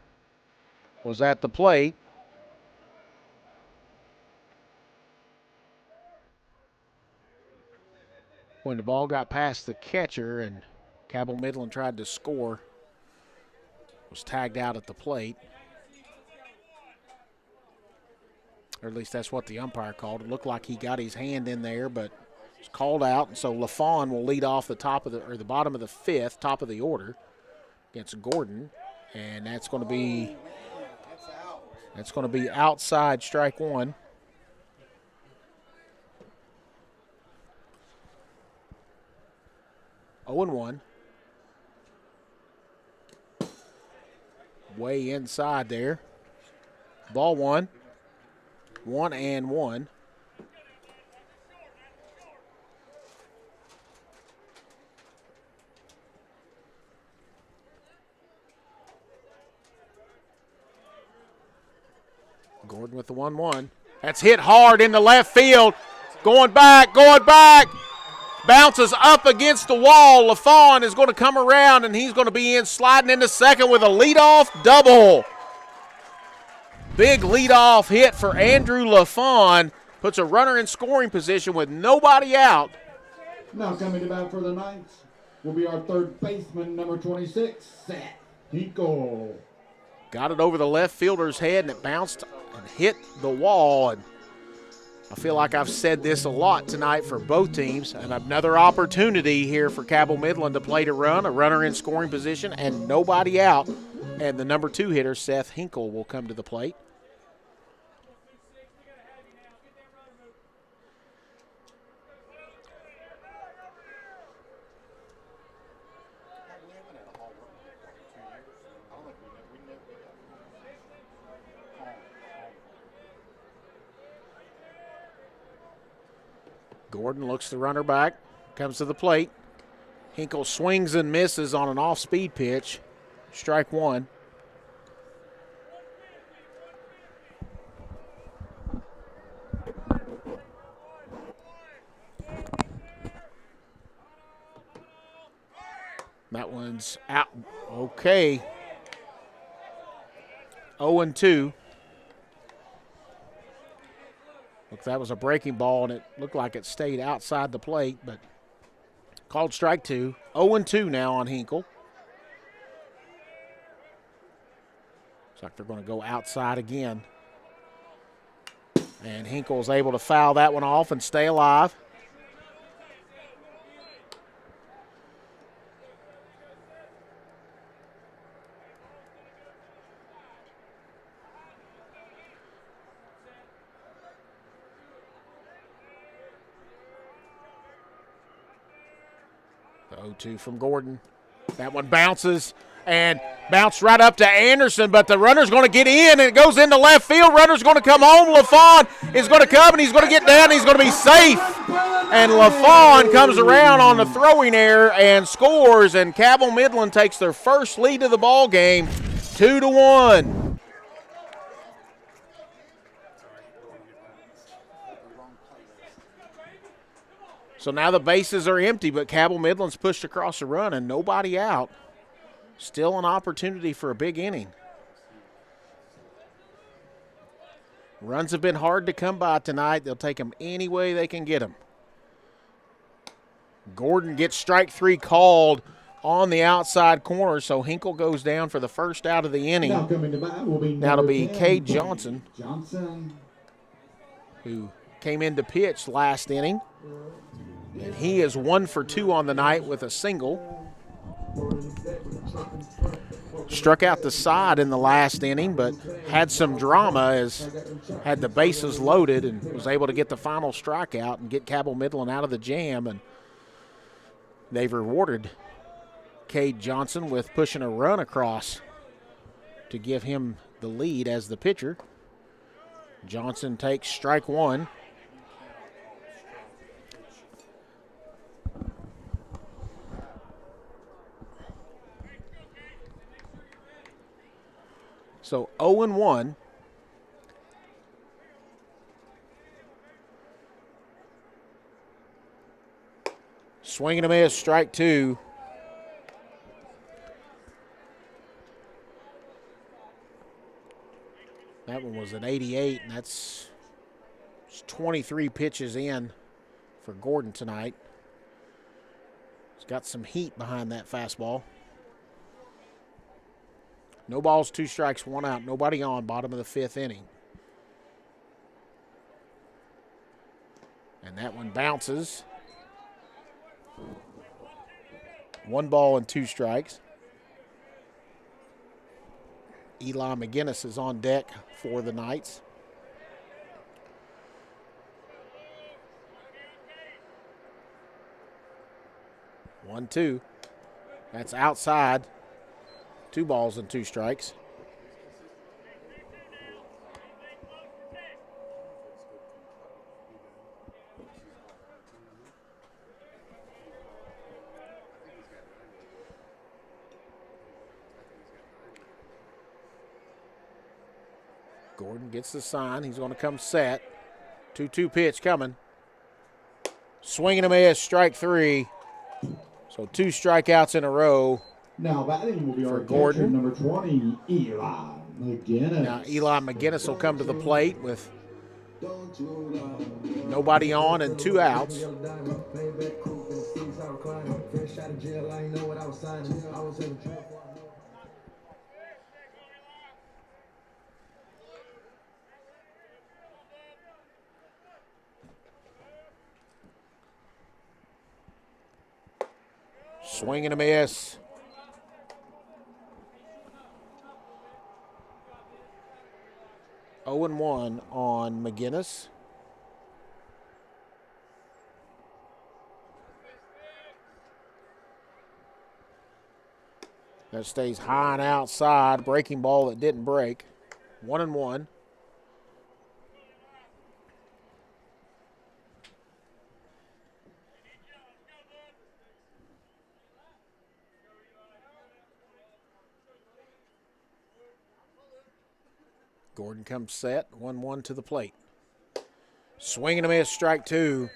S2: was at the plate. When the ball got past the catcher and Cabell Midland tried to score, was tagged out at the plate. Or at least that's what the umpire called. It looked like he got his hand in there, but it's called out. And so LaFawn will lead off the bottom of the 5th, top of the order, against Gordon. And that's going to be outside strike 1. Oh and 1. Way inside there. Ball 1. 1-1. Gordon with the 1-1. That's hit hard in the left field. Going back. Bounces up against the wall. LaFawn is going to come around, and he's going to be sliding into second with a leadoff double. Big leadoff hit for Andrew LaFawn. Puts a runner in scoring position with nobody out.
S14: Now coming to bat for the Knights will be our 3rd baseman, number 26, Seth Hinkle.
S2: Got it over the left fielder's head, and it bounced and hit the wall. And I feel like I've said this a lot tonight for both teams. And another opportunity here for Cabell Midland to play to run, a runner in scoring position, and nobody out. And the number 2 hitter, Seth Hinkle, will come to the plate. Gordon looks the runner back, comes to the plate, Hinkle swings and misses on an off-speed pitch. Strike one. That one's out. Okay. 0-2. Look, that was a breaking ball, and it looked like it stayed outside the plate, but called strike two. 0-2 now on Hinkle. Looks like they're going to go outside again. And Hinkle's able to foul that one off and stay alive. The 0-2 from Gordon. That one bounces and bounced right up to Anderson, but the runner's going to get in, and it goes into left field. Runner's going to come home. LaFawn is going to come, and he's going to get down. He's going to be safe. And LaFawn comes around on the throwing error and scores, and Cabell Midland takes their first lead of the ball game, 2-1. So now the bases are empty, but Cabell Midland's pushed across the run and nobody out. Still an opportunity for a big inning. Runs have been hard to come by tonight. They'll take them any way they can get them. Gordon gets strike three called on the outside corner, so Hinkle goes down for the first out of the inning. Now it'll be Cade Johnson, who came in to pitch last inning. And he is 1 for 2 on the night with a single. Struck out the side in the last inning, but had some drama as had the bases loaded and was able to get the final strikeout and get Cabell Midland out of the jam. And they've rewarded Cade Johnson with pushing a run across to give him the lead as the pitcher. Johnson takes strike one. So 0-1. Swing and a miss, strike two. That one was an 88, and that's 23 pitches in for Gordon tonight. He's got some heat behind that fastball. No balls, 2 strikes, 1 out. Nobody on, bottom of the 5th inning. And that one bounces. 1 ball and 2 strikes. Eli McGinnis is on deck for the Knights. One, 2. That's outside. 2 balls and 2 strikes. Gordon gets the sign. He's going to come set. 2-2 pitch coming. Swing and a miss, strike 3. So 2 strikeouts in a row.
S14: Now batting will be
S2: for
S14: our
S2: Gordon.
S14: catcher, number 20, Eli McGinnis.
S2: Now Eli McGinnis will come to the plate with nobody on and 2 outs. Swing and a miss. Oh and 1 on McGinnis. That stays high and outside. Breaking ball that didn't break. 1 and 1. Gordon comes set, 1-1 to the plate. Swing and a miss, strike two.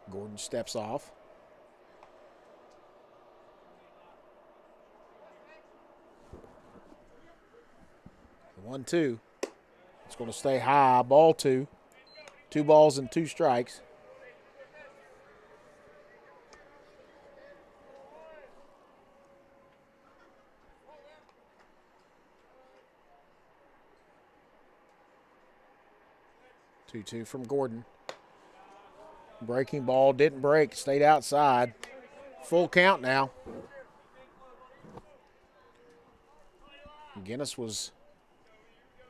S2: Gordon steps off. The 1-2. It's going to stay high, ball two. 2 balls and 2 strikes. Two from Gordon. Breaking ball didn't break, stayed outside. Full count now. Guinness was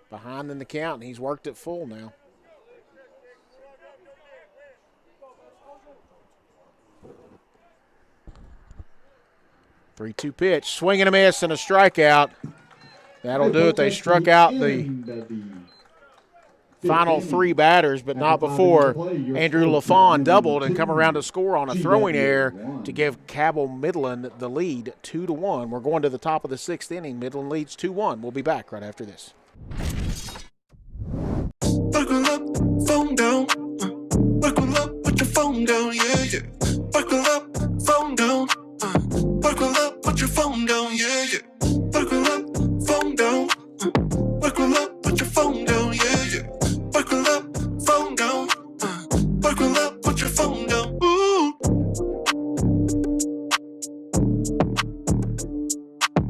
S2: behind in the count, and he's worked it full now. Three-two pitch, swing and a miss and a strikeout. That'll do it. They struck out the final 3 batters, but not before Andrew LaFawn doubled and come around to score on a throwing error to give Cabell Midland the lead 2-1. We're going to the top of the 6th inning. Midland leads 2-1. We'll be back right after this.
S8: Buckle up, phone down. Buckle up, put your phone down, yeah, yeah. Buckle up, phone down. Buckle up, put your phone down, yeah, yeah. Buckle up, phone down. Buckle up, put your phone down, yeah, yeah. Buckle up, phone down. Buckle up, put your phone down. Ooh.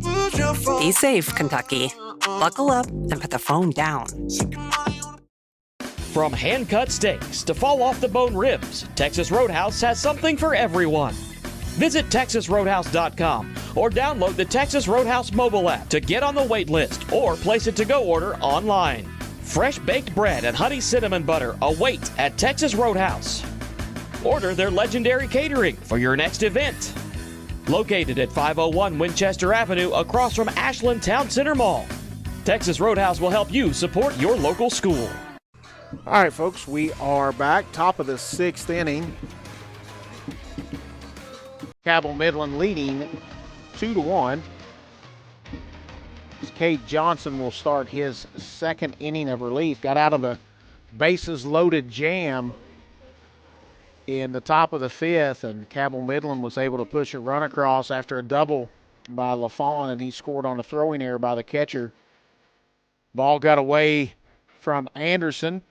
S8: Put your phone.
S10: Be safe, Kentucky. Buckle up and put the phone down.
S18: From hand-cut steaks to fall-off-the-bone ribs, Texas Roadhouse has something for everyone. Visit TexasRoadhouse.com or download the Texas Roadhouse mobile app to get on the wait list or place a to-go order online. Fresh baked bread and honey cinnamon butter await at Texas Roadhouse. Order their legendary catering for your next event. Located at 501 Winchester Avenue across from Ashland Town Center Mall. Texas Roadhouse will help you support your local school.
S2: All right, folks, we are back. Top of the 6th inning. Cabell Midland leading 2-1. Cade Johnson will start his 2nd inning of relief. Got out of a bases-loaded jam in the top of the 5th, and Cabell Midland was able to push a run across after a double by LaFawn, and he scored on a throwing error by the catcher. Ball got away from Anderson,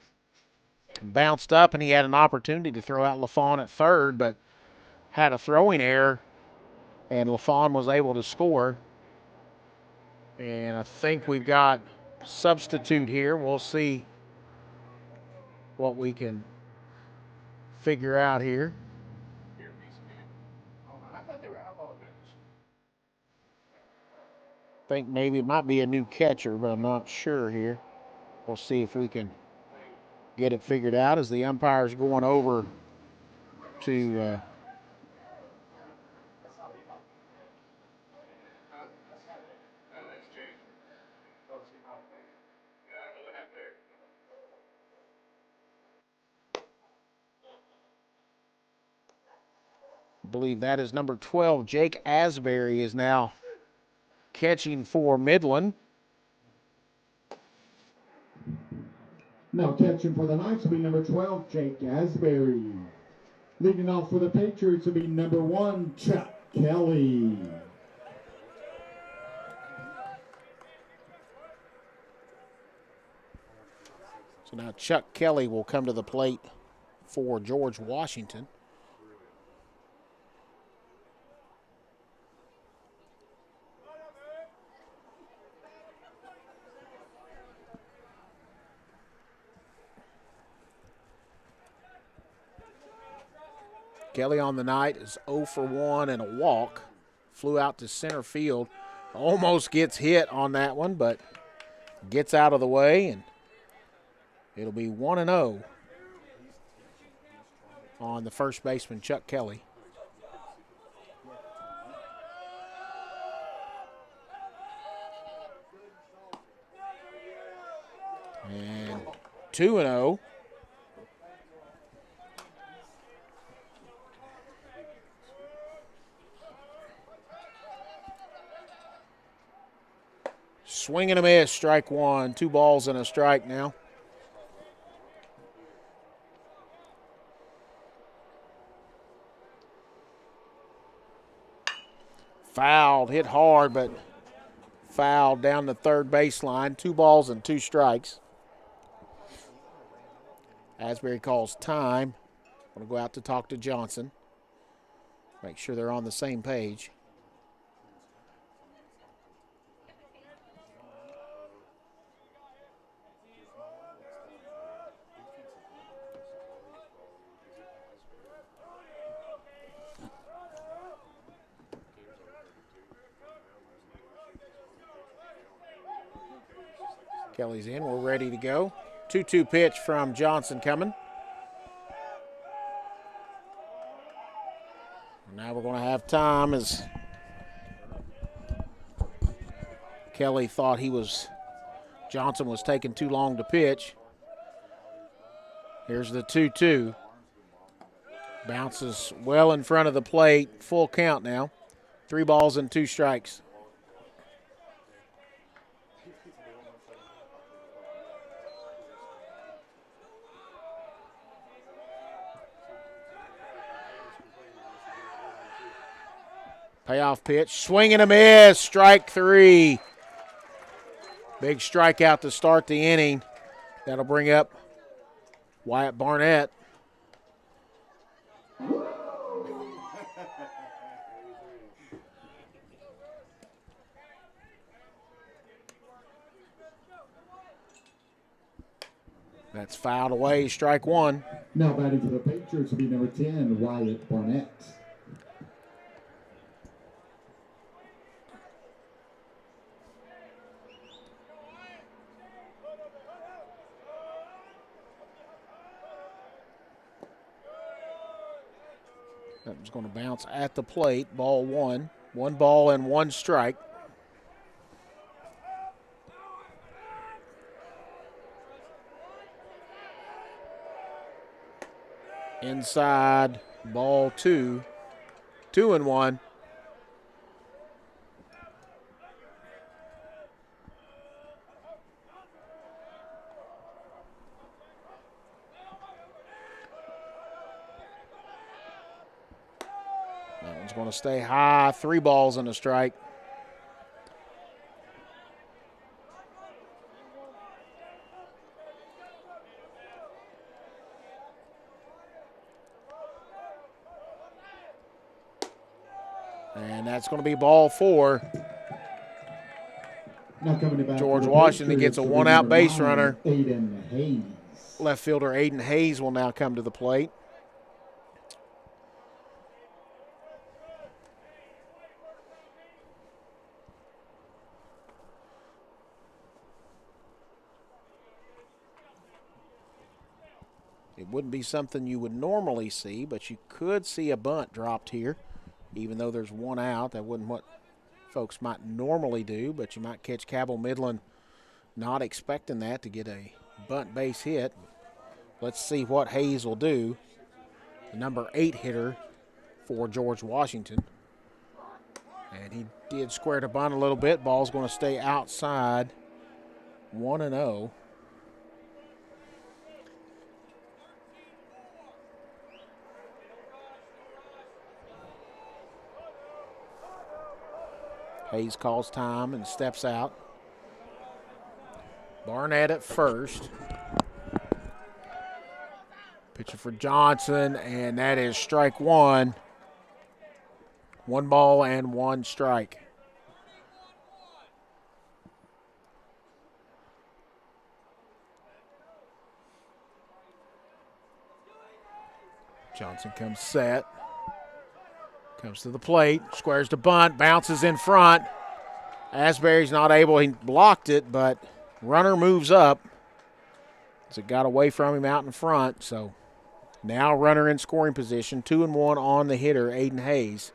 S2: bounced up, and he had an opportunity to throw out LaFawn at third, but had a throwing error, and LaFawn was able to score. And I think we've got substitute here. We'll see what we can figure out here. I think maybe it might be a new catcher, but I'm not sure here. We'll see if we can get it figured out as the umpire's going over to I believe that is number 12. Jake Asbury is now catching for Midland.
S14: Now catching for the Knights will be number 12, Jake Asbury. Leading off for the Patriots will be number 1, Chuck Kelly.
S2: So now Chuck Kelly will come to the plate for George Washington. Kelly on the night is 0 for 1 and a walk. Flew out to center field. Almost gets hit on that one, but gets out of the way, and it'll be 1-0 on the first baseman, Chuck Kelly. And 2-0 Swing and a miss, strike one. 2 balls and a strike now. Fouled, hit hard, but fouled down the third baseline. 2 balls and 2 strikes. Asbury calls time. I'm going to go out to talk to Johnson. Make sure they're on the same page. Kelly's in. We're ready to go. 2-2 pitch from Johnson coming. Now we're going to have time as Kelly thought Johnson was taking too long to pitch. Here's the 2-2. Bounces well in front of the plate. Full count now. 3 balls and 2 strikes. Payoff pitch, swing and a miss, strike 3. Big strikeout to start the inning. That'll bring up Wyatt Barnett. That's fouled away, strike 1.
S14: Now batting for the Patriots will be number 10, Wyatt Barnett.
S2: That was going to bounce at the plate. Ball 1. 1 ball and 1 strike. Inside, ball 2. 2-1. That one's going to stay high. 3 balls and a strike. And that's going to be ball 4. George Washington gets a 1-out base runner.
S14: Aiden Hayes.
S2: Left fielder Aiden Hayes will now come to the plate. It wouldn't be something you would normally see, but you could see a bunt dropped here. Even though there's 1 out, that wasn't what folks might normally do, but you might catch Cabell Midland not expecting that to get a bunt base hit. Let's see what Hayes will do. The number 8 hitter for George Washington. And he did square to bunt a little bit. Ball's going to stay outside. 1-0. Hayes calls time and steps out. Barnett at first. Pitcher for Johnson, and that is strike 1. 1 ball and 1 strike. Johnson comes set. Comes to the plate, squares to bunt, bounces in front. Asbury's not able, he blocked it, but runner moves up as it got away from him out in front. So now runner in scoring position, 2-1 on the hitter, Aiden Hayes.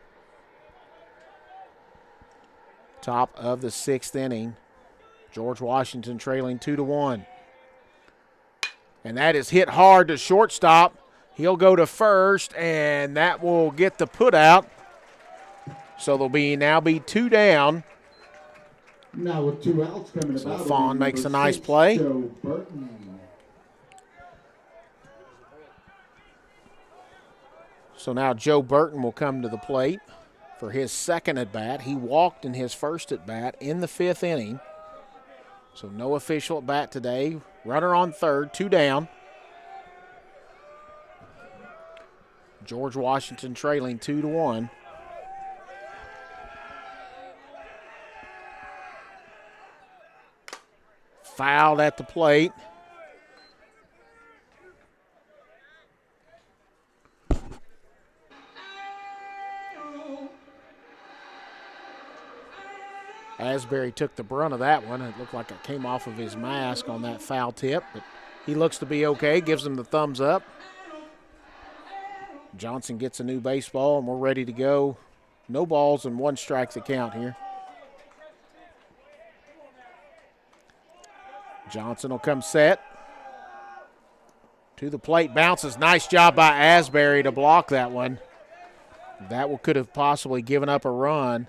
S2: Top of the 6th inning. George Washington trailing 2-1. And that is hit hard to shortstop. He'll go to first, and that will get the put out. So there'll now be 2 down.
S14: Now with 2 outs coming
S2: So
S14: about.
S2: Fawn makes a
S14: number
S2: nice
S14: 6,
S2: play.
S14: Joe Burton.
S2: So now Joe Burton will come to the plate for his second at bat. He walked in his first at bat in the 5th inning. So no official at bat today. Runner on third, 2 down. George Washington trailing 2-1. Fouled at the plate. Asbury took the brunt of that one. It looked like it came off of his mask on that foul tip, but he looks to be okay, gives him the thumbs up. Johnson gets a new baseball, and we're ready to go. No balls and 1 strike to count here. Johnson will come set. To the plate, bounces. Nice job by Asbury to block that one. That could have possibly given up a run.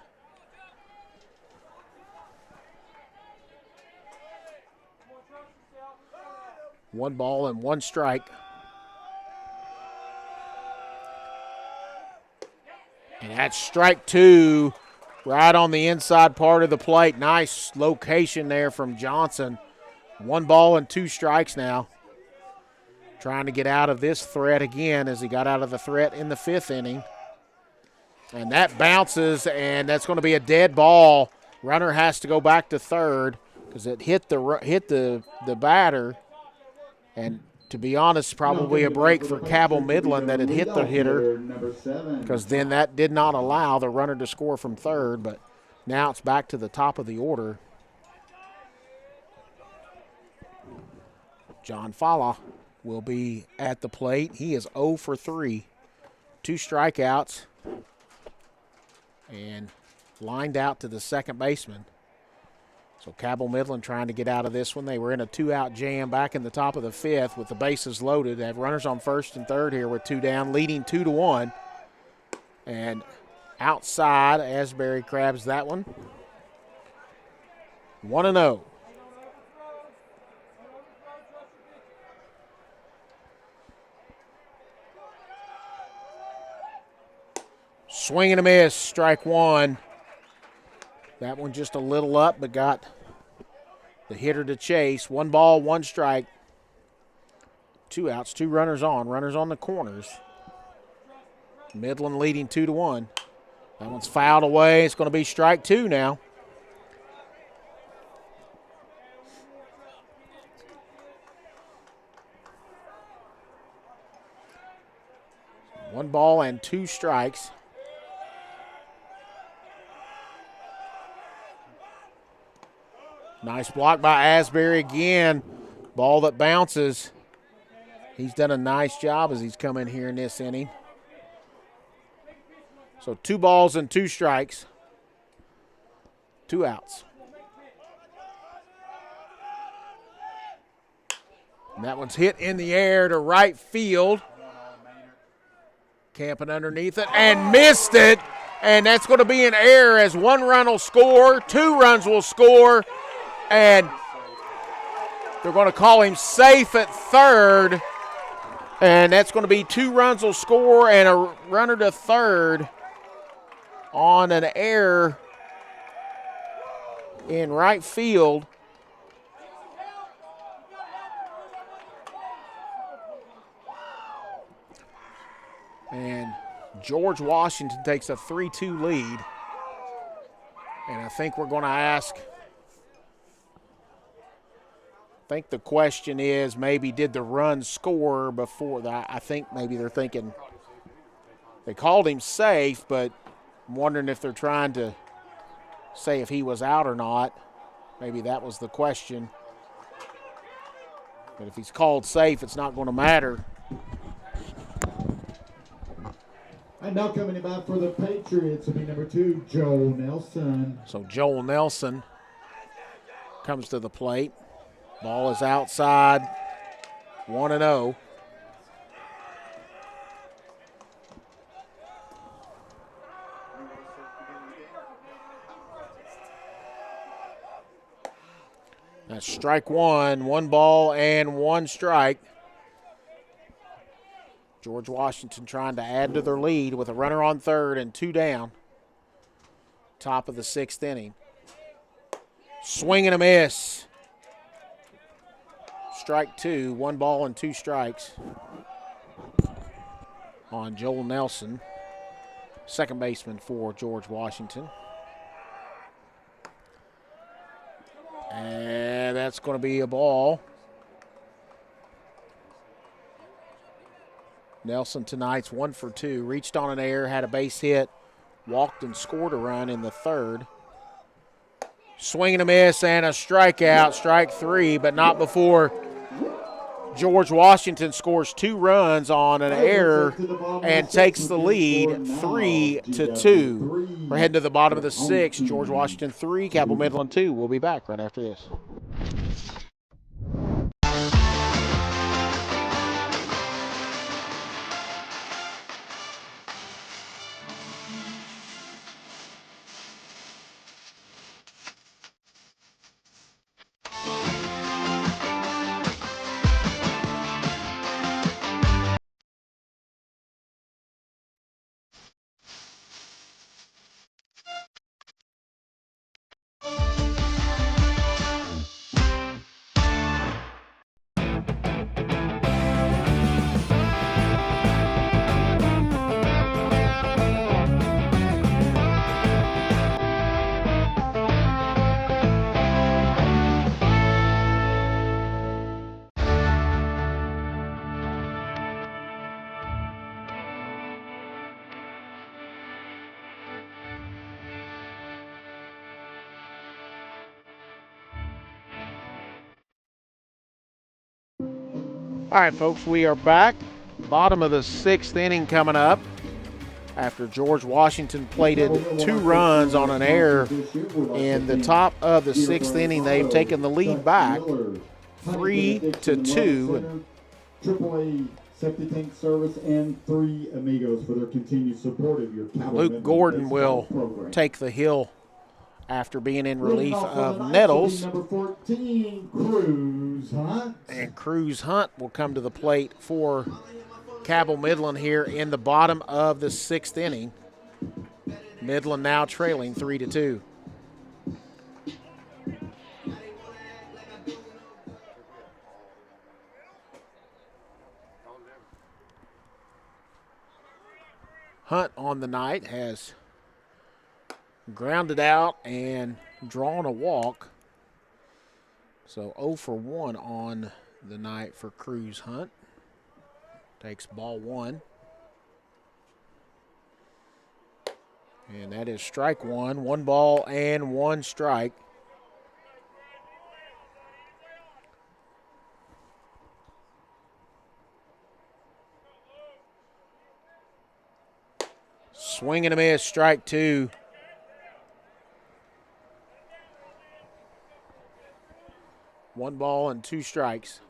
S2: One ball and 1 strike. And that's strike 2 right on the inside part of the plate. Nice location there from Johnson. 1 ball and 2 strikes now. Trying to get out of this threat again as he got out of the threat in the 5th inning. And that bounces, and that's going to be a dead ball. Runner has to go back to third because it hit the batter. And to be honest, probably a break for Cabell Midland that it hit the hitter, because then that did not allow the runner to score from third. But now it's back to the top of the order. John Fala will be at the plate. He is 0 for 3. 2 strikeouts and lined out to the second baseman. So Cabell Midland trying to get out of this one. They were in a 2-out jam back in the top of the 5th with the bases loaded. They have runners on first and third here with 2 down, leading 2-1. And outside, Asbury grabs that one. 1-0. Swing and a miss, strike 1. That one just a little up, but got the hitter to chase. 1 ball, 1 strike. 2 outs, 2 runners on the corners. Midland leading 2-1. That one's fouled away. It's going to be strike 2 now. One ball and 2 strikes. Nice block by Asbury again. Ball that bounces. He's done a nice job as he's come in here in this inning. So 2 balls and 2 strikes. 2 outs. And that one's hit in the air to right field. Camping underneath it and missed it. And that's going to be an error as 1 run will score, 2 runs will score. And they're going to call him safe at third. And that's going to be 2 runs will score and a runner to third on an error in right field. And George Washington takes a 3-2 lead. And I think we're going to ask, I think the question is maybe did the run score before that? I think maybe they're thinking they called him safe, but I'm wondering if they're trying to say if he was out or not. Maybe that was the question. But if he's called safe, it's not going to matter.
S14: And now coming about for the Patriots will be number 2, Joel Nelson.
S2: So Joel Nelson comes to the plate. Ball is outside, 1-0. That's strike one. 1 ball and 1 strike. George Washington trying to add to their lead with a runner on third and 2 down. Top of the 6th inning. Swing and a miss. Strike 2. 1 ball and 2 strikes on Joel Nelson, second baseman for George Washington. And that's going to be a ball. Nelson tonight's 1 for 2. Reached on an error, had a base hit, walked and scored a run in the 3rd. Swing and a miss and a strikeout, strike 3, but not before George Washington scores 2 runs on an error and takes the lead 3-2. We're heading to the bottom of the 6th. George Washington 3, Cabell Midland 2. We'll be back right after this. All right, folks, we are back. Bottom of the 6th inning coming up after George Washington plated 2 runs on an error in the top of the 6th inning. They've taken the lead back 3-2.
S14: AAA Septic Tank Service and 3 Amigos for their continued support of your Cabell
S2: Luke
S14: Midland
S2: Gordon
S14: baseball
S2: will
S14: program.
S2: take the hill after being in relief of Nettles.
S14: Number 14, Cruz Hunt.
S2: And Cruz Hunt will come to the plate for Cabell Midland here in the bottom of the 6th inning. Midland now trailing 3-2. Hunt on the night has grounded out and drawn a walk. So 0 for 1 on the night for Cruz Hunt. Takes ball 1. And that is strike 1. 1 ball and 1 strike. Swing and a miss, strike 2. One ball and 2 strikes.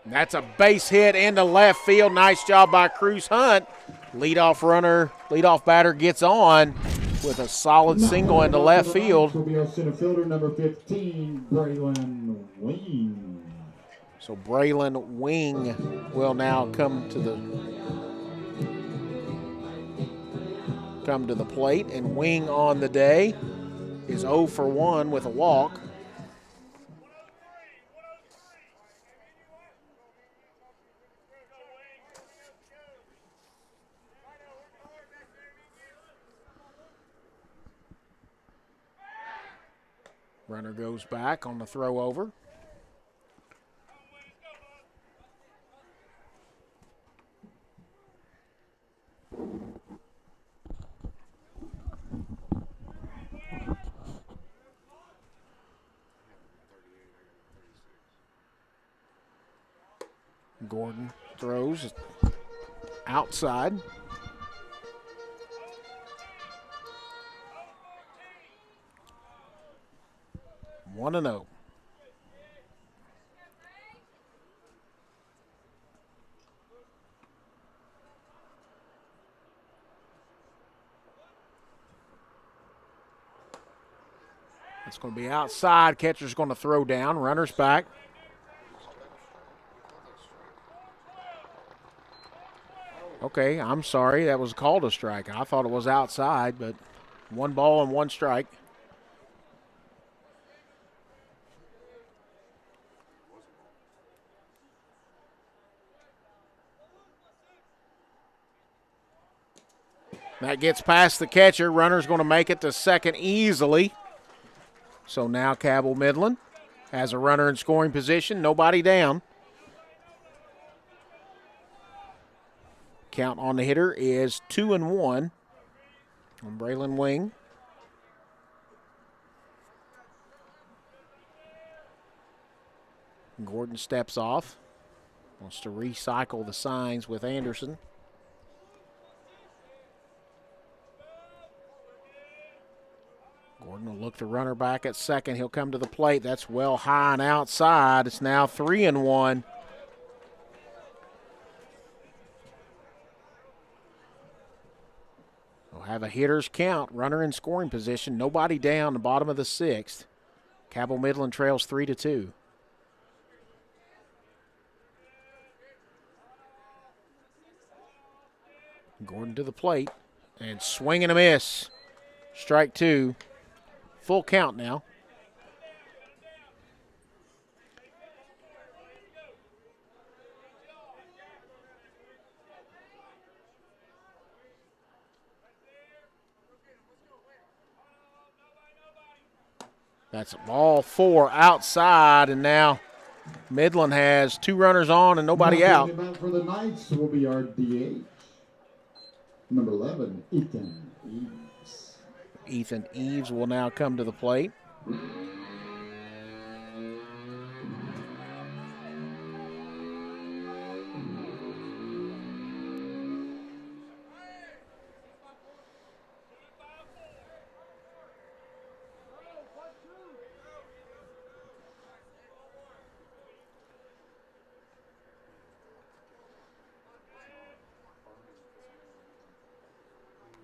S2: And that's a base hit into left field. Nice job by Cruz Hunt. Leadoff batter gets on with a solid single into left field.
S14: Will be our center fielder, number 15, Braylon Wing.
S2: So Braylon Wing will now come to the plate, and Wing on the day is 0 for 1 with a walk. Runner goes back on the throw over. Gordon throws outside. One and 0. It's going to be outside. Catcher's going to throw down. Runner's back. Okay, I'm sorry. That was called a strike. I thought it was outside, but 1 ball and 1 strike. That gets past the catcher. Runner's going to make it to second easily. So now Cabell Midland has a runner in scoring position. Nobody down. Count on the hitter is 2-1 on Braylon Wing. Gordon steps off. Wants to recycle the signs with Anderson. Gordon will look the runner back at second. He'll come to the plate. That's well high and outside. It's now 3-1. We'll have a hitter's count. Runner in scoring position. Nobody down. The bottom of the 6th. Cabell Midland trails 3-2. Gordon to the plate. And swing and a miss. Strike 2. Full count now. That's ball 4 outside, and now Midland has 2 runners on and nobody out.
S14: For the Knights will be our DH. Number 11, Ethan Eves.
S2: Ethan Eves will now come to the plate.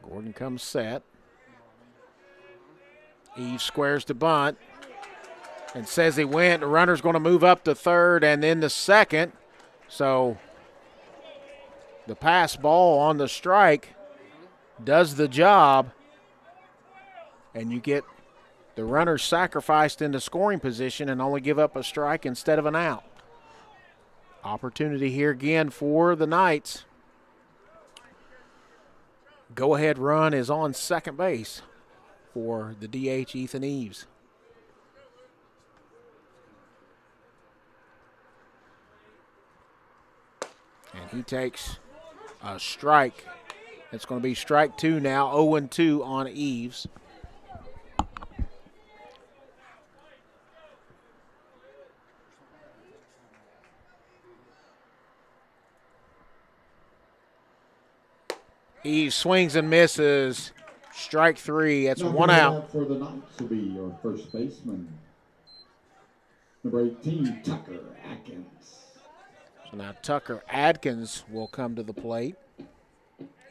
S2: Gordon comes set. Eves squares to bunt and says he went. The runner's going to move up to third and then to second. So the pass ball on the strike does the job, and you get the runner sacrificed into scoring position and only give up a strike instead of an out. Opportunity here again for the Knights. Go-ahead run is on second base for the DH, Ethan Eves. And he takes a strike. It's going to be strike 2 now, 0-2 on Eves. Eves swings and misses. Strike 3. That's
S14: Now
S2: 1 out.
S14: For the Knights will be your first baseman, number 18, Tucker Atkins.
S2: So now Tucker Adkins will come to the plate.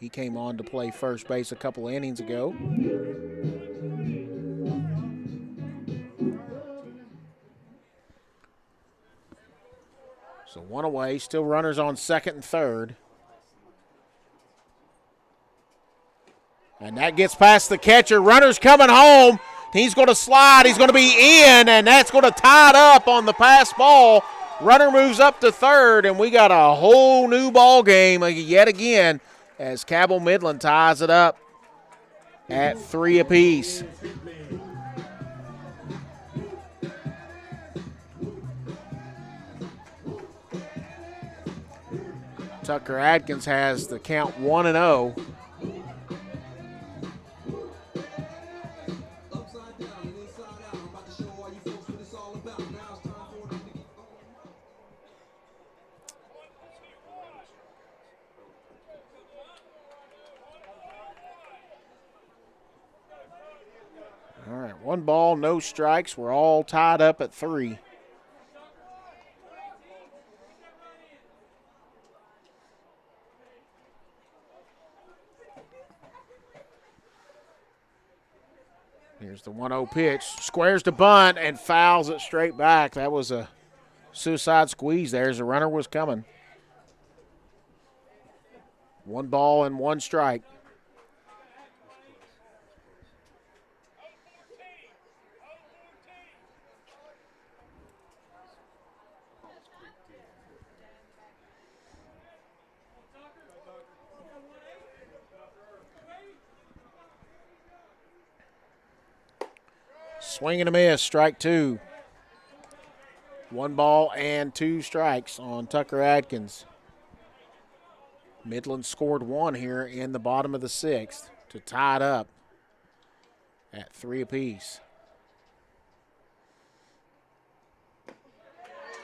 S2: He came on to play first base a couple innings ago. So 1 away, still runners on second and third. And that gets past the catcher. Runner's coming home. He's going to slide. He's going to be in, and that's going to tie it up on the pass ball. Runner moves up to third, and we got a whole new ball game yet again as Cabell Midland ties it up at 3 apiece. Tucker Adkins has the count 1-0. All right, 1 ball, no strikes. We're all tied up at 3. Here's the 1-0 pitch. Squares to bunt and fouls it straight back. That was a suicide squeeze there as the runner was coming. 1 ball and 1 strike. Swing and a miss, strike 2. 1 ball and 2 strikes on Tucker Adkins. Midland scored 1 here in the bottom of the 6th to tie it up at 3 apiece.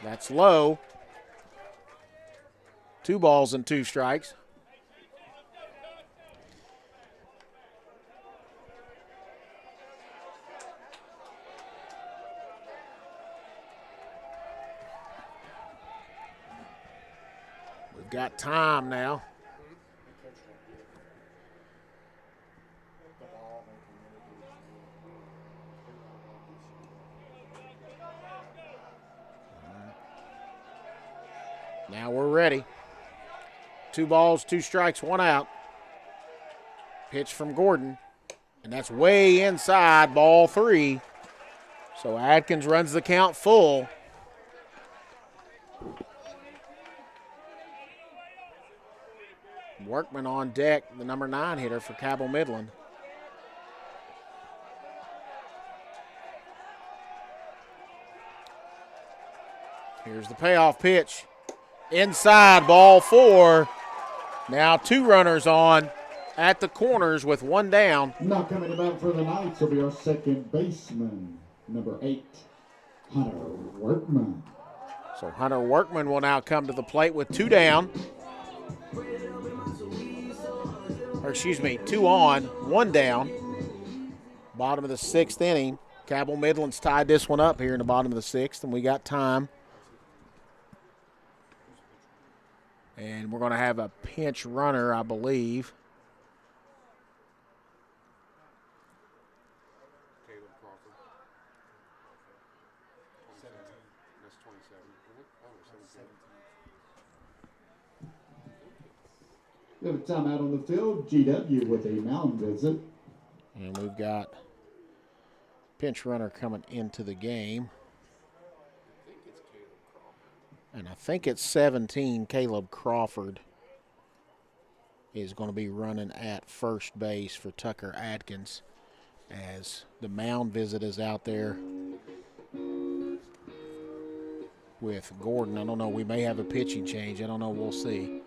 S2: That's low. 2 balls and 2 strikes. We've got time now. Now we're ready. 2 balls, 2 strikes, 1 out. Pitch from Gordon, and that's way inside, ball 3. So Adkins runs the count full. Workman on deck, the number 9 hitter for Cabell Midland. Here's the payoff pitch. Inside, ball 4. Now 2 runners on at the corners with 1 down.
S14: Now coming to bat for the Knights will be our second baseman, number 8, Hunter Workman.
S2: So Hunter Workman will now come to the plate with 2 down. Or excuse me, 2 on, 1 down. Bottom of the 6th inning. Cabell Midland's tied this one up here in the bottom of the 6th, and we got time. And we're going to have a pinch runner, I believe.
S14: We have a timeout on the field. GW with a mound visit.
S2: And we've got pinch runner coming into the game. And I think it's 17, Caleb Crawford is going to be running at first base for Tucker Adkins as the mound visit is out there with Gordon. I don't know, we may have a pitching change. I don't know, we'll see.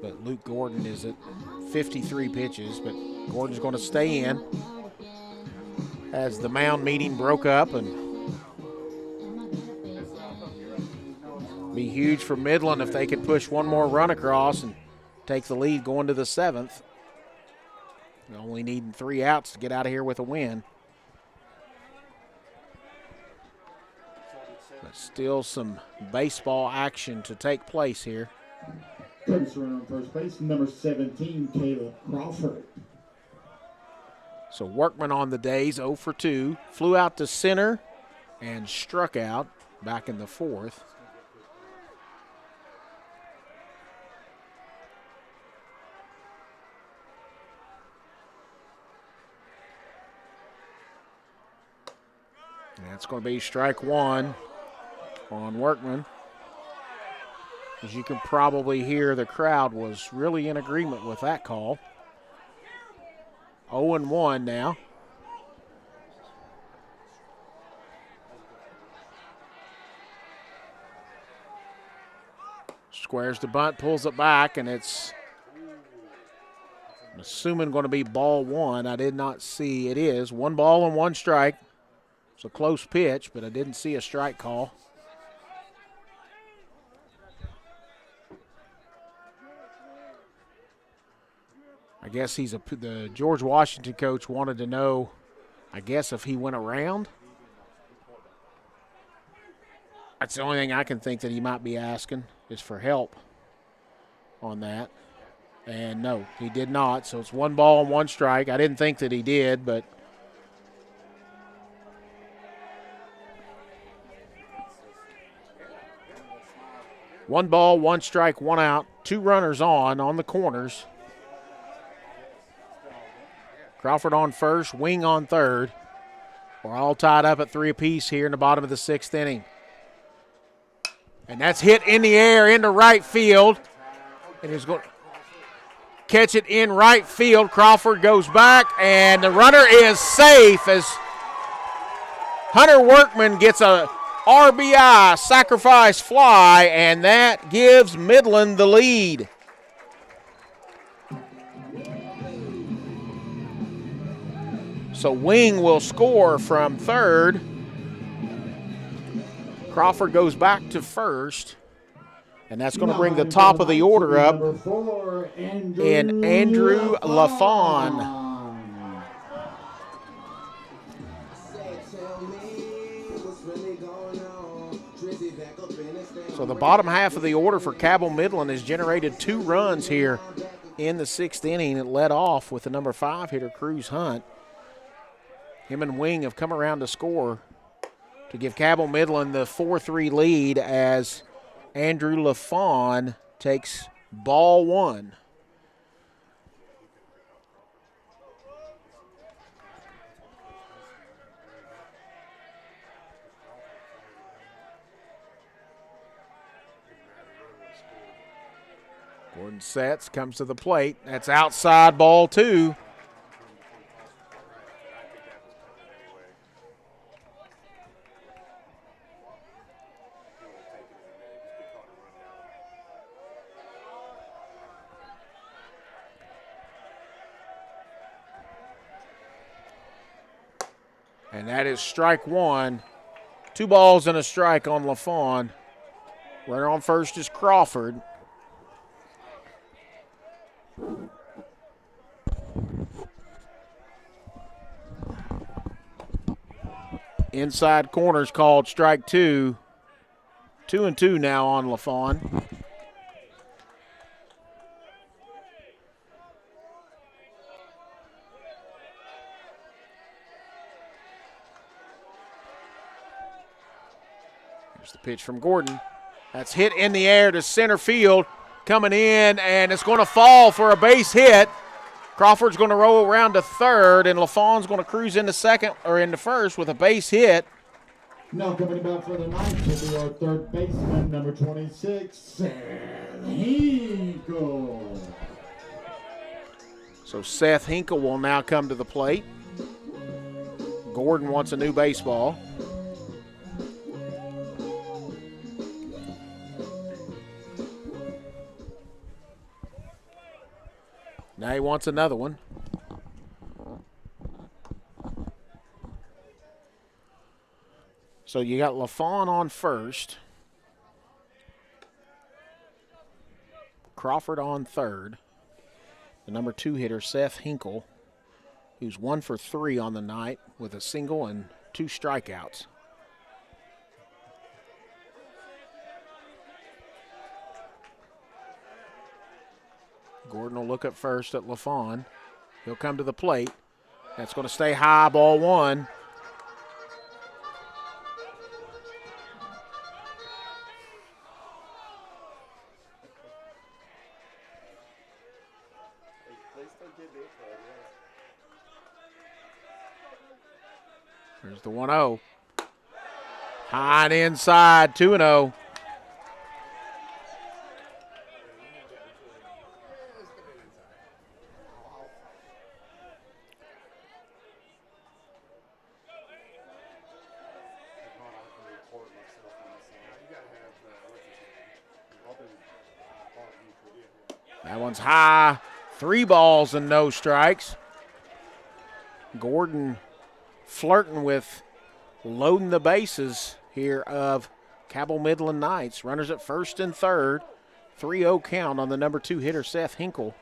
S2: But Luke Gordon is at 53 pitches, but Gordon's going to stay in as the mound meeting broke up, and be huge for Midland if they could push 1 more run across and take the lead going to the 7th. They're only needing 3 outs to get out of here with a win. But still some baseball action to take place here.
S14: Comes runner on first base, number 17, Caleb Crawford.
S2: So Workman on the days, 0 for 2. Flew out to center and struck out back in the 4th. That's going to be strike 1 on Workman. As you can probably hear, the crowd was really in agreement with that call. 0-1 now. Squares the bunt, pulls it back, and it's, I'm assuming, going to be ball 1. I did not see. It is 1 ball and 1 strike. It's a close pitch, but I didn't see a strike call. I guess the George Washington coach wanted to know, I guess, if he went around. That's the only thing I can think that he might be asking is for help on that. And no, he did not. So it's 1 ball and 1 strike. I didn't think that he did, but 1 ball, 1 strike, 1 out. 2 runners on the corners. Crawford on first, Wing on third. We're all tied up at 3 apiece here in the bottom of the 6th inning. And that's hit in the air into right field. And he's going to catch it in right field. Crawford goes back, and the runner is safe as Hunter Workman gets a RBI sacrifice fly, and that gives Midland the lead. So Wing will score from third. Crawford goes back to first, and that's going to bring the top of the order up in Andrew LaFawn. So the bottom half of the order for Cabell Midland has generated 2 runs here in the 6th inning. It led off with the number 5 hitter, Cruz Hunt. Him and Wing have come around to score to give Cabell Midland the 4-3 lead as Andrew LaFawn takes ball 1. Gordon sets, comes to the plate. That's outside, ball 2. And that is strike 1. 2 balls and a strike on LaFawn. Runner on first is Crawford. Inside corner's called strike 2. 2-2 now on LaFawn. Here's the pitch from Gordon. That's hit in the air to center field. Coming in, and it's going to fall for a base hit. Crawford's going to roll around to third, and LaFawn's going to cruise into second or into first with a base hit.
S14: Now coming back for the ninth will be our third baseman, number 26, Seth Hinkle.
S2: So Seth Hinkle will now come to the plate. Gordon wants a new baseball. Now he wants another one. So you got LaFawn on first. Crawford on third. The number 2 hitter, Seth Hinkle, who's 1 for 3 on the night with a single and 2 strikeouts. Gordon will look at first at LaFawn. He'll come to the plate. That's going to stay high, ball 1. There's the 1-0. High and inside, 2-0. That one's high. 3 balls and no strikes. Gordon flirting with loading the bases here of Cabell Midland Knights. Runners at first and third. 3-0 count on the number 2 hitter, Seth Hinkle.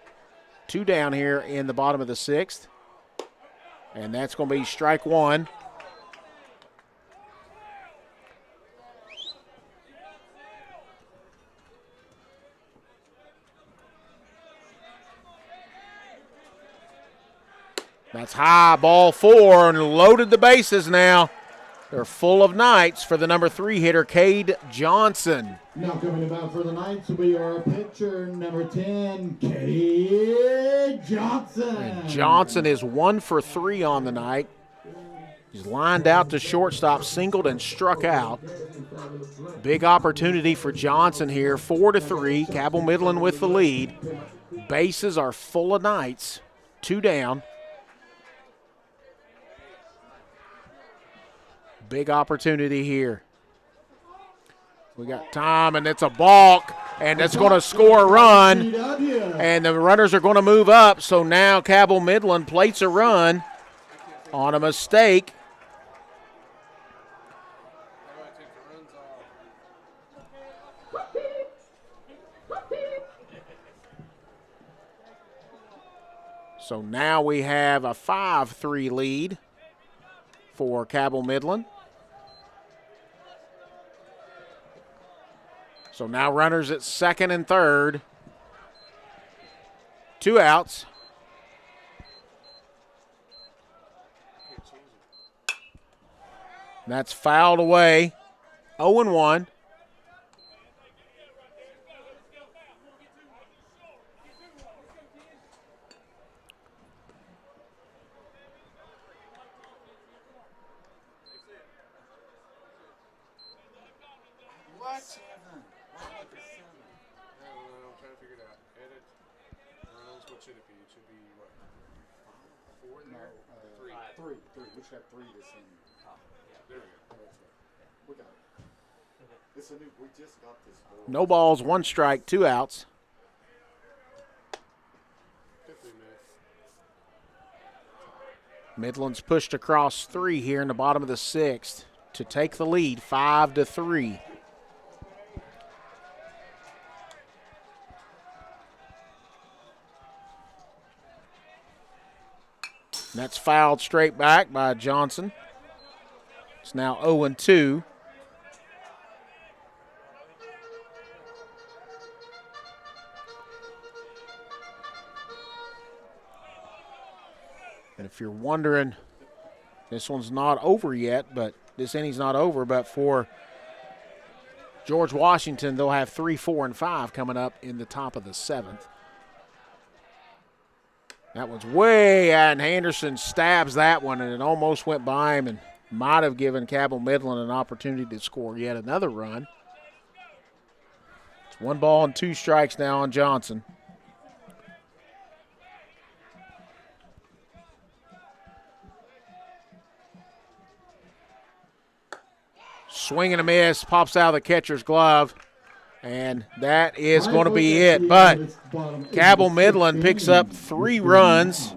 S2: 2 down here in the bottom of the 6th. And that's going to be strike 1. That's high, ball 4, and loaded the bases now. They're full of Knights for the number 3 hitter, Cade Johnson.
S14: Now coming about for the Knights will be our pitcher, number 10, Cade Johnson.
S2: And Johnson is 1 for 3 on the night. He's lined out to shortstop, singled and struck out. Big opportunity for Johnson here, 4-3. Cabell Midland with the lead. Bases are full of Knights, 2 down. Big opportunity here. We got time, and it's a balk, and it's going to score a run. And the runners are going to move up, so now Cabell Midland plates a run on a mistake. So now we have a 5-3 lead for Cabell Midland. So now runners at second and third. 2 outs. That's fouled away. 0-1.
S14: Three. We should have 3 this in. There we go. We got it. It's a new. We just got this ball.
S2: No balls, 1 strike, 2 outs. Midland's pushed across 3 here in the bottom of the 6th to take the lead, 5-3. That's fouled straight back by Johnson. It's now 0-2. And if you're wondering, this one's not over yet, but this inning's not over, but for George Washington, they'll have 3, 4, and 5 coming up in the top of the 7th. That one's way out, and Henderson stabs that one, and it almost went by him and might have given Cabell Midland an opportunity to score yet another run. It's 1 ball and 2 strikes now on Johnson. Swing and a miss, pops out of the catcher's glove. And that is going to be it. But Cabell Midland picks up 3 runs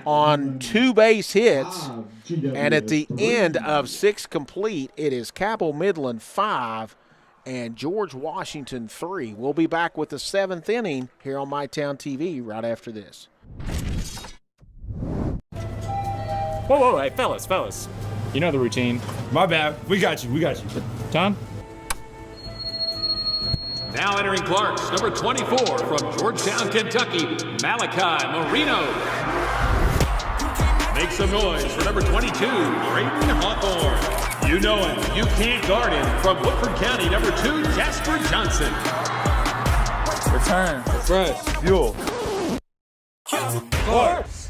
S2: on 2 base hits. And at the end of 6 complete, it is Cabell Midland 5 and George Washington 3. We'll be back with the 7th inning here on MyTown TV right after this.
S3: Whoa, hey, fellas. You know the routine.
S1: My bad. We got you.
S3: Tom?
S5: Now entering Clarks, number 24 from Georgetown, Kentucky, Malachi Marino. Make some noise for number 22, Brayden Hawthorne. You know him, you can't guard him. From Woodford County, number 2, Jasper Johnson.
S1: Return, fresh, fuel. Clarks.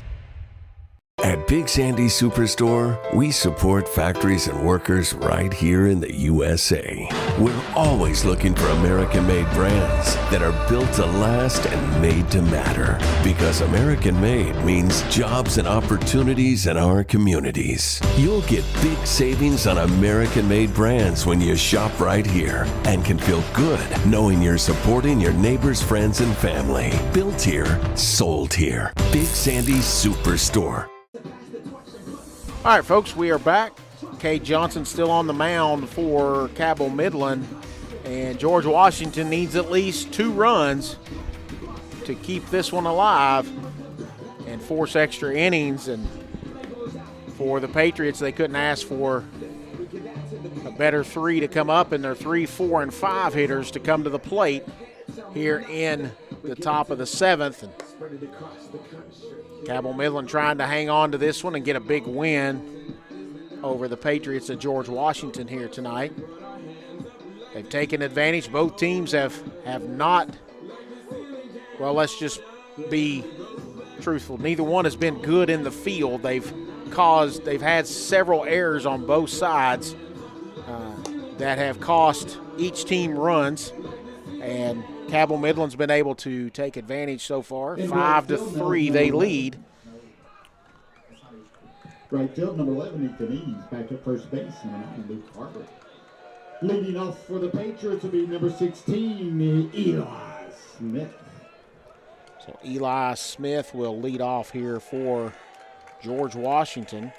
S17: At Big Sandy Superstore, we support factories and workers right here in the USA. We're always looking for American-made brands that are built to last and made to matter. Because American-made means jobs and opportunities in our communities. You'll get big savings on American-made brands when you shop right here and can feel good knowing you're supporting your neighbors, friends, and family. Built here, sold here. Big Sandy Superstore.
S2: All right, folks, we are back. Cade Johnson still on the mound for Cabell Midland, and George Washington needs at least 2 runs to keep this one alive and force extra innings. And for the Patriots, they couldn't ask for a better 3 to come up, and their 3, 4, and 5 hitters to come to the plate here in the top of the 7th. And Cabell Midland trying to hang on to this one and get a big win over the Patriots of George Washington here tonight. They've taken advantage. Both teams have not, well, let's just be truthful. Neither one has been good in the field. They've had several errors on both sides that have cost each team runs, and Cabell Midland's been able to take advantage so far. 5-3 they lead.
S14: Right field, number 11, Ethan Eads. Back at first base, number 9, Luke Harper. Leading off for the Patriots will be number 16, Eli Smith.
S2: So Eli Smith will lead off here for George Washington.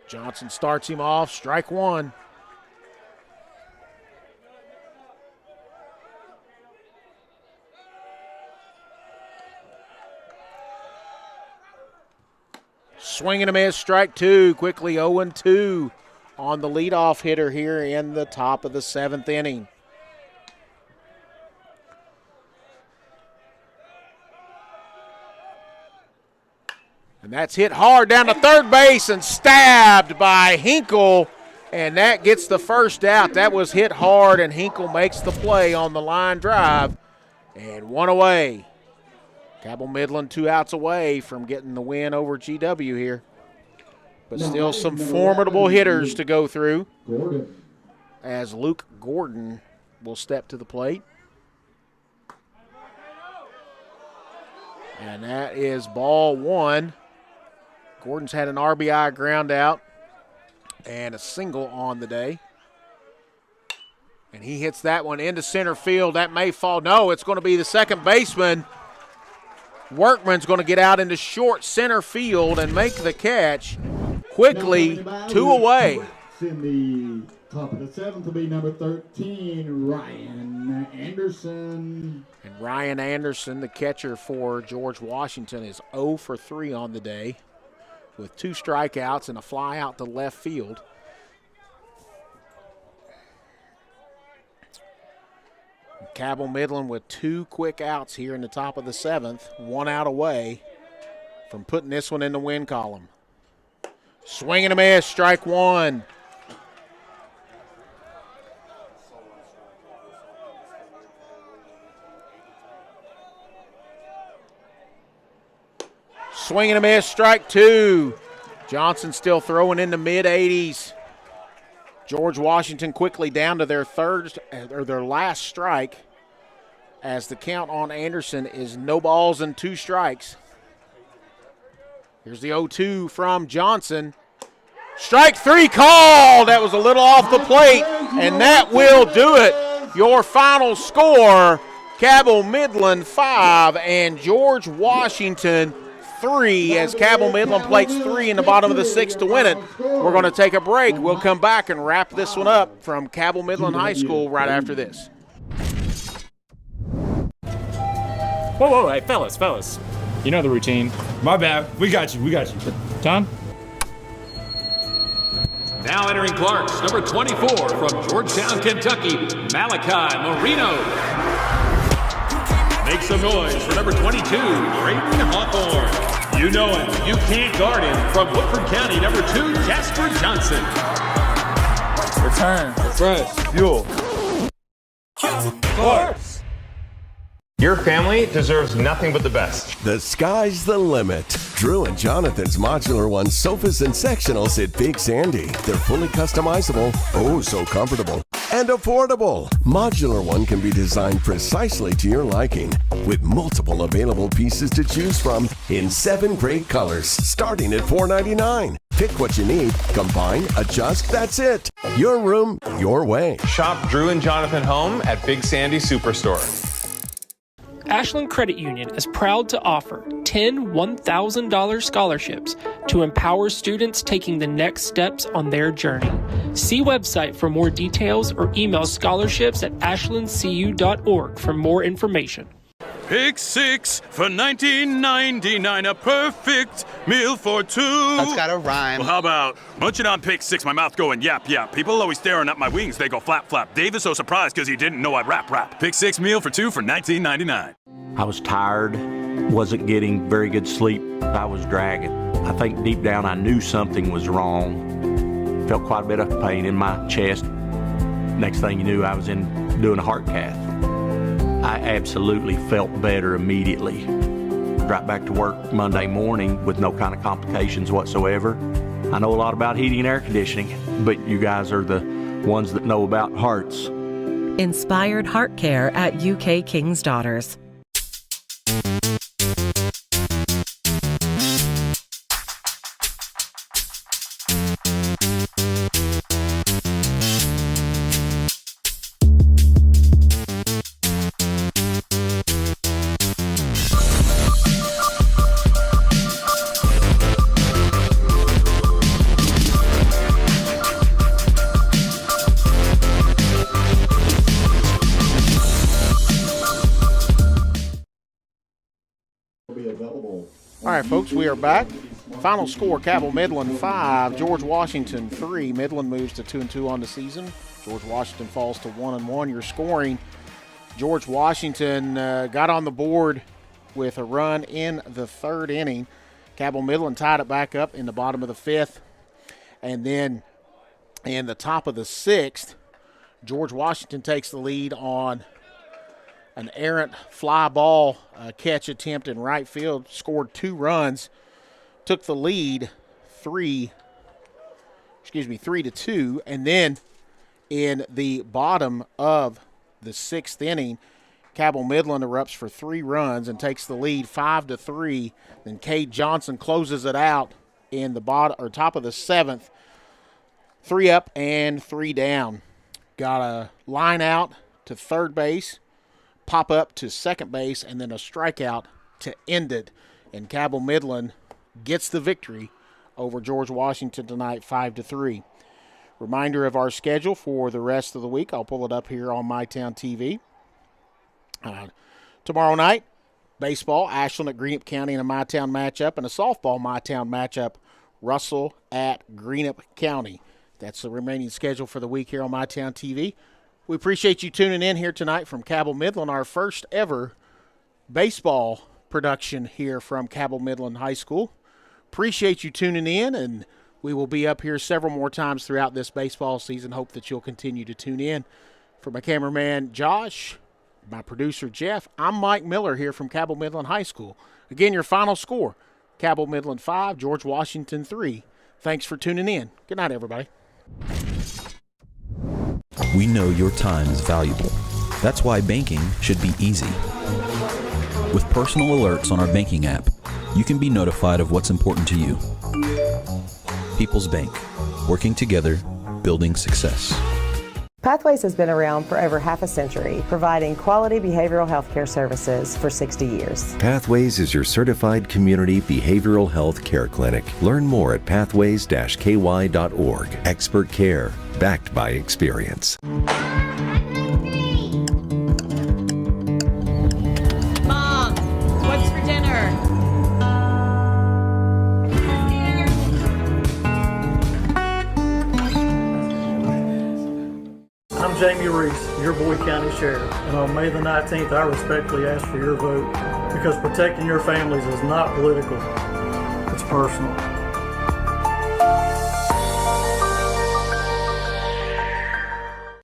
S2: Johnson starts him off, strike one. Swing and a miss, strike two. Quickly 0-2 on the leadoff hitter here in the top of the 7th inning. And that's hit hard down to third base and stabbed by Hinkle, and that gets the first out. That was hit hard, and Hinkle makes the play on the line drive, and one away. Cabell Midland 2 outs away from getting the win over GW here. But still some formidable hitters to go through as Luke Gordon will step to the plate. And that is ball one. Gordon's had an RBI ground out and a single on the day. And he hits that one into center field. That may fall. No, it's going to be the second baseman. Workman's going to get out into short center field and make the catch. Quickly, 2 away.
S14: In the top of the 7th will be number 13, Ryan Anderson.
S2: And Ryan Anderson, the catcher for George Washington, is 0 for 3 on the day with 2 strikeouts and a fly out to left field. Cabell Midland with 2 quick outs here in the top of the 7th, 1 out away from putting this one in the win column. Swing and a miss, strike one. Swing and a miss, strike two. Johnson still throwing in the mid-80s. George Washington quickly down to their last strike, as the count on Anderson is no balls and 2 strikes. Here's the 0-2 from Johnson. Strike 3 called. That was a little off the plate, and that will do it. Your final score, Cabell Midland 5 and George Washington 3, as Cabell Midland plates 3 in the bottom of the 6th to win it. We're going to take a break. We'll come back and wrap this one up from Cabell Midland High School right after this.
S3: Whoa, hey, fellas. You know the routine.
S1: My bad. We got you.
S3: Tom?
S5: Now entering Clarks, number 24 from Georgetown, Kentucky, Malachi Marino. Make some noise for number 22, Drayton Hawthorne. You know him. You can't guard him. From Woodford County, number 2, Jasper Johnson.
S1: Return, refresh, fuel. Clarks.
S19: Your family deserves nothing but the best.
S17: The sky's the limit. Drew and Jonathan's Modular One sofas and sectionals at Big Sandy. They're fully customizable, oh so comfortable, and affordable. Modular One can be designed precisely to your liking, with multiple available pieces to choose from in 7 great colors, starting at $4.99. Pick what you need, combine, adjust, that's it. Your room, your way.
S19: Shop Drew and Jonathan Home at Big Sandy Superstore.
S6: Ashland Credit Union is proud to offer 10 $1,000 scholarships to empower students taking the next steps on their journey. See website for more details or email scholarships@ashlandcu.org for more information.
S4: Pick 6 for $19.99, a perfect meal for 2.
S20: That's gotta rhyme.
S4: Well, how about munching on Pick 6, my mouth going yap, yap. People always staring at my wings, they go flap, flap. Dave is so surprised because he didn't know I'd rap. Pick 6 meal for 2 for $19.99.
S22: I was tired,
S15: wasn't getting very good sleep. I was dragging. I think deep down I knew something was wrong. Felt quite a bit of pain in my chest. Next thing you knew, I was doing a heart cath. I absolutely felt better immediately. Right back to work Monday morning with no kind of complications whatsoever. I know a lot about heating and air conditioning, but you guys are the ones that know about hearts.
S23: Inspired Heart Care at UK King's Daughters.
S2: All right, folks, we are back. Final score, Cabell Midland 5, George Washington 3. Midland moves to 2-2 on the season. George Washington falls to 1-1. Your scoring, George Washington got on the board with a run in the third inning. Cabell Midland tied it back up in the bottom of the fifth. And then in the top of the sixth, George Washington takes the lead on an errant fly ball catch attempt in right field, scored 2 runs, took the lead 3-2, and then in the bottom of the sixth inning, Cabell Midland erupts for 3 runs and takes the lead 5-3. Then Cade Johnson closes it out in the top of the seventh, 3 up and 3 down. Got a line out to third base, pop up to second base, and then a strikeout to end it. And Cabell Midland gets the victory over George Washington tonight, 5-3. Reminder of our schedule for the rest of the week. I'll pull it up here on MyTown TV. Tomorrow night, baseball, Ashland at Greenup County in a MyTown matchup, and a softball MyTown matchup, Russell at Greenup County. That's the remaining schedule for the week here on MyTown TV. We appreciate you tuning in here tonight from Cabell Midland, our first ever baseball production here from Cabell Midland High School. Appreciate you tuning in, and we will be up here several more times throughout this baseball season. Hope that you'll continue to tune in. For my cameraman, Josh, my producer, Jeff, I'm Mike Miller here from Cabell Midland High School. Again, your final score, Cabell Midland 5, George Washington 3. Thanks for tuning in. Good night, everybody.
S11: We know your time is valuable. That's why banking should be easy. With personal alerts on our banking app, you can be notified of what's important to you. People's Bank, working together, building success.
S16: Pathways has been around for over half a century, providing quality behavioral health care services for 60 years.
S12: Pathways is your certified community behavioral health care clinic. Learn more at pathways-ky.org. Expert care, backed by experience.
S7: Mom, what's for dinner?
S20: I'm Jamie Reese, your Boyd County Sheriff, and on May the 19th, I respectfully ask for your vote because protecting your families is not political, it's personal.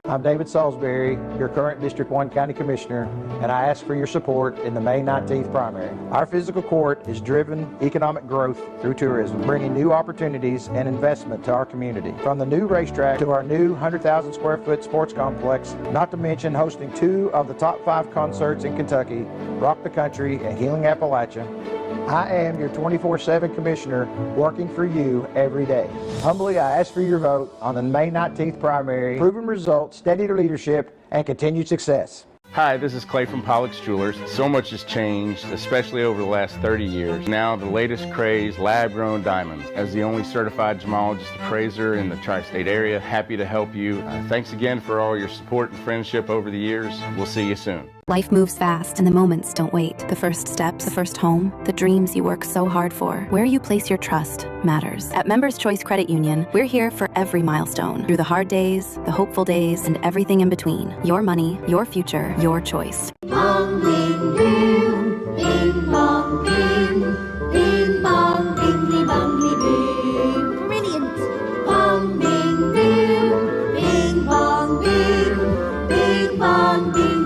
S22: I'm David Salisbury, your current District 1 County Commissioner, and I ask for your support in the May 19th primary. Our physical court is driven economic growth through tourism, bringing new opportunities and investment to our community. From the new racetrack to our new 100,000 square foot sports complex, not to mention hosting 2 of the top 5 concerts in Kentucky, Rock the Country and Healing Appalachia. I am your 24/7 commissioner working for you every day. Humbly, I ask for your vote on the May 19th primary. Proven results, steady leadership, and continued success.
S24: Hi, this is Clay from Pollock's Jewelers. So much has changed, especially over the last 30 years. Now the latest craze, lab-grown diamonds. As the only certified gemologist appraiser in the tri-state area, happy to help you. Thanks again for all your support and friendship over the years. We'll see you soon.
S25: Life moves fast and the moments don't wait. The first steps, the first home, the dreams you work so hard for. Where you place your trust matters. At Members Choice Credit Union, we're here for every milestone. Through the hard days, the hopeful days, and everything in between. Your money, your future, your choice.
S8: Long live you in long bonding